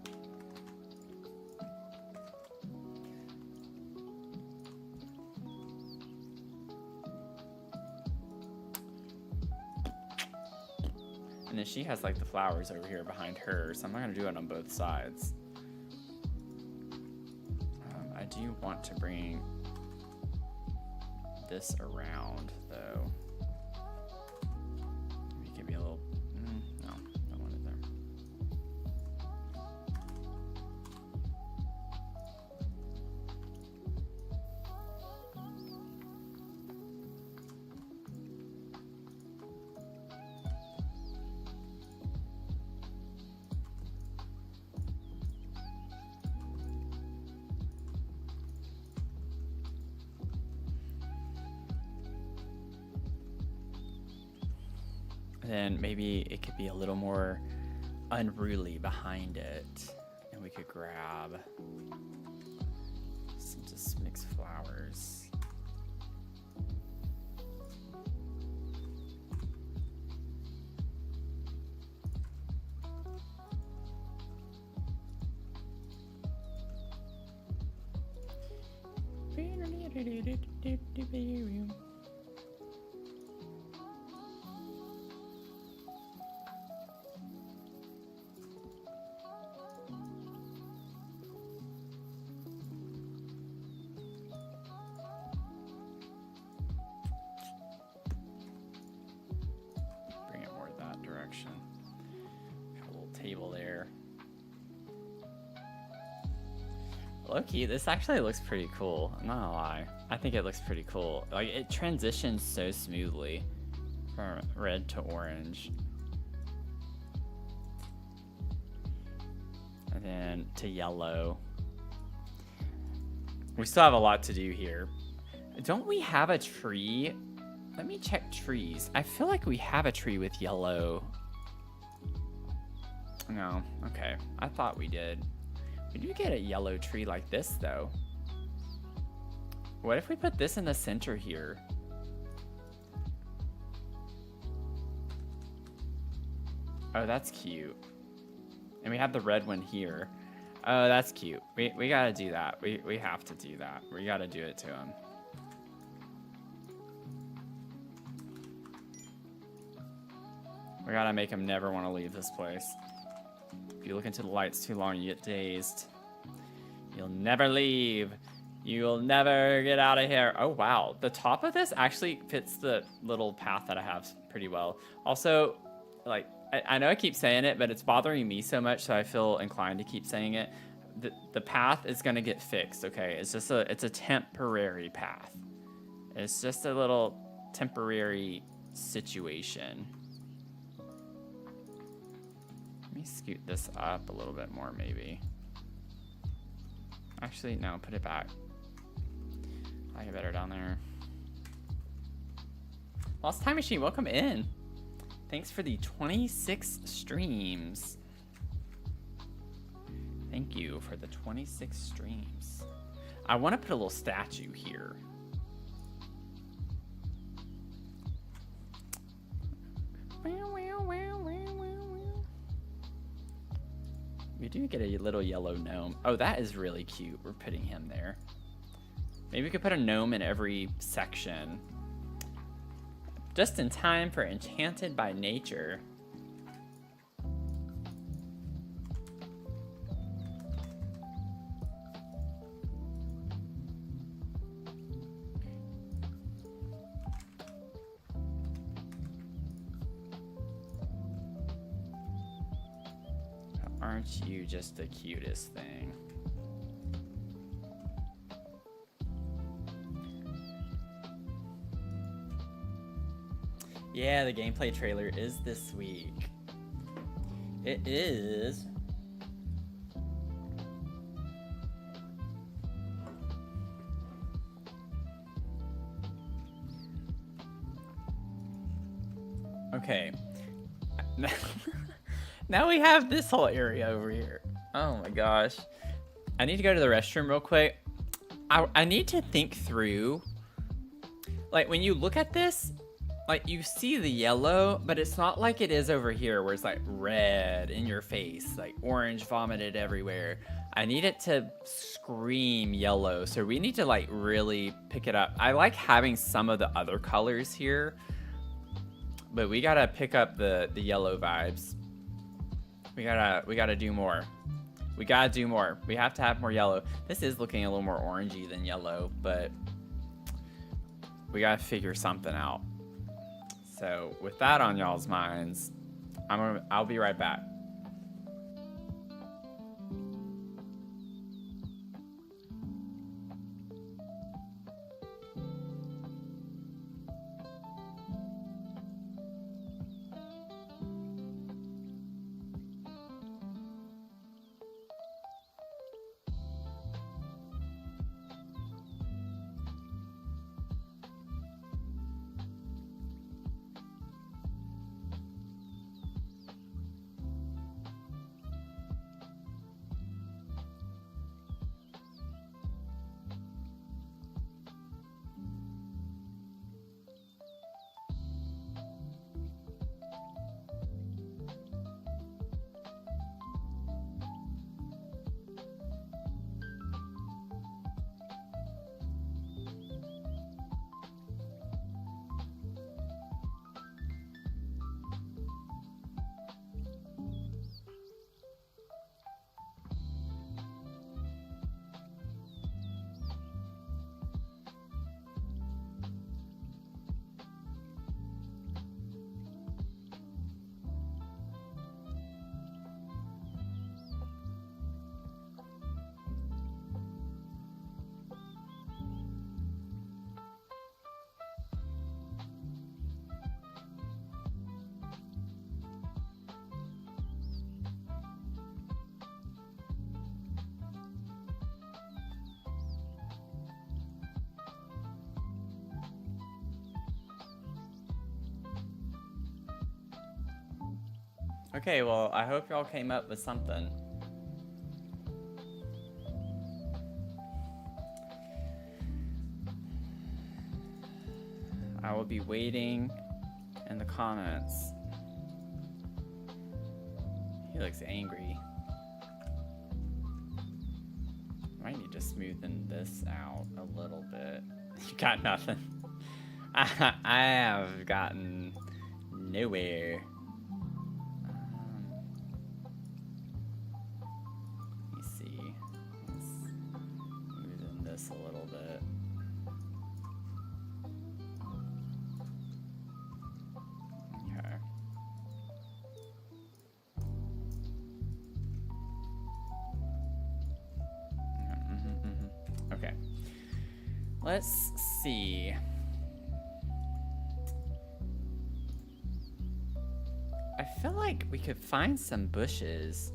And then she has like the flowers over here behind her, so I'm not gonna do it on both sides. I do want to bring this around though. Maybe give me a little, no, don't want it there. Then maybe it could be a little more unruly behind it, and we could grab some just mixed flowers. Bring it more that direction. Got a little table there. Low-key, this actually looks pretty cool. I'm not gonna lie. I think it looks pretty cool. Like, it transitions so smoothly from red to orange. And then to yellow. We still have a lot to do here. Don't we have a tree? Let me check trees. I feel like we have a tree with yellow. No, okay. I thought we did. We do get a yellow tree like this, though. What if we put this in the center here? Oh, that's cute. And we have the red one here. Oh, that's cute. We gotta do that. We have to do that. We gotta do it to him. We gotta make him never want to leave this place. If you look into the lights too long, you get dazed. You'll never leave. You'll never get out of here. Oh, wow. The top of this actually fits the little path that I have pretty well. Also, like, I know I keep saying it, but it's bothering me so much, so I feel inclined to keep saying it. The path is going to get fixed, okay? It's a temporary path. It's just a little temporary situation. Let me scoot this up a little bit more, maybe. Actually, no, put it back. I like it better down there. Lost Time Machine, welcome in. Thanks for the 26 streams. Thank you for the 26 streams. I want to put a little statue here. We do get a little yellow gnome. Oh, that is really cute. We're putting him there. Maybe we could put a gnome in every section. Just in time for Enchanted by Nature. Aren't you just the cutest thing? Yeah, the gameplay trailer is this week. It is. Okay. Now we have this whole area over here. Oh my gosh. I need to go to the restroom real quick. I need to think through. Like, when you look at this, like, you see the yellow, but it's not like it is over here where it's like red in your face, like orange vomited everywhere. I need it to scream yellow. So we need to like really pick it up. I like having some of the other colors here, but we gotta pick up the yellow vibes. We gotta do more. We gotta do more. We have to have more yellow. This is looking a little more orangey than yellow, but we gotta figure something out. So with that on y'all's minds, I'll be right back. Okay, well, I hope y'all came up with something. I will be waiting in the comments. He looks angry. Might need to smoothen this out a little bit. You got nothing. I have gotten nowhere. Let me see. Let's smoothen this a little bit. Okay. Okay. Let's see. I feel like we could find some bushes.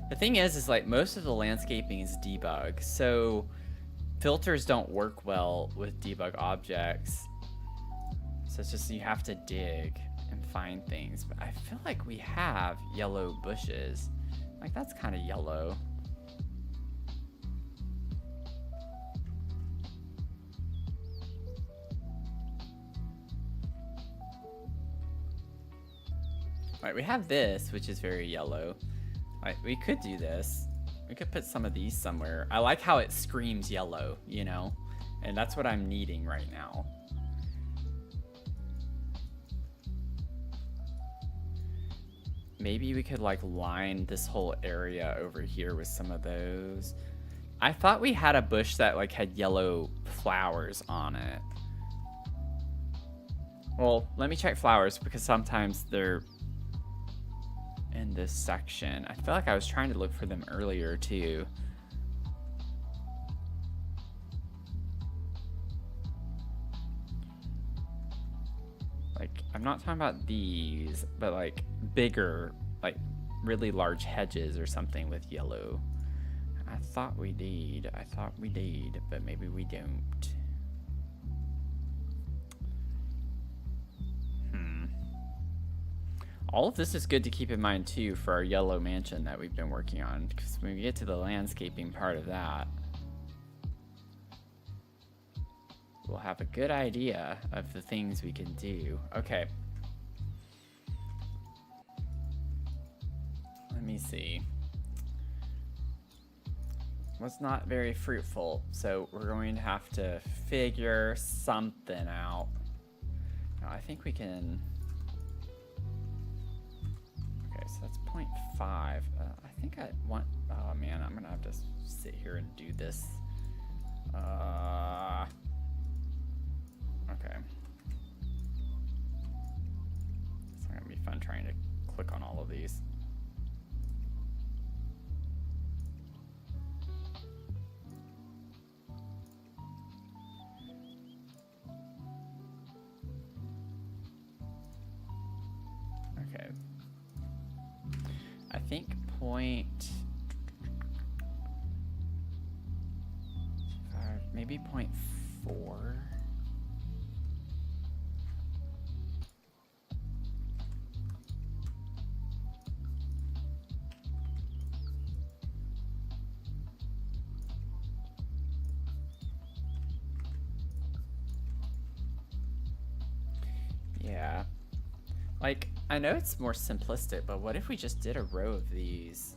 The thing is like most of the landscaping is debug, so filters don't work well with debug objects. So it's just you have to dig and find things. But I feel like we have yellow bushes. Like that's kind of yellow. All right, we have this, which is very yellow. All right, we could do this. We could put some of these somewhere. I like how it screams yellow, you know? And that's what I'm needing right now. Maybe we could like line this whole area over here with some of those. I thought we had a bush that like had yellow flowers on it. Well, let me check flowers because sometimes they're in this section. I feel like I was trying to look for them earlier too. Like, I'm not talking about these, but like bigger, like really large hedges or something with yellow. I thought we did, but maybe we don't. All of this is good to keep in mind too for our yellow mansion that we've been working on, because when we get to the landscaping part of that, we'll have a good idea of the things we can do. Okay. Let me see. Was not very fruitful, so we're going to have to figure something out. Now, I think we can... Okay, so that's 0.5. I think I want... Oh man, I'm gonna have to sit here and do this. Okay. It's not gonna be fun trying to click on all of these. Okay. I think maybe 0.4. Yeah. Like, I know it's more simplistic, but what if we just did a row of these?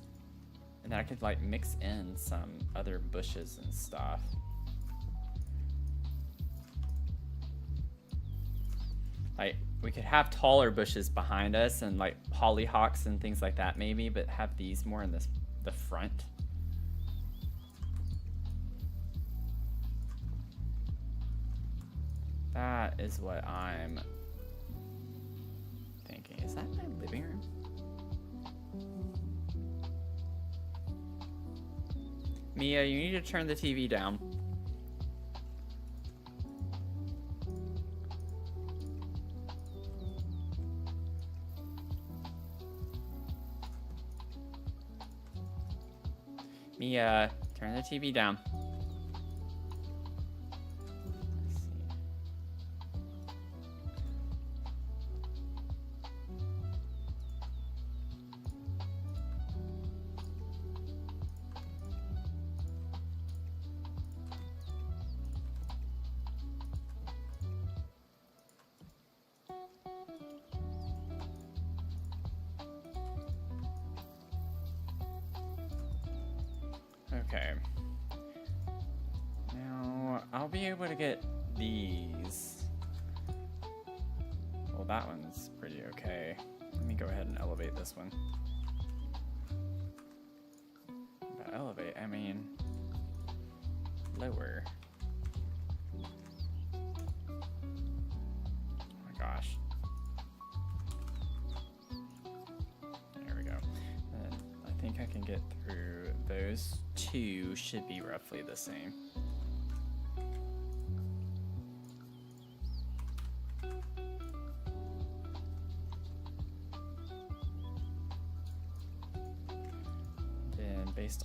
And then I could, like, mix in some other bushes and stuff. Like, we could have taller bushes behind us and, like, hollyhocks and things like that, maybe, but have these more in the front. That is what I'm thinking. Is that my living room? Mia, you need to turn the TV down. Mia, turn the TV down. Okay. Now, I'll be able to get these. Well, that one's pretty okay. Let me go ahead and elevate this one. By elevate, I mean lower. Oh my gosh. There we go. And I think I can get through those two, should be roughly the same.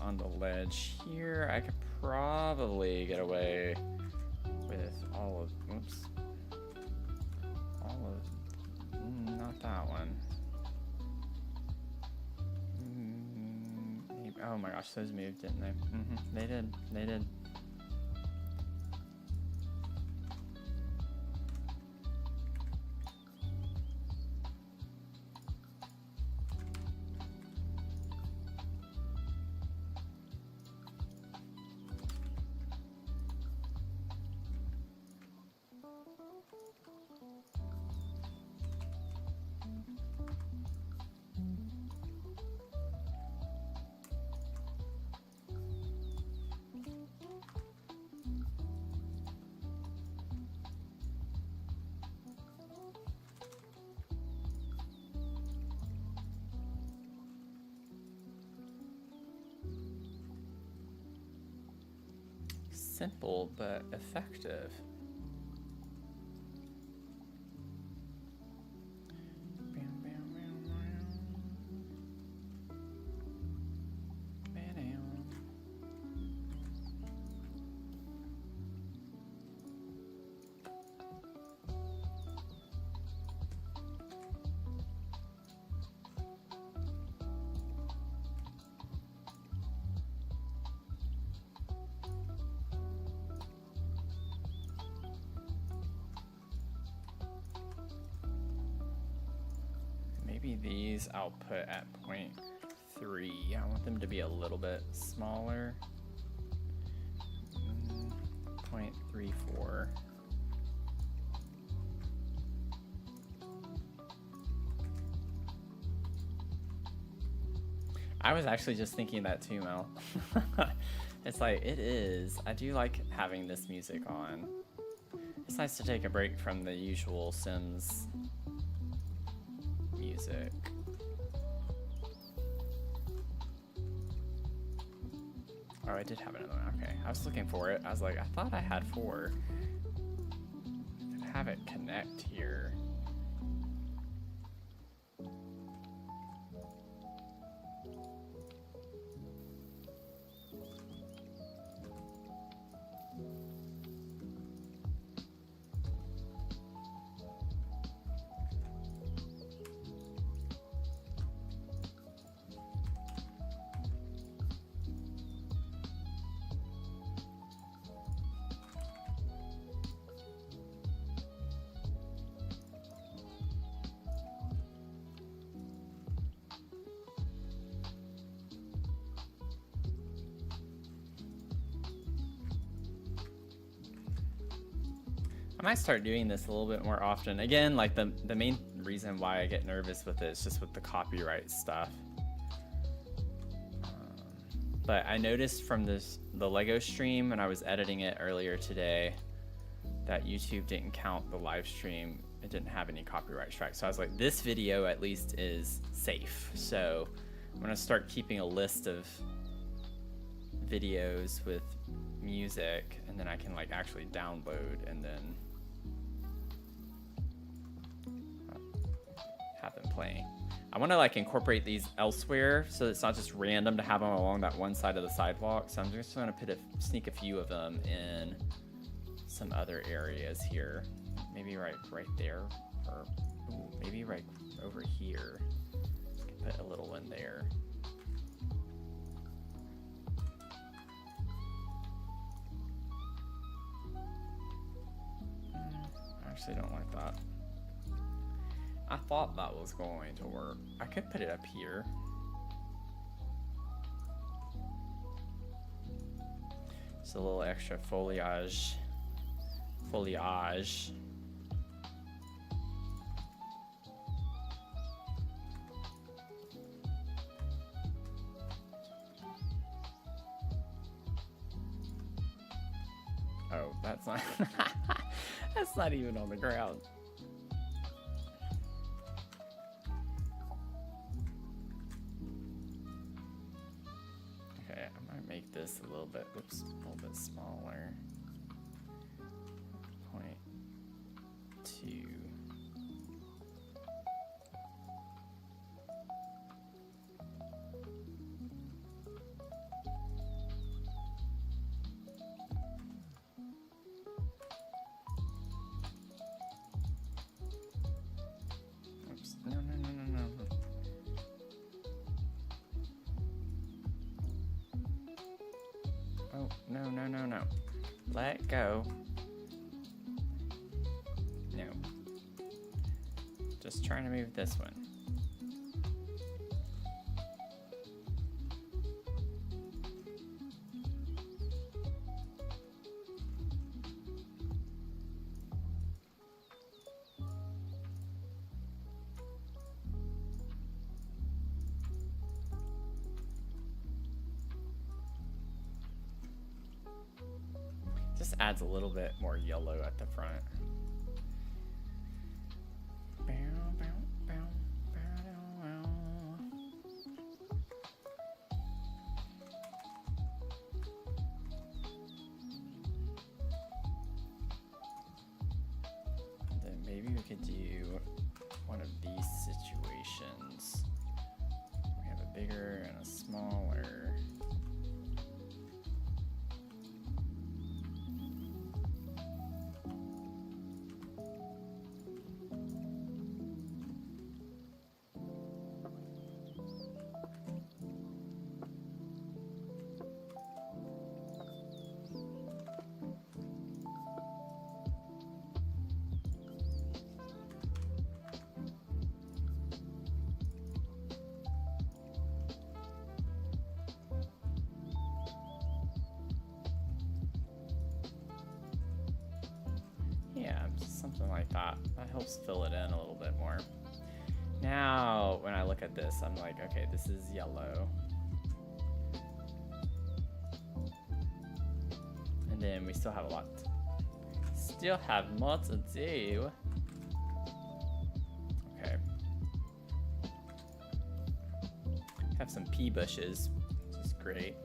on the ledge here. I could probably get away with all of, oops. All of, not that one. Maybe, oh my gosh, those moved, didn't they? They did, they did. Simple but effective. Maybe these I'll put at 0.3. I want them to be a little bit smaller. 0.34. I was actually just thinking that too, Mel. It's like, it is. I do like having this music on. It's nice to take a break from the usual Sims music. Oh, I did have another one. Okay, I was looking for it. I was like, I thought I had 4. I could have it connect here. I might start doing this a little bit more often. Again, like the main reason why I get nervous with it is just with the copyright stuff. But I noticed from the Lego stream when I was editing it earlier today that YouTube didn't count the live stream. It didn't have any copyright strikes. So I was like, this video at least is safe. So I'm gonna start keeping a list of videos with music, and then I can like actually download and then have them playing. I want to like incorporate these elsewhere so it's not just random to have them along that one side of the sidewalk. So I'm just going to sneak a few of them in some other areas here. Maybe right there, or ooh, maybe right over here. Put a little one there. I actually don't like that. I thought that was going to work. I could put it up here. Just a little extra foliage. Oh, that's not that's not even on the ground. Okay, I might make this a little bit, oops, a little bit smaller. 0.2. Oh, no, no, no, no. Let go. No. Just trying to move this one. Just adds a little bit more yellow at the front. Then maybe we could do one of these situations. We have a bigger and a smaller. Something like that. That helps fill it in a little bit more. Now, when I look at this, I'm like, okay, this is yellow. And then we still have a lot. Still have more to do. Okay. Have some pea bushes, which is great.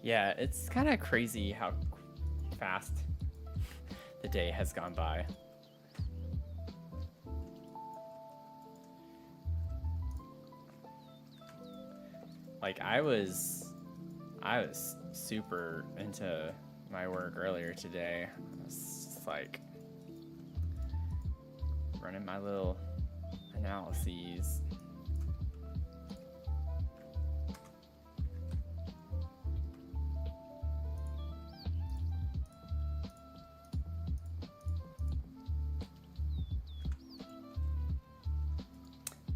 Yeah, it's kind of crazy how fast the day has gone by. Like I was super into my work earlier today. I was just like running my little analyses.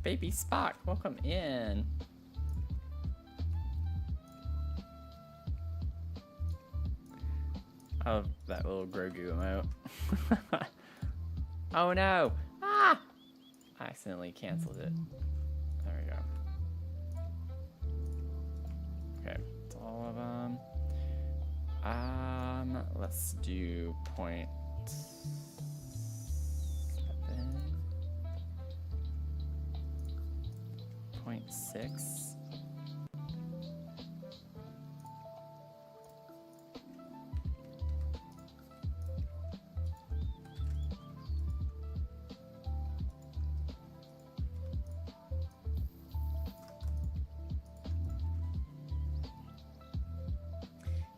Baby Spock, welcome in. I love that little Grogu emote. Oh no! Ah! I accidentally canceled it. There we go. Okay, it's all of them. Let's do 0.6.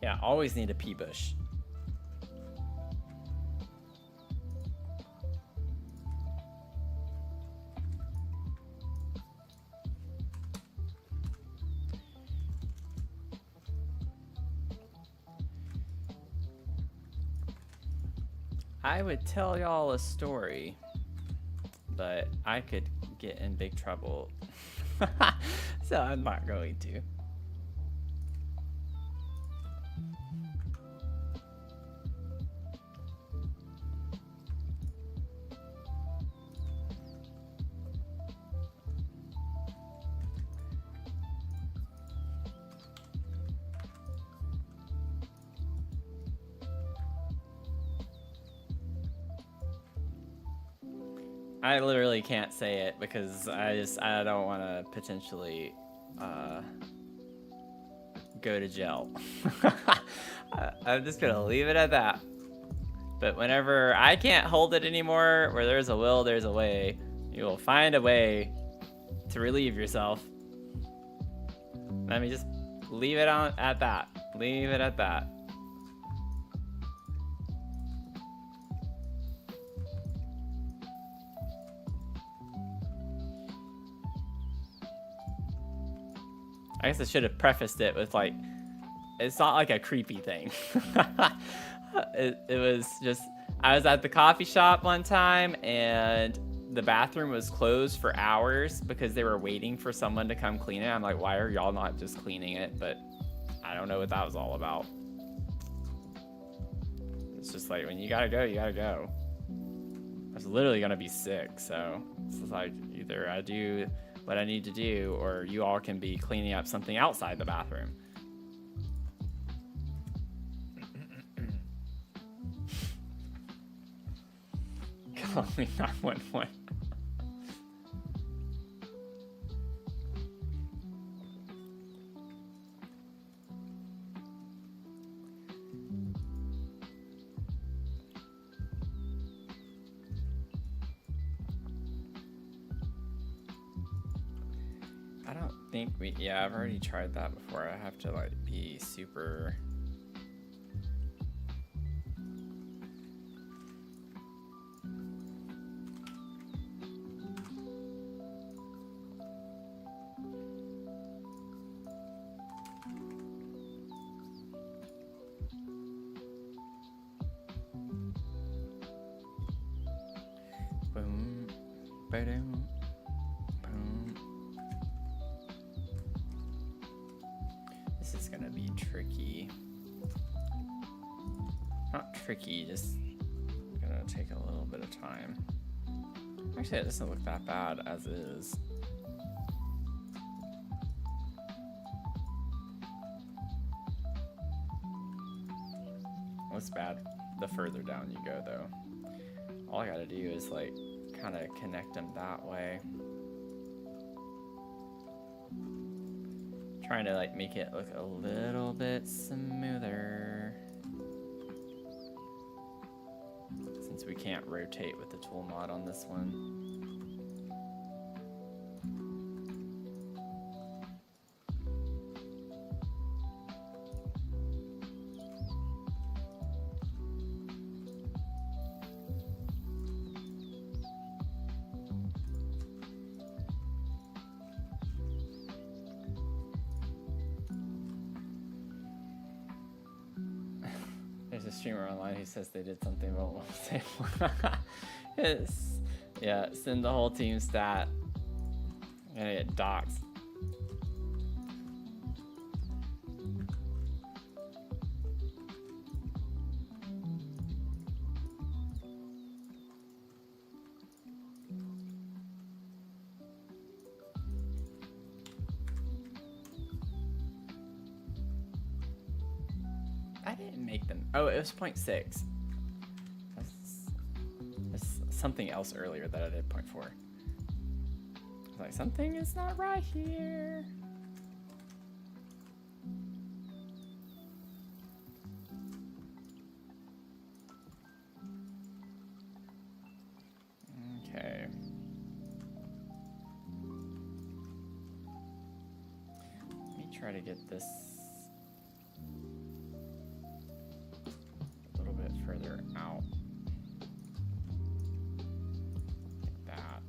Yeah, always need a pea bush. I would tell y'all a story, but I could get in big trouble. So I'm not going to. I literally can't say it because I don't want to potentially go to jail. I'm just gonna leave it at that. But whenever I can't hold it anymore, where there's a will, there's a way. You will find a way to relieve yourself. Let me just Leave it on at that. Leave it at that. I guess I should have prefaced it with like, it's not like a creepy thing. it was just, I was at the coffee shop one time and the bathroom was closed for hours because they were waiting for someone to come clean it. I'm like, why are y'all not just cleaning it? But I don't know what that was all about. It's just like, when you gotta go, you gotta go. I was literally gonna be sick, so it's like, either I do what I need to do, or you all can be cleaning up something outside the bathroom. Call me 911. I don't think yeah, I've already tried that before. I have to like be super. Boom, ba-dum, boom. This is gonna be tricky. Not tricky, just gonna take a little bit of time. Actually, it doesn't look that bad as is. Looks bad the further down you go, though. All I gotta do is like kind of connect them that way. Trying to like make it look a little bit smoother. Since we can't rotate with the tool mod on this one. There's a streamer online who says they did something, but won't say more. Yes. Yeah, send the whole team stat. I'm gonna get doxxed. I didn't make them. Oh, it was 0.6. That's something else earlier that I did 0.4. I was like, something is not right here. Okay. Let me try to get this a little bit further out. Like that.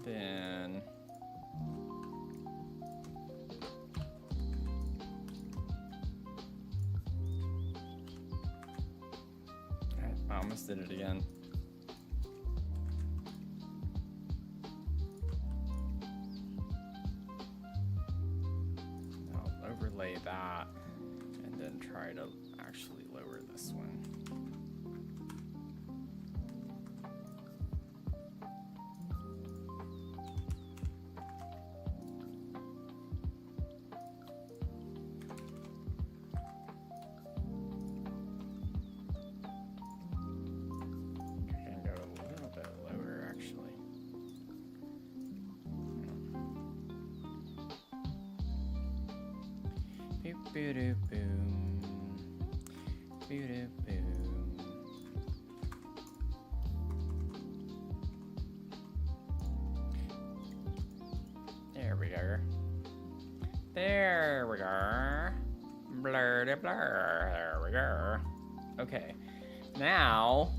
Then I almost did it again. I'll overlay that and then try to actually lower this one. Boom. There we go. There we go. Blur de blur. There we go. Okay. Now,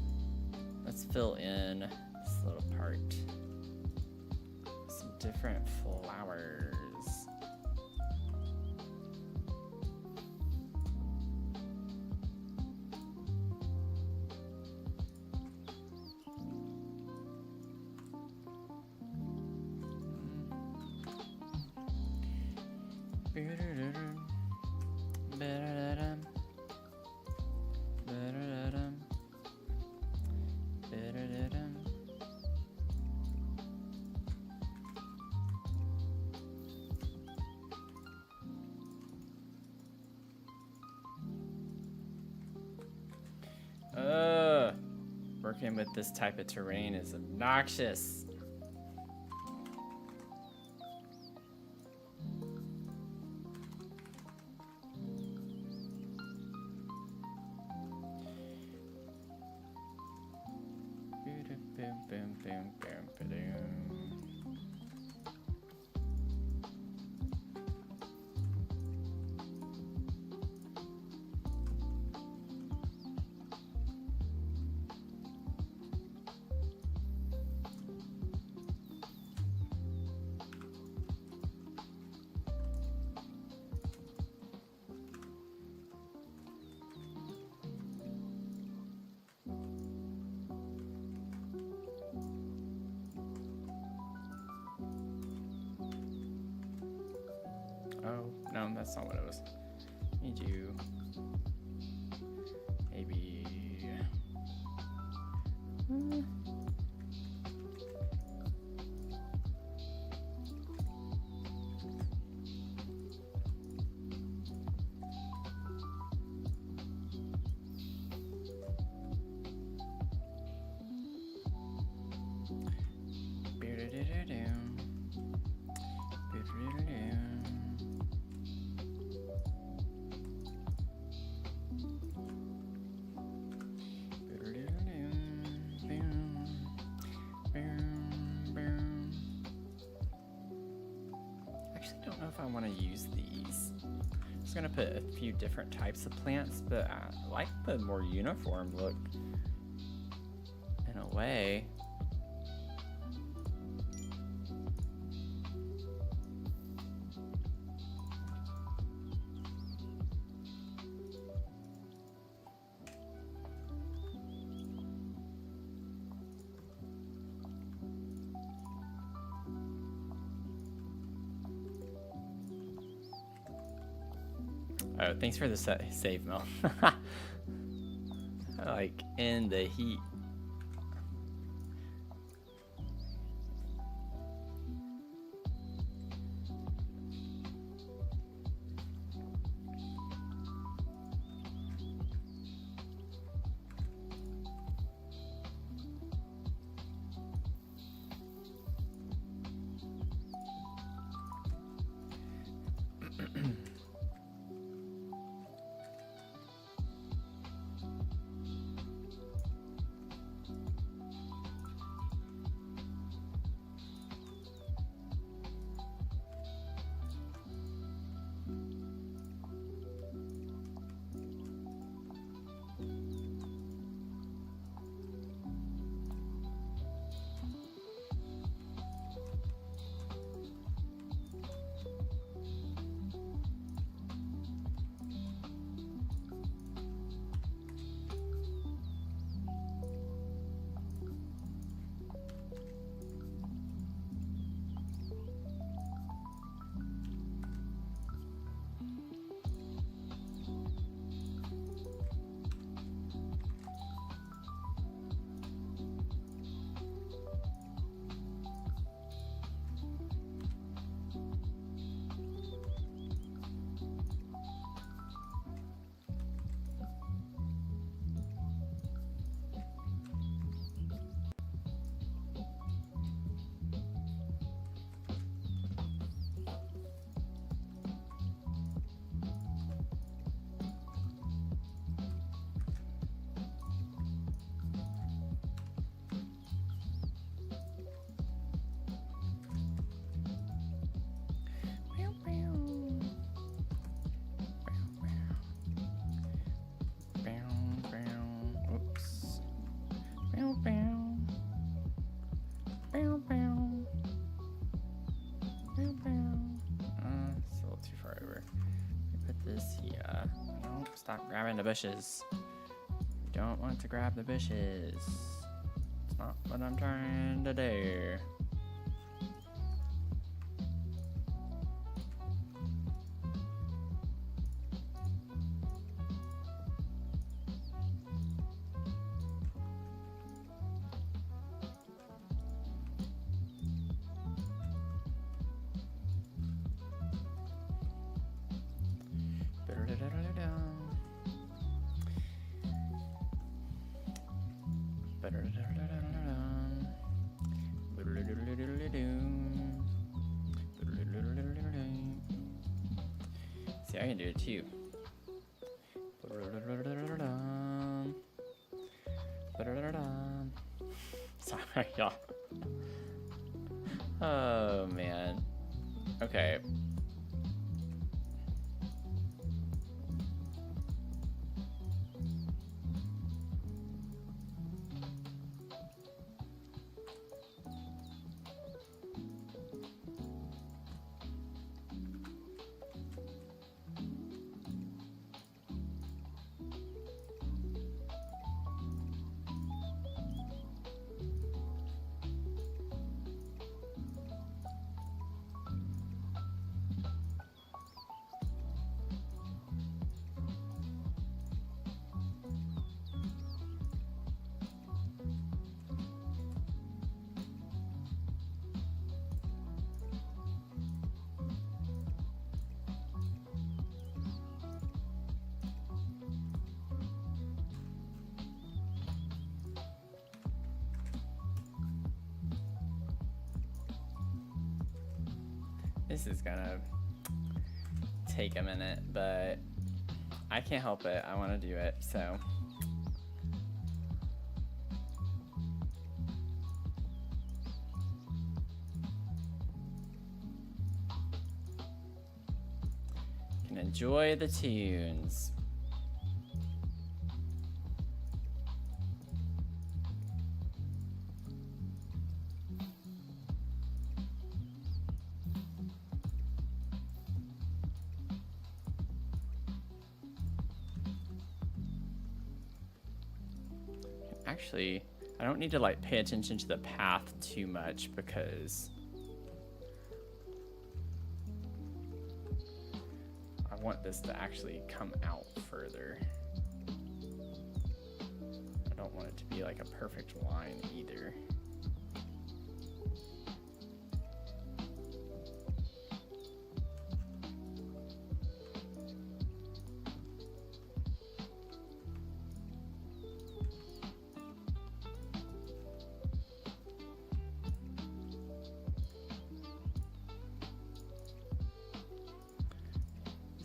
let's fill in this little part. Some different flowers. Working with this type of terrain is obnoxious. Oh, no, that's not what it was. Need you. Maybe. I don't know if I want to use these. I'm just going to put a few different types of plants, but I like the more uniform look in a way. Oh, thanks for the save, Mel. Like, in the heat. Stop grabbing the bushes. You don't want to grab the bushes. It's not what I'm trying to do. See, I can do it too. Sorry, y'all. Oh, man. Okay. This is gonna take a minute, but I can't help it. I want to do it, so. Can enjoy the tunes. Actually, I don't need to like pay attention to the path too much because I want this to actually come out further. I don't want it to be like a perfect line either.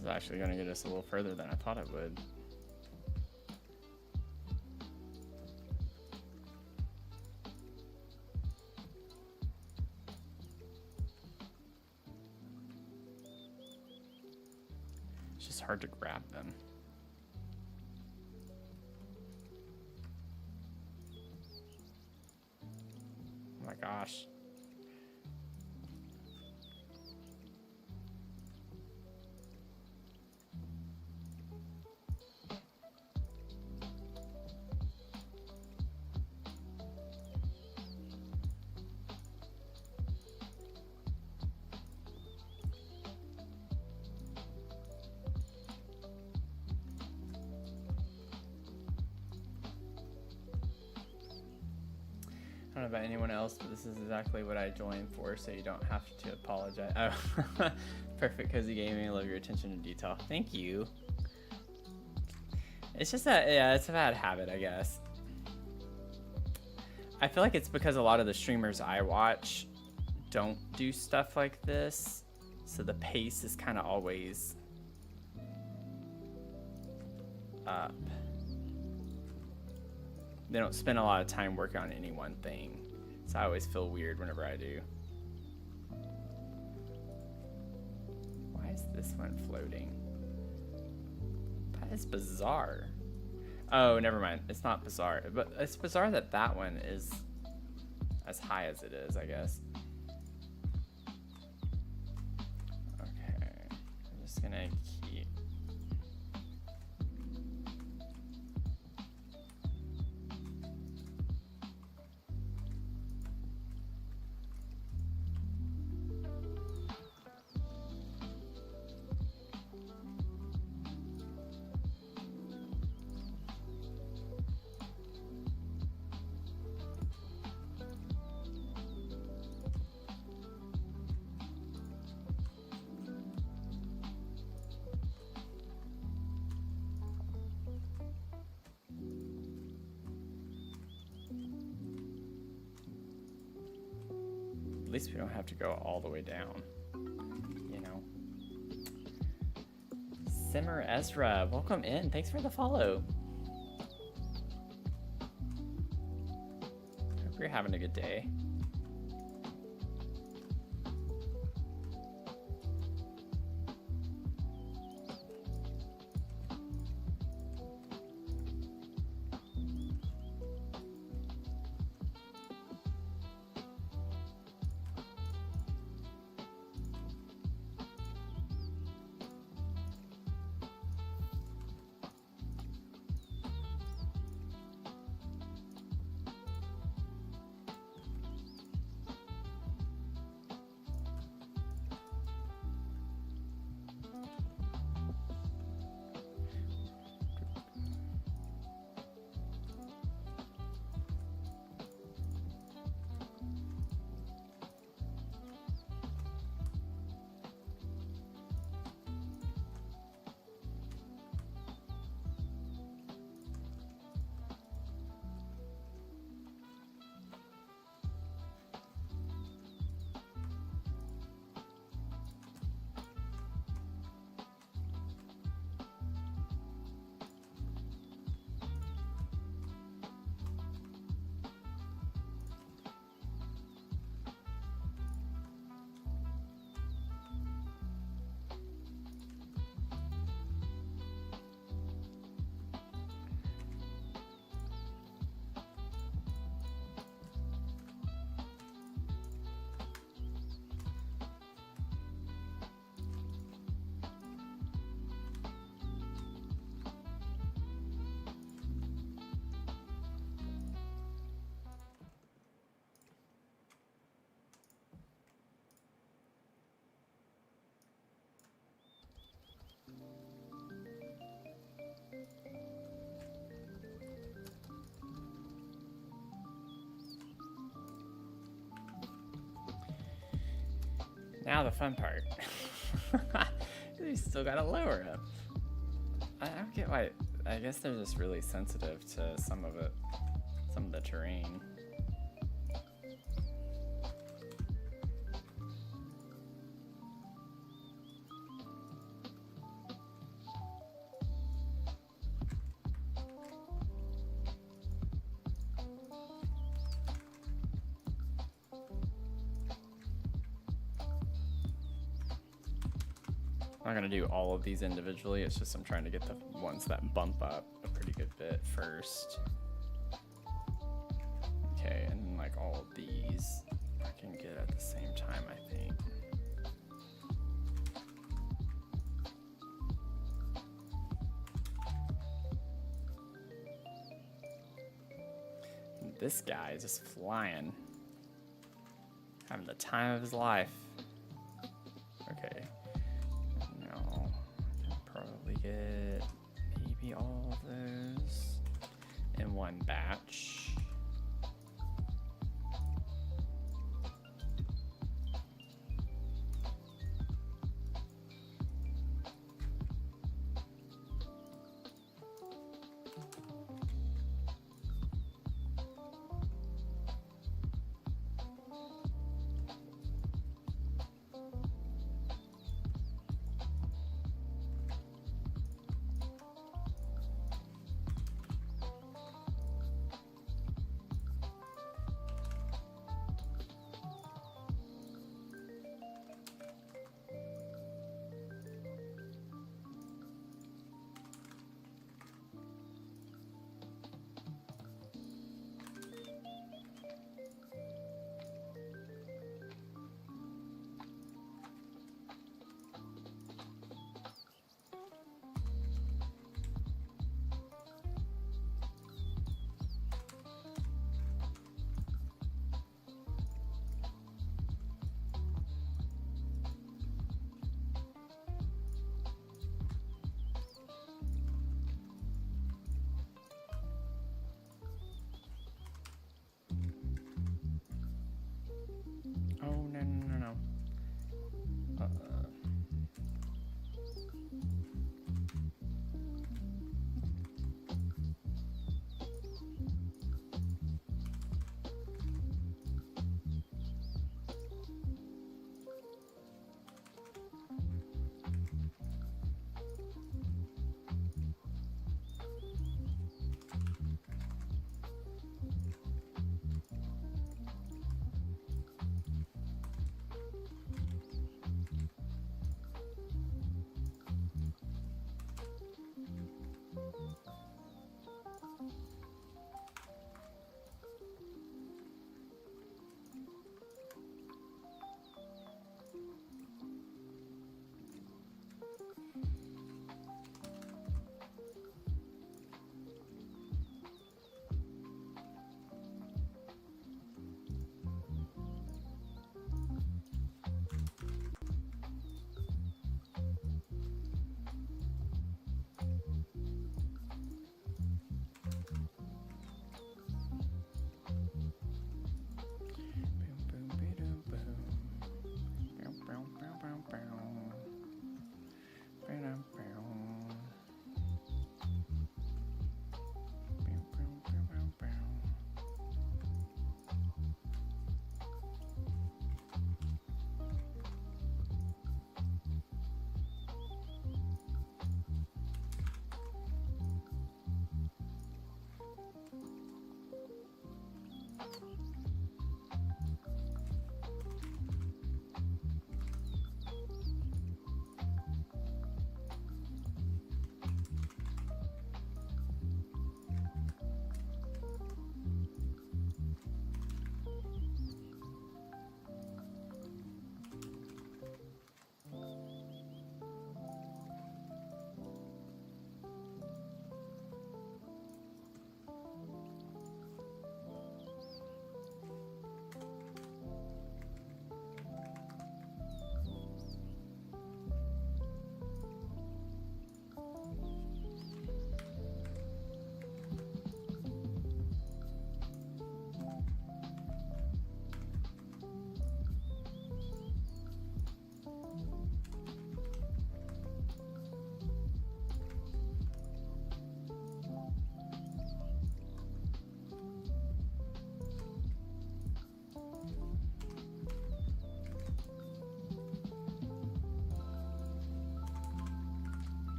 Is actually going to get us a little further than I thought it would. It's just hard to grab them. Oh my gosh. I don't know about anyone else, but this is exactly what I joined for, so you don't have to apologize. Oh, perfect cozy gaming. I love your attention to detail. Thank you. It's just that, yeah, it's a bad habit, I guess. I feel like it's because a lot of the streamers I watch don't do stuff like this, so the pace is kind of always up. They don't spend a lot of time working on any one thing, so I always feel weird whenever I do. Why is this one floating? That is bizarre. Oh, never mind. It's not bizarre, but it's bizarre that that one is as high as it is, I guess. Okay, I'm just gonna keep. least we don't have to go all the way down, you know. Simmer Ezra, welcome in. Thanks for the follow. Hope you're having a good day. Now the fun part. You still gotta lower it. I don't get why. I guess they're just really sensitive to some of it, some of the terrain. I'm not gonna do all of these individually, it's just I'm trying to get the ones that bump up a pretty good bit first. Okay, and then like all of these I can get at the same time, I think. And this guy is just flying. Having the time of his life. Okay. Get maybe all of those in one batch.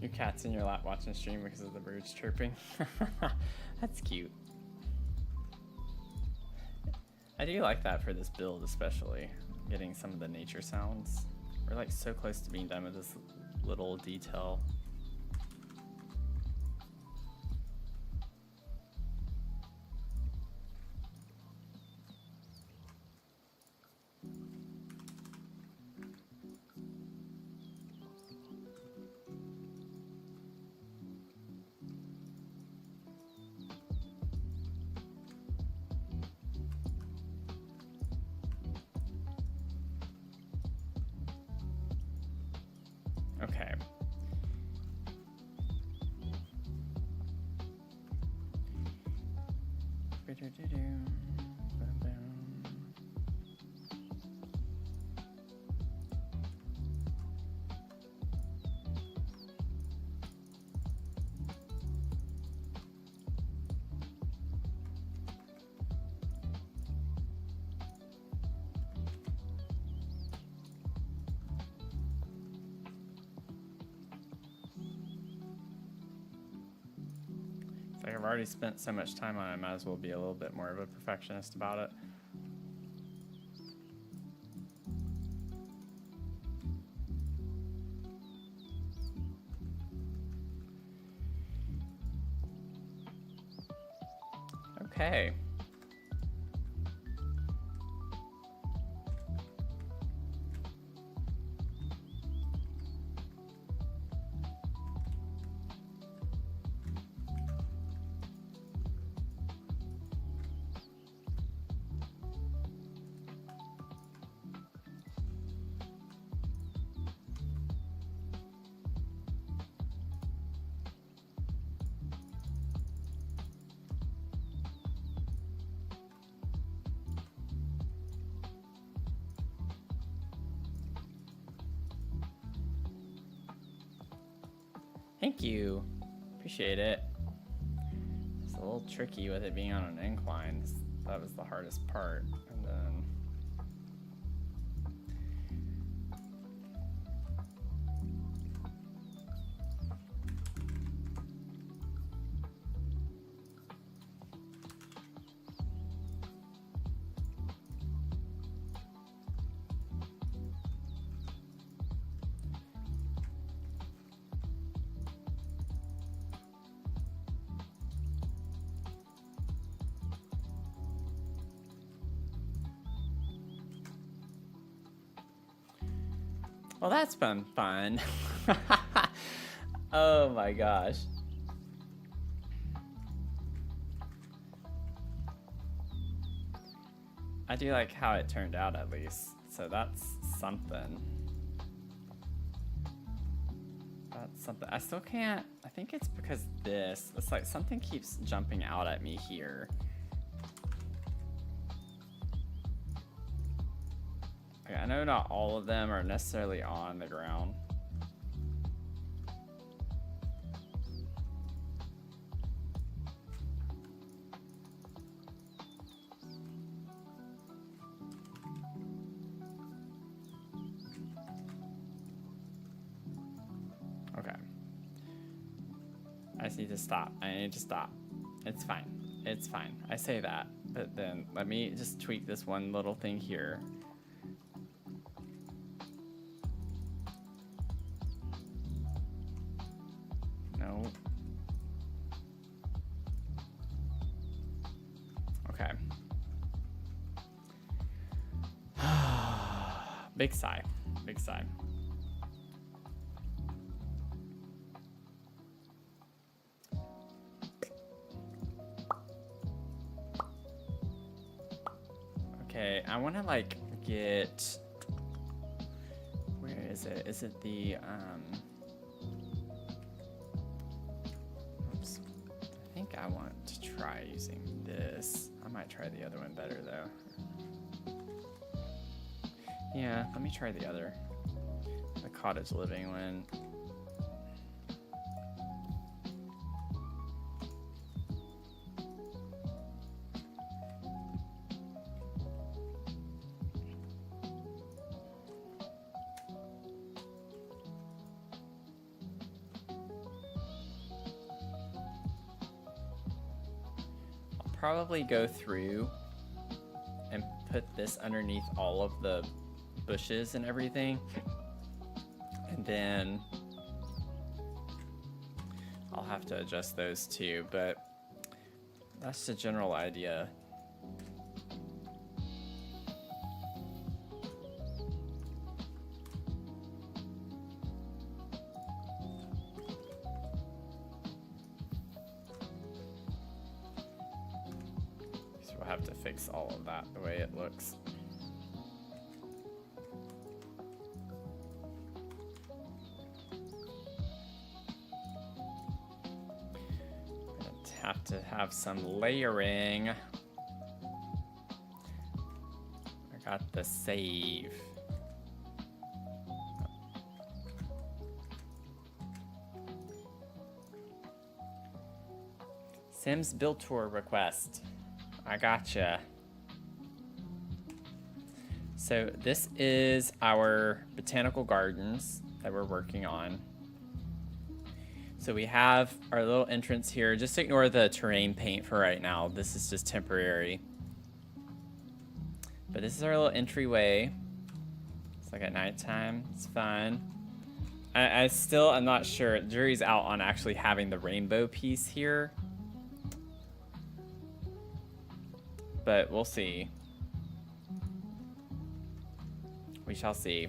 Your cat's in your lap watching stream because of the birds chirping. That's cute. I do like that for this build especially, getting some of the nature sounds. We're like so close to being done with this little detail. Okay. Like I've already spent so much time on it, I might as well be a little bit more of a perfectionist about it. Okay. Thank you. Appreciate it. It's a little tricky with it being on an incline. That was the hardest part. And then well, that's been fun. Oh my gosh. I do like how it turned out at least. So that's something. That's something. I still can't. I think it's because it's like something keeps jumping out at me here. I know not all of them are necessarily on the ground. Okay. I just need to stop. I need to stop. It's fine. It's fine. I say that, but then let me just tweak this one little thing here. No. Okay. Big sigh. Big sigh. Okay, I want to like get, where is it? Is it the oops. I think I want to try using this. I might try the other one better though. Yeah, let me try the other, the cottage living one. Probably go through and put this underneath all of the bushes and everything, and then I'll have to adjust those too, but that's the general idea. Have to fix all of that the way it looks. Have to have some layering. I got the save. Sims build tour request. I gotcha. So this is our botanical gardens that we're working on. So we have our little entrance here. Just ignore the terrain paint for right now. This is just temporary. But this is our little entryway. It's like at nighttime. It's fun. I'm not sure. Jury's out on actually having the rainbow piece here. But we'll see. We shall see.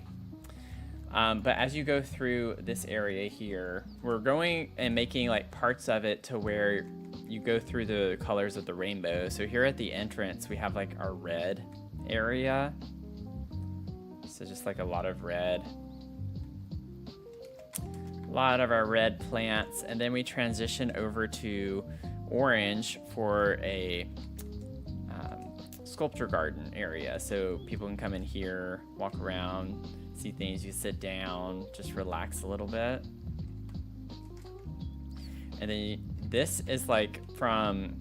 But as you go through this area here, we're going and making like parts of it to where you go through the colors of the rainbow. So here at the entrance, we have like our red area. So just like a lot of red. A lot of our red plants. And then we transition over to orange for a sculpture garden area, so people can come in here, walk around, see things, you sit down, just relax a little bit. And then this is like from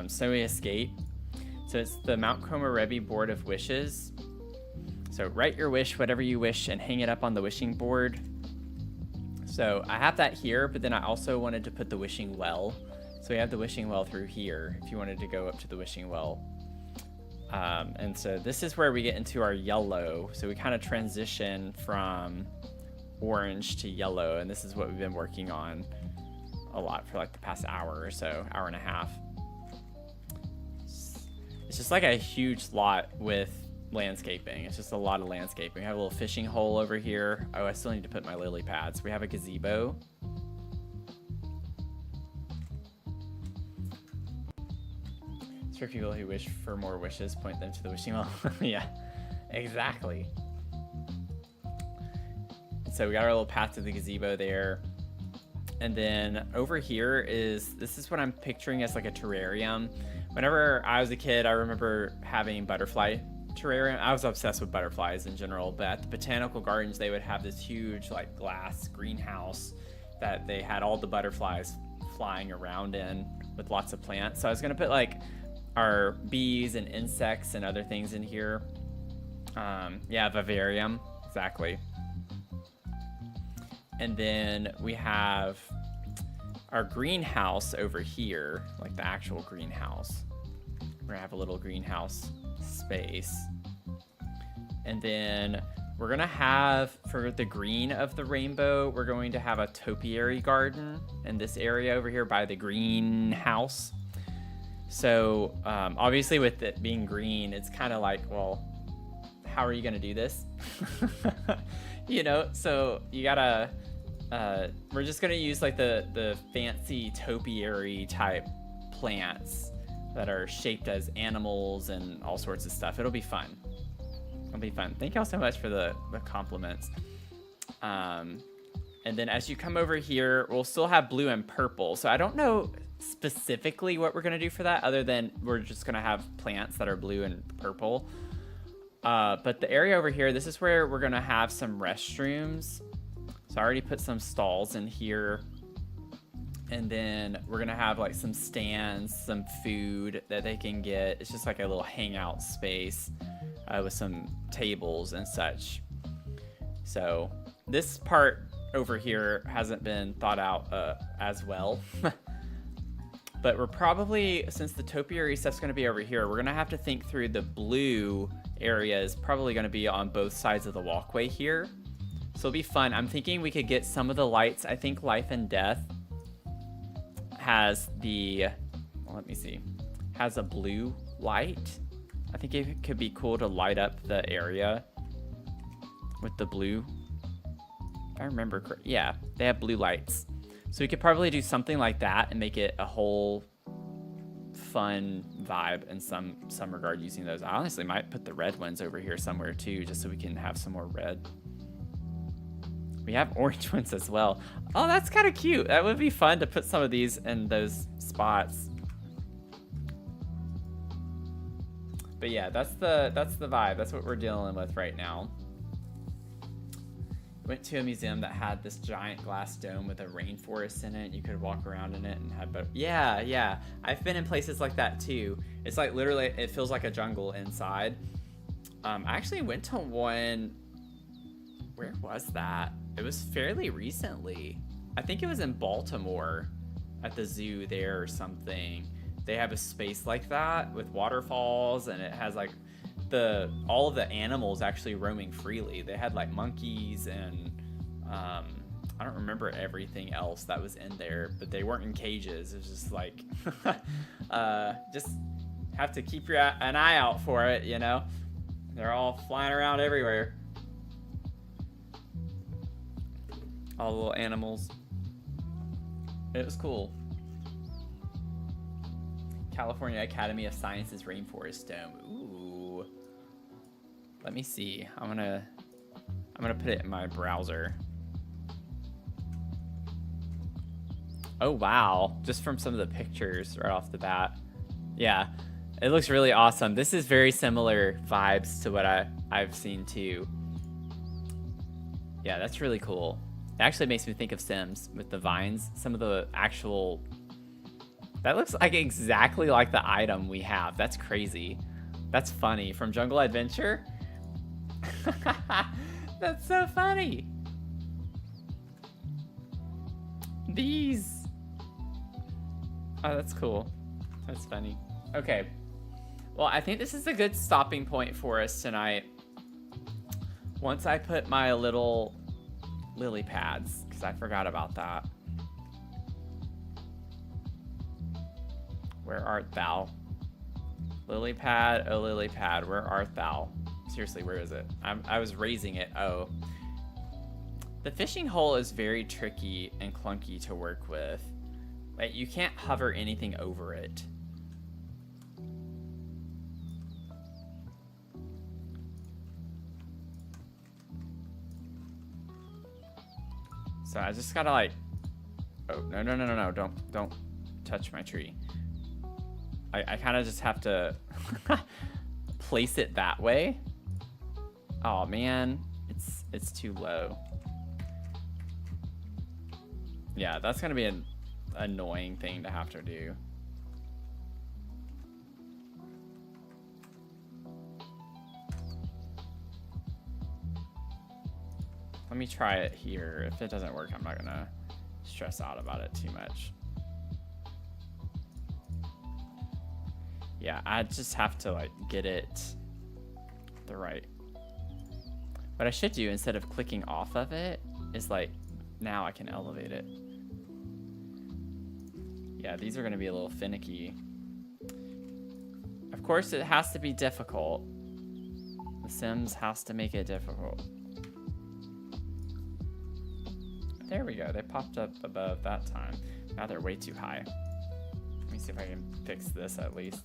Snowy Escape. So it's the Mount Komorebi Board of Wishes. So write your wish, whatever you wish, and hang it up on the wishing board. So I have that here, but then I also wanted to put the wishing well. So we have the wishing well through here, if you wanted to go up to the wishing well. And so this is where we get into our yellow. So we kind of transition from orange to yellow, and this is what we've been working on a lot for like the past hour or so, hour and a half. It's just like a huge lot with landscaping. It's just a lot of landscaping. We have a little fishing hole over here. Oh, I still need to put my lily pads. We have a gazebo. It's for people who wish for more wishes, point them to the wishing well. Yeah, exactly. So we got our little path to the gazebo there. And then over here this is what I'm picturing as like a terrarium. Whenever I was a kid, I remember having butterfly terrarium. I was obsessed with butterflies in general, but at the Botanical Gardens, they would have this huge like glass greenhouse that they had all the butterflies flying around in with lots of plants. So I was gonna put like our bees and insects and other things in here. Yeah, vivarium, exactly. And then we have our greenhouse over here, like the actual greenhouse. We're gonna have a little greenhouse space. And then we're gonna have, for the green of the rainbow, we're going to have a topiary garden in this area over here by the greenhouse. So obviously with it being green, it's kind of like, well, how are you gonna do this? You know, so you gotta, we're just gonna use like the fancy topiary type plants that are shaped as animals and all sorts of stuff. It'll be fun. It'll be fun. Thank y'all so much for the compliments. And then as you come over here, we'll still have blue and purple. So I don't know specifically what we're gonna do for that, other than we're just gonna have plants that are blue and purple. But the area over here, this is where we're gonna have some restrooms. So I already put some stalls in here. And then we're gonna have like some stands, some food that they can get. It's just like a little hangout space with some tables and such. So this part over here hasn't been thought out as well. But we're probably, since the topiary stuff's gonna be over here, we're gonna have to think through the blue area is probably gonna be on both sides of the walkway here. So it'll be fun. I'm thinking we could get some of the lights. I think Life and Death has the, well, let me see, has a blue light. I think it could be cool to light up the area with the blue. If I remember correctly, yeah, they have blue lights. So we could probably do something like that and make it a whole fun vibe in some regard using those. I honestly might put the red ones over here somewhere too, just so we can have some more red. We have orange ones as well. Oh, that's kind of cute. That would be fun to put some of these in those spots. But yeah, that's the vibe. That's what we're dealing with right now. Went to a museum that had this giant glass dome with a rainforest in it. You could walk around in it and have, but yeah. I've been in places like that too. It's like literally, it feels like a jungle inside. I actually went to one. Where was that? It was fairly recently. I think it was in Baltimore at the zoo there or something. They have a space like that with waterfalls, and it has like all of the animals actually roaming freely. They had like monkeys and I don't remember everything else that was in there, but they weren't in cages. It was just like just have to keep an eye out for it, you know? They're all flying around everywhere. All the little animals. It was cool. California Academy of Sciences Rainforest Dome. Ooh. Let me see. I'm gonna put it in my browser. Oh wow. Just from some of the pictures right off the bat. Yeah. It looks really awesome. This is very similar vibes to what I've seen too. Yeah, that's really cool. It actually makes me think of Sims with the vines. Some of the actual... That looks like exactly like the item we have. That's crazy. That's funny. From Jungle Adventure? That's so funny. These. Oh, that's cool. That's funny. Okay. Well, I think this is a good stopping point for us tonight. Once I put my little lily pads, because I forgot about that. Where art thou? Lily pad, oh lily pad, where art thou? Seriously, where is it? I was raising it. Oh. The fishing hole is very tricky and clunky to work with. Like, you can't hover anything over it. So I just gotta like, oh, no, don't touch my tree. I kind of just have to place it that way. Oh man, it's too low. Yeah, that's gonna be an annoying thing to have to do. Let me try it here. If it doesn't work, I'm not gonna stress out about it too much. Yeah, I just have to like get it the right. What I should do instead of clicking off of it is like, now I can elevate it. Yeah, these are gonna be a little finicky. Of course, it has to be difficult. The Sims has to make it difficult. There we go, they popped up above that time. Now they're way too high. Let me see if I can fix this at least.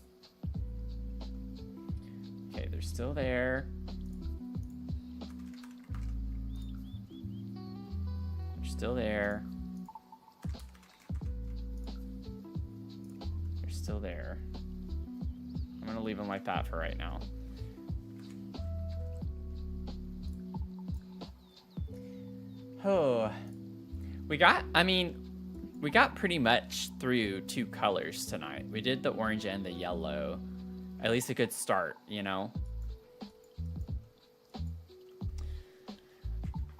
Okay, they're still there. They're still there. They're still there. I'm gonna leave them like that for right now. Oh, we got pretty much through 2 colors tonight. We did the orange and the yellow. At least a good start, you know?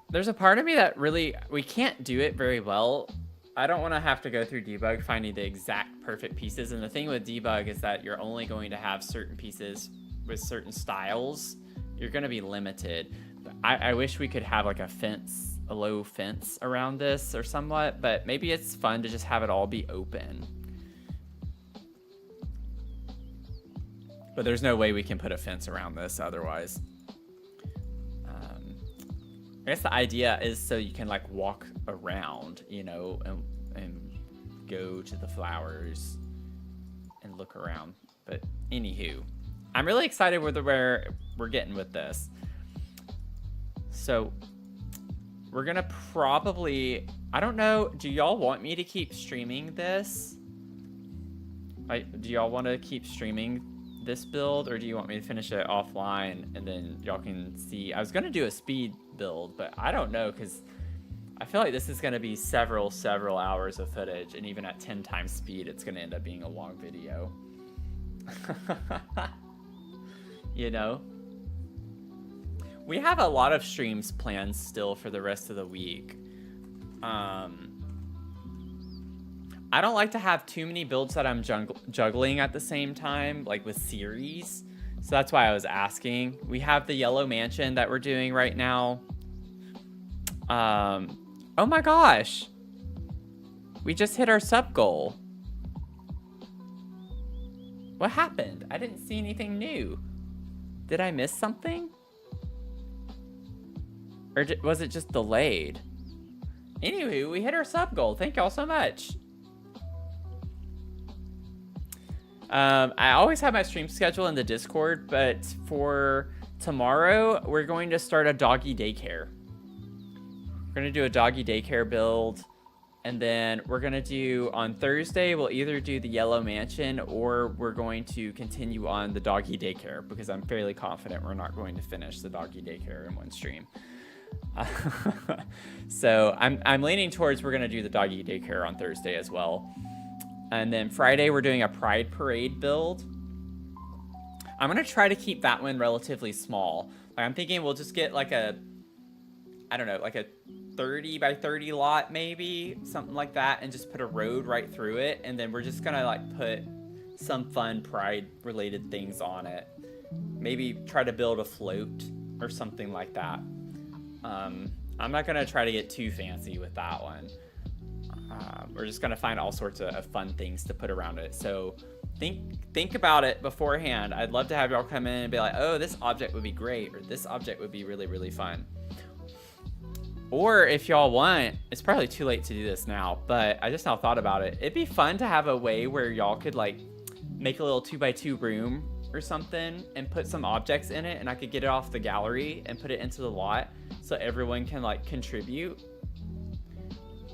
There's a part of me that really, we can't do it very well. I don't want to have to go through debug finding the exact perfect pieces. And the thing with debug is that you're only going to have certain pieces with certain styles. You're going to be limited. But I wish we could have like a fence, a low fence around this or somewhat, but maybe it's fun to just have it all be open. But there's no way we can put a fence around this otherwise. I guess the idea is so you can like walk around, you know, and go to the flowers and look around. But anywho, I'm really excited with where we're getting with this. So we're gonna probably, I don't know, do y'all want me to keep streaming this? Do y'all want to keep streaming this build, or do you want me to finish it offline and then y'all can see? I was gonna do a speed build, but I don't know, because I feel like this is gonna be several hours of footage, and even at 10 times speed it's gonna end up being a long video. You know, we have a lot of streams planned still for the rest of the week. I don't like to have too many builds that I'm juggling at the same time, like with series. So that's why I was asking. We have the Yellow Mansion that we're doing right now. Oh my gosh. We just hit our sub goal. What happened? I didn't see anything new. Did I miss something? Or was it just delayed? Anyway, we hit our sub goal. Thank y'all so much. I always have my stream schedule in the Discord, but for tomorrow, we're going to start a doggy daycare. We're going to do a doggy daycare build, and then we're going to do, on Thursday, we'll either do the Yellow Mansion, or we're going to continue on the doggy daycare, because I'm fairly confident we're not going to finish the doggy daycare in one stream. So I'm leaning towards we're gonna do the doggy daycare on Thursday as well. And then Friday we're doing a Pride Parade build. I'm gonna try to keep that one relatively small. Like I'm thinking we'll just get like a, I don't know, like a 30 by 30 lot maybe, something like that, and just put a road right through it. And then we're just gonna like put some fun Pride related things on it. Maybe try to build a float or something like that. I'm not gonna try to get too fancy with that one. We're just gonna find all sorts of fun things to put around it. So think about it beforehand. I'd love to have y'all come in and be like, oh, this object would be great, or this object would be really, really fun. Or if y'all want, it's probably too late to do this now, but I just now thought about it. It'd be fun to have a way where y'all could like make a little 2x2 room or something and put some objects in it, and I could get it off the gallery and put it into the lot so everyone can like contribute.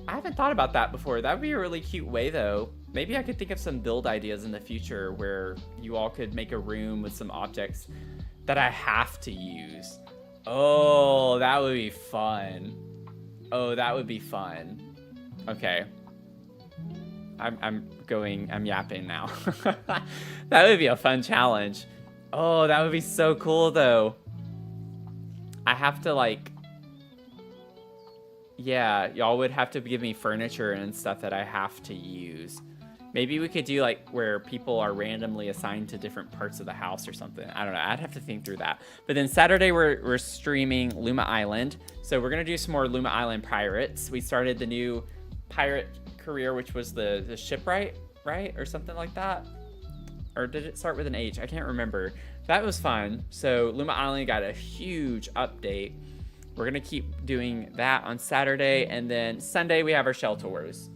I haven't thought about that before. That would be a really cute way though. Maybe I could think of some build ideas in the future where you all could make a room with some objects that I have to use. Oh, that would be fun. Oh, that would be fun. Okay. I'm yapping now. That would be a fun challenge. Oh, that would be so cool though. I have to like, yeah, y'all would have to give me furniture and stuff that I have to use. Maybe we could do like where people are randomly assigned to different parts of the house or something. I don't know. I'd have to think through that. But then Saturday we're streaming Luma Island. So we're gonna do some more Luma Island pirates. We started the new pirate career, which was the shipwright, right? Or something like that. Or did it start with an H? I can't remember. That was fun. So Luma Island got a huge update. We're gonna keep doing that on Saturday, and then Sunday we have our shell tours.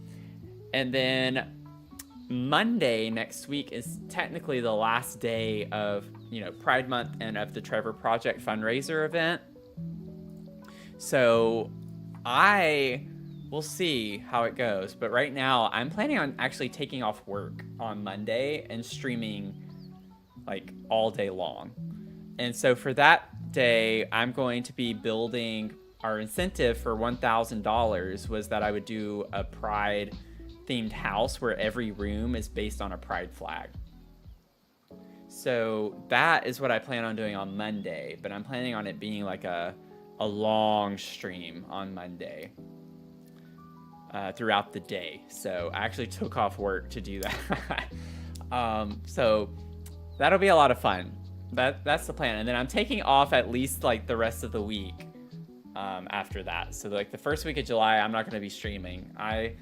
And then Monday next week is technically the last day of, Pride Month and of the Trevor Project fundraiser event. So we'll see how it goes. But right now I'm planning on actually taking off work on Monday and streaming like all day long. And so for that day, I'm going to be building our incentive for $1,000 was that I would do a Pride themed house where every room is based on a Pride flag. So that is what I plan on doing on Monday, but I'm planning on it being like a long stream on Monday throughout the day. So I actually took off work to do that. So that'll be a lot of fun. That's the plan. And then I'm taking off at least like the rest of the week after that. So like the first week of July, I'm not going to be streaming. I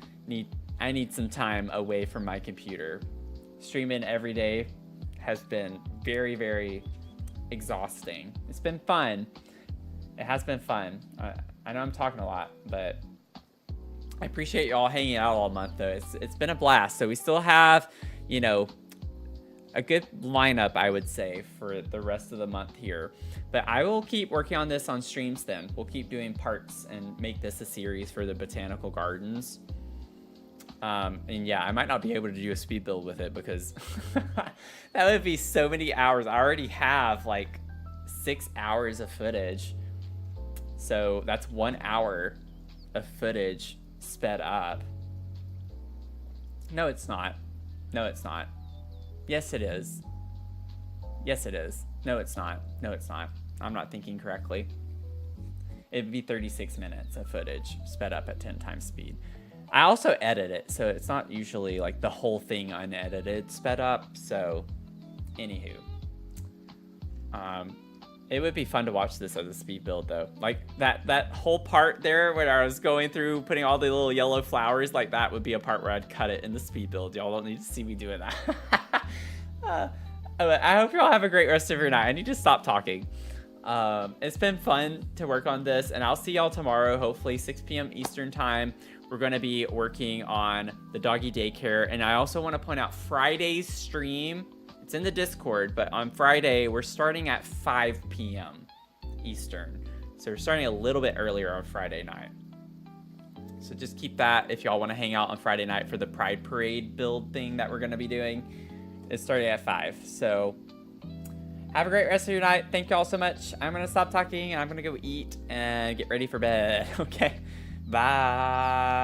need some time away from my computer. Streaming every day has been very, very exhausting. It's been fun. It has been fun. I know I'm talking a lot, but I appreciate y'all hanging out all month though. It's been a blast. So we still have, a good lineup, I would say, for the rest of the month here. But I will keep working on this on streams then. We'll keep doing parts and make this a series for the Botanical Gardens. And yeah, I might not be able to do a speed build with it because that would be so many hours. I already have like 6 hours of footage. So that's 1 hour of footage sped up. No, it's not. No, it's not. Yes, it is. Yes, it is. No, it's not. No, it's not. I'm not thinking correctly. It'd be 36 minutes of footage sped up at 10 times speed. I also edit it, so it's not usually like the whole thing unedited sped up. So, anywho. It would be fun to watch this as a speed build though. Like that whole part there where I was going through putting all the little yellow flowers, like that would be a part where I'd cut it in the speed build. Y'all don't need to see me doing that. I hope y'all have a great rest of your night. I need to stop talking. It's been fun to work on this, and I'll see y'all tomorrow, hopefully 6 p.m. Eastern time. We're going to be working on the doggy daycare, and I also want to point out Friday's stream. It's in the Discord, but on Friday, we're starting at 5 p.m. Eastern. So we're starting a little bit earlier on Friday night. So just keep that if y'all want to hang out on Friday night for the Pride Parade build thing that we're going to be doing. It's starting at 5. So Have a great rest of your night. Thank you all so much. I'm going to stop talking and I'm going to go eat and get ready for bed. Okay. Bye.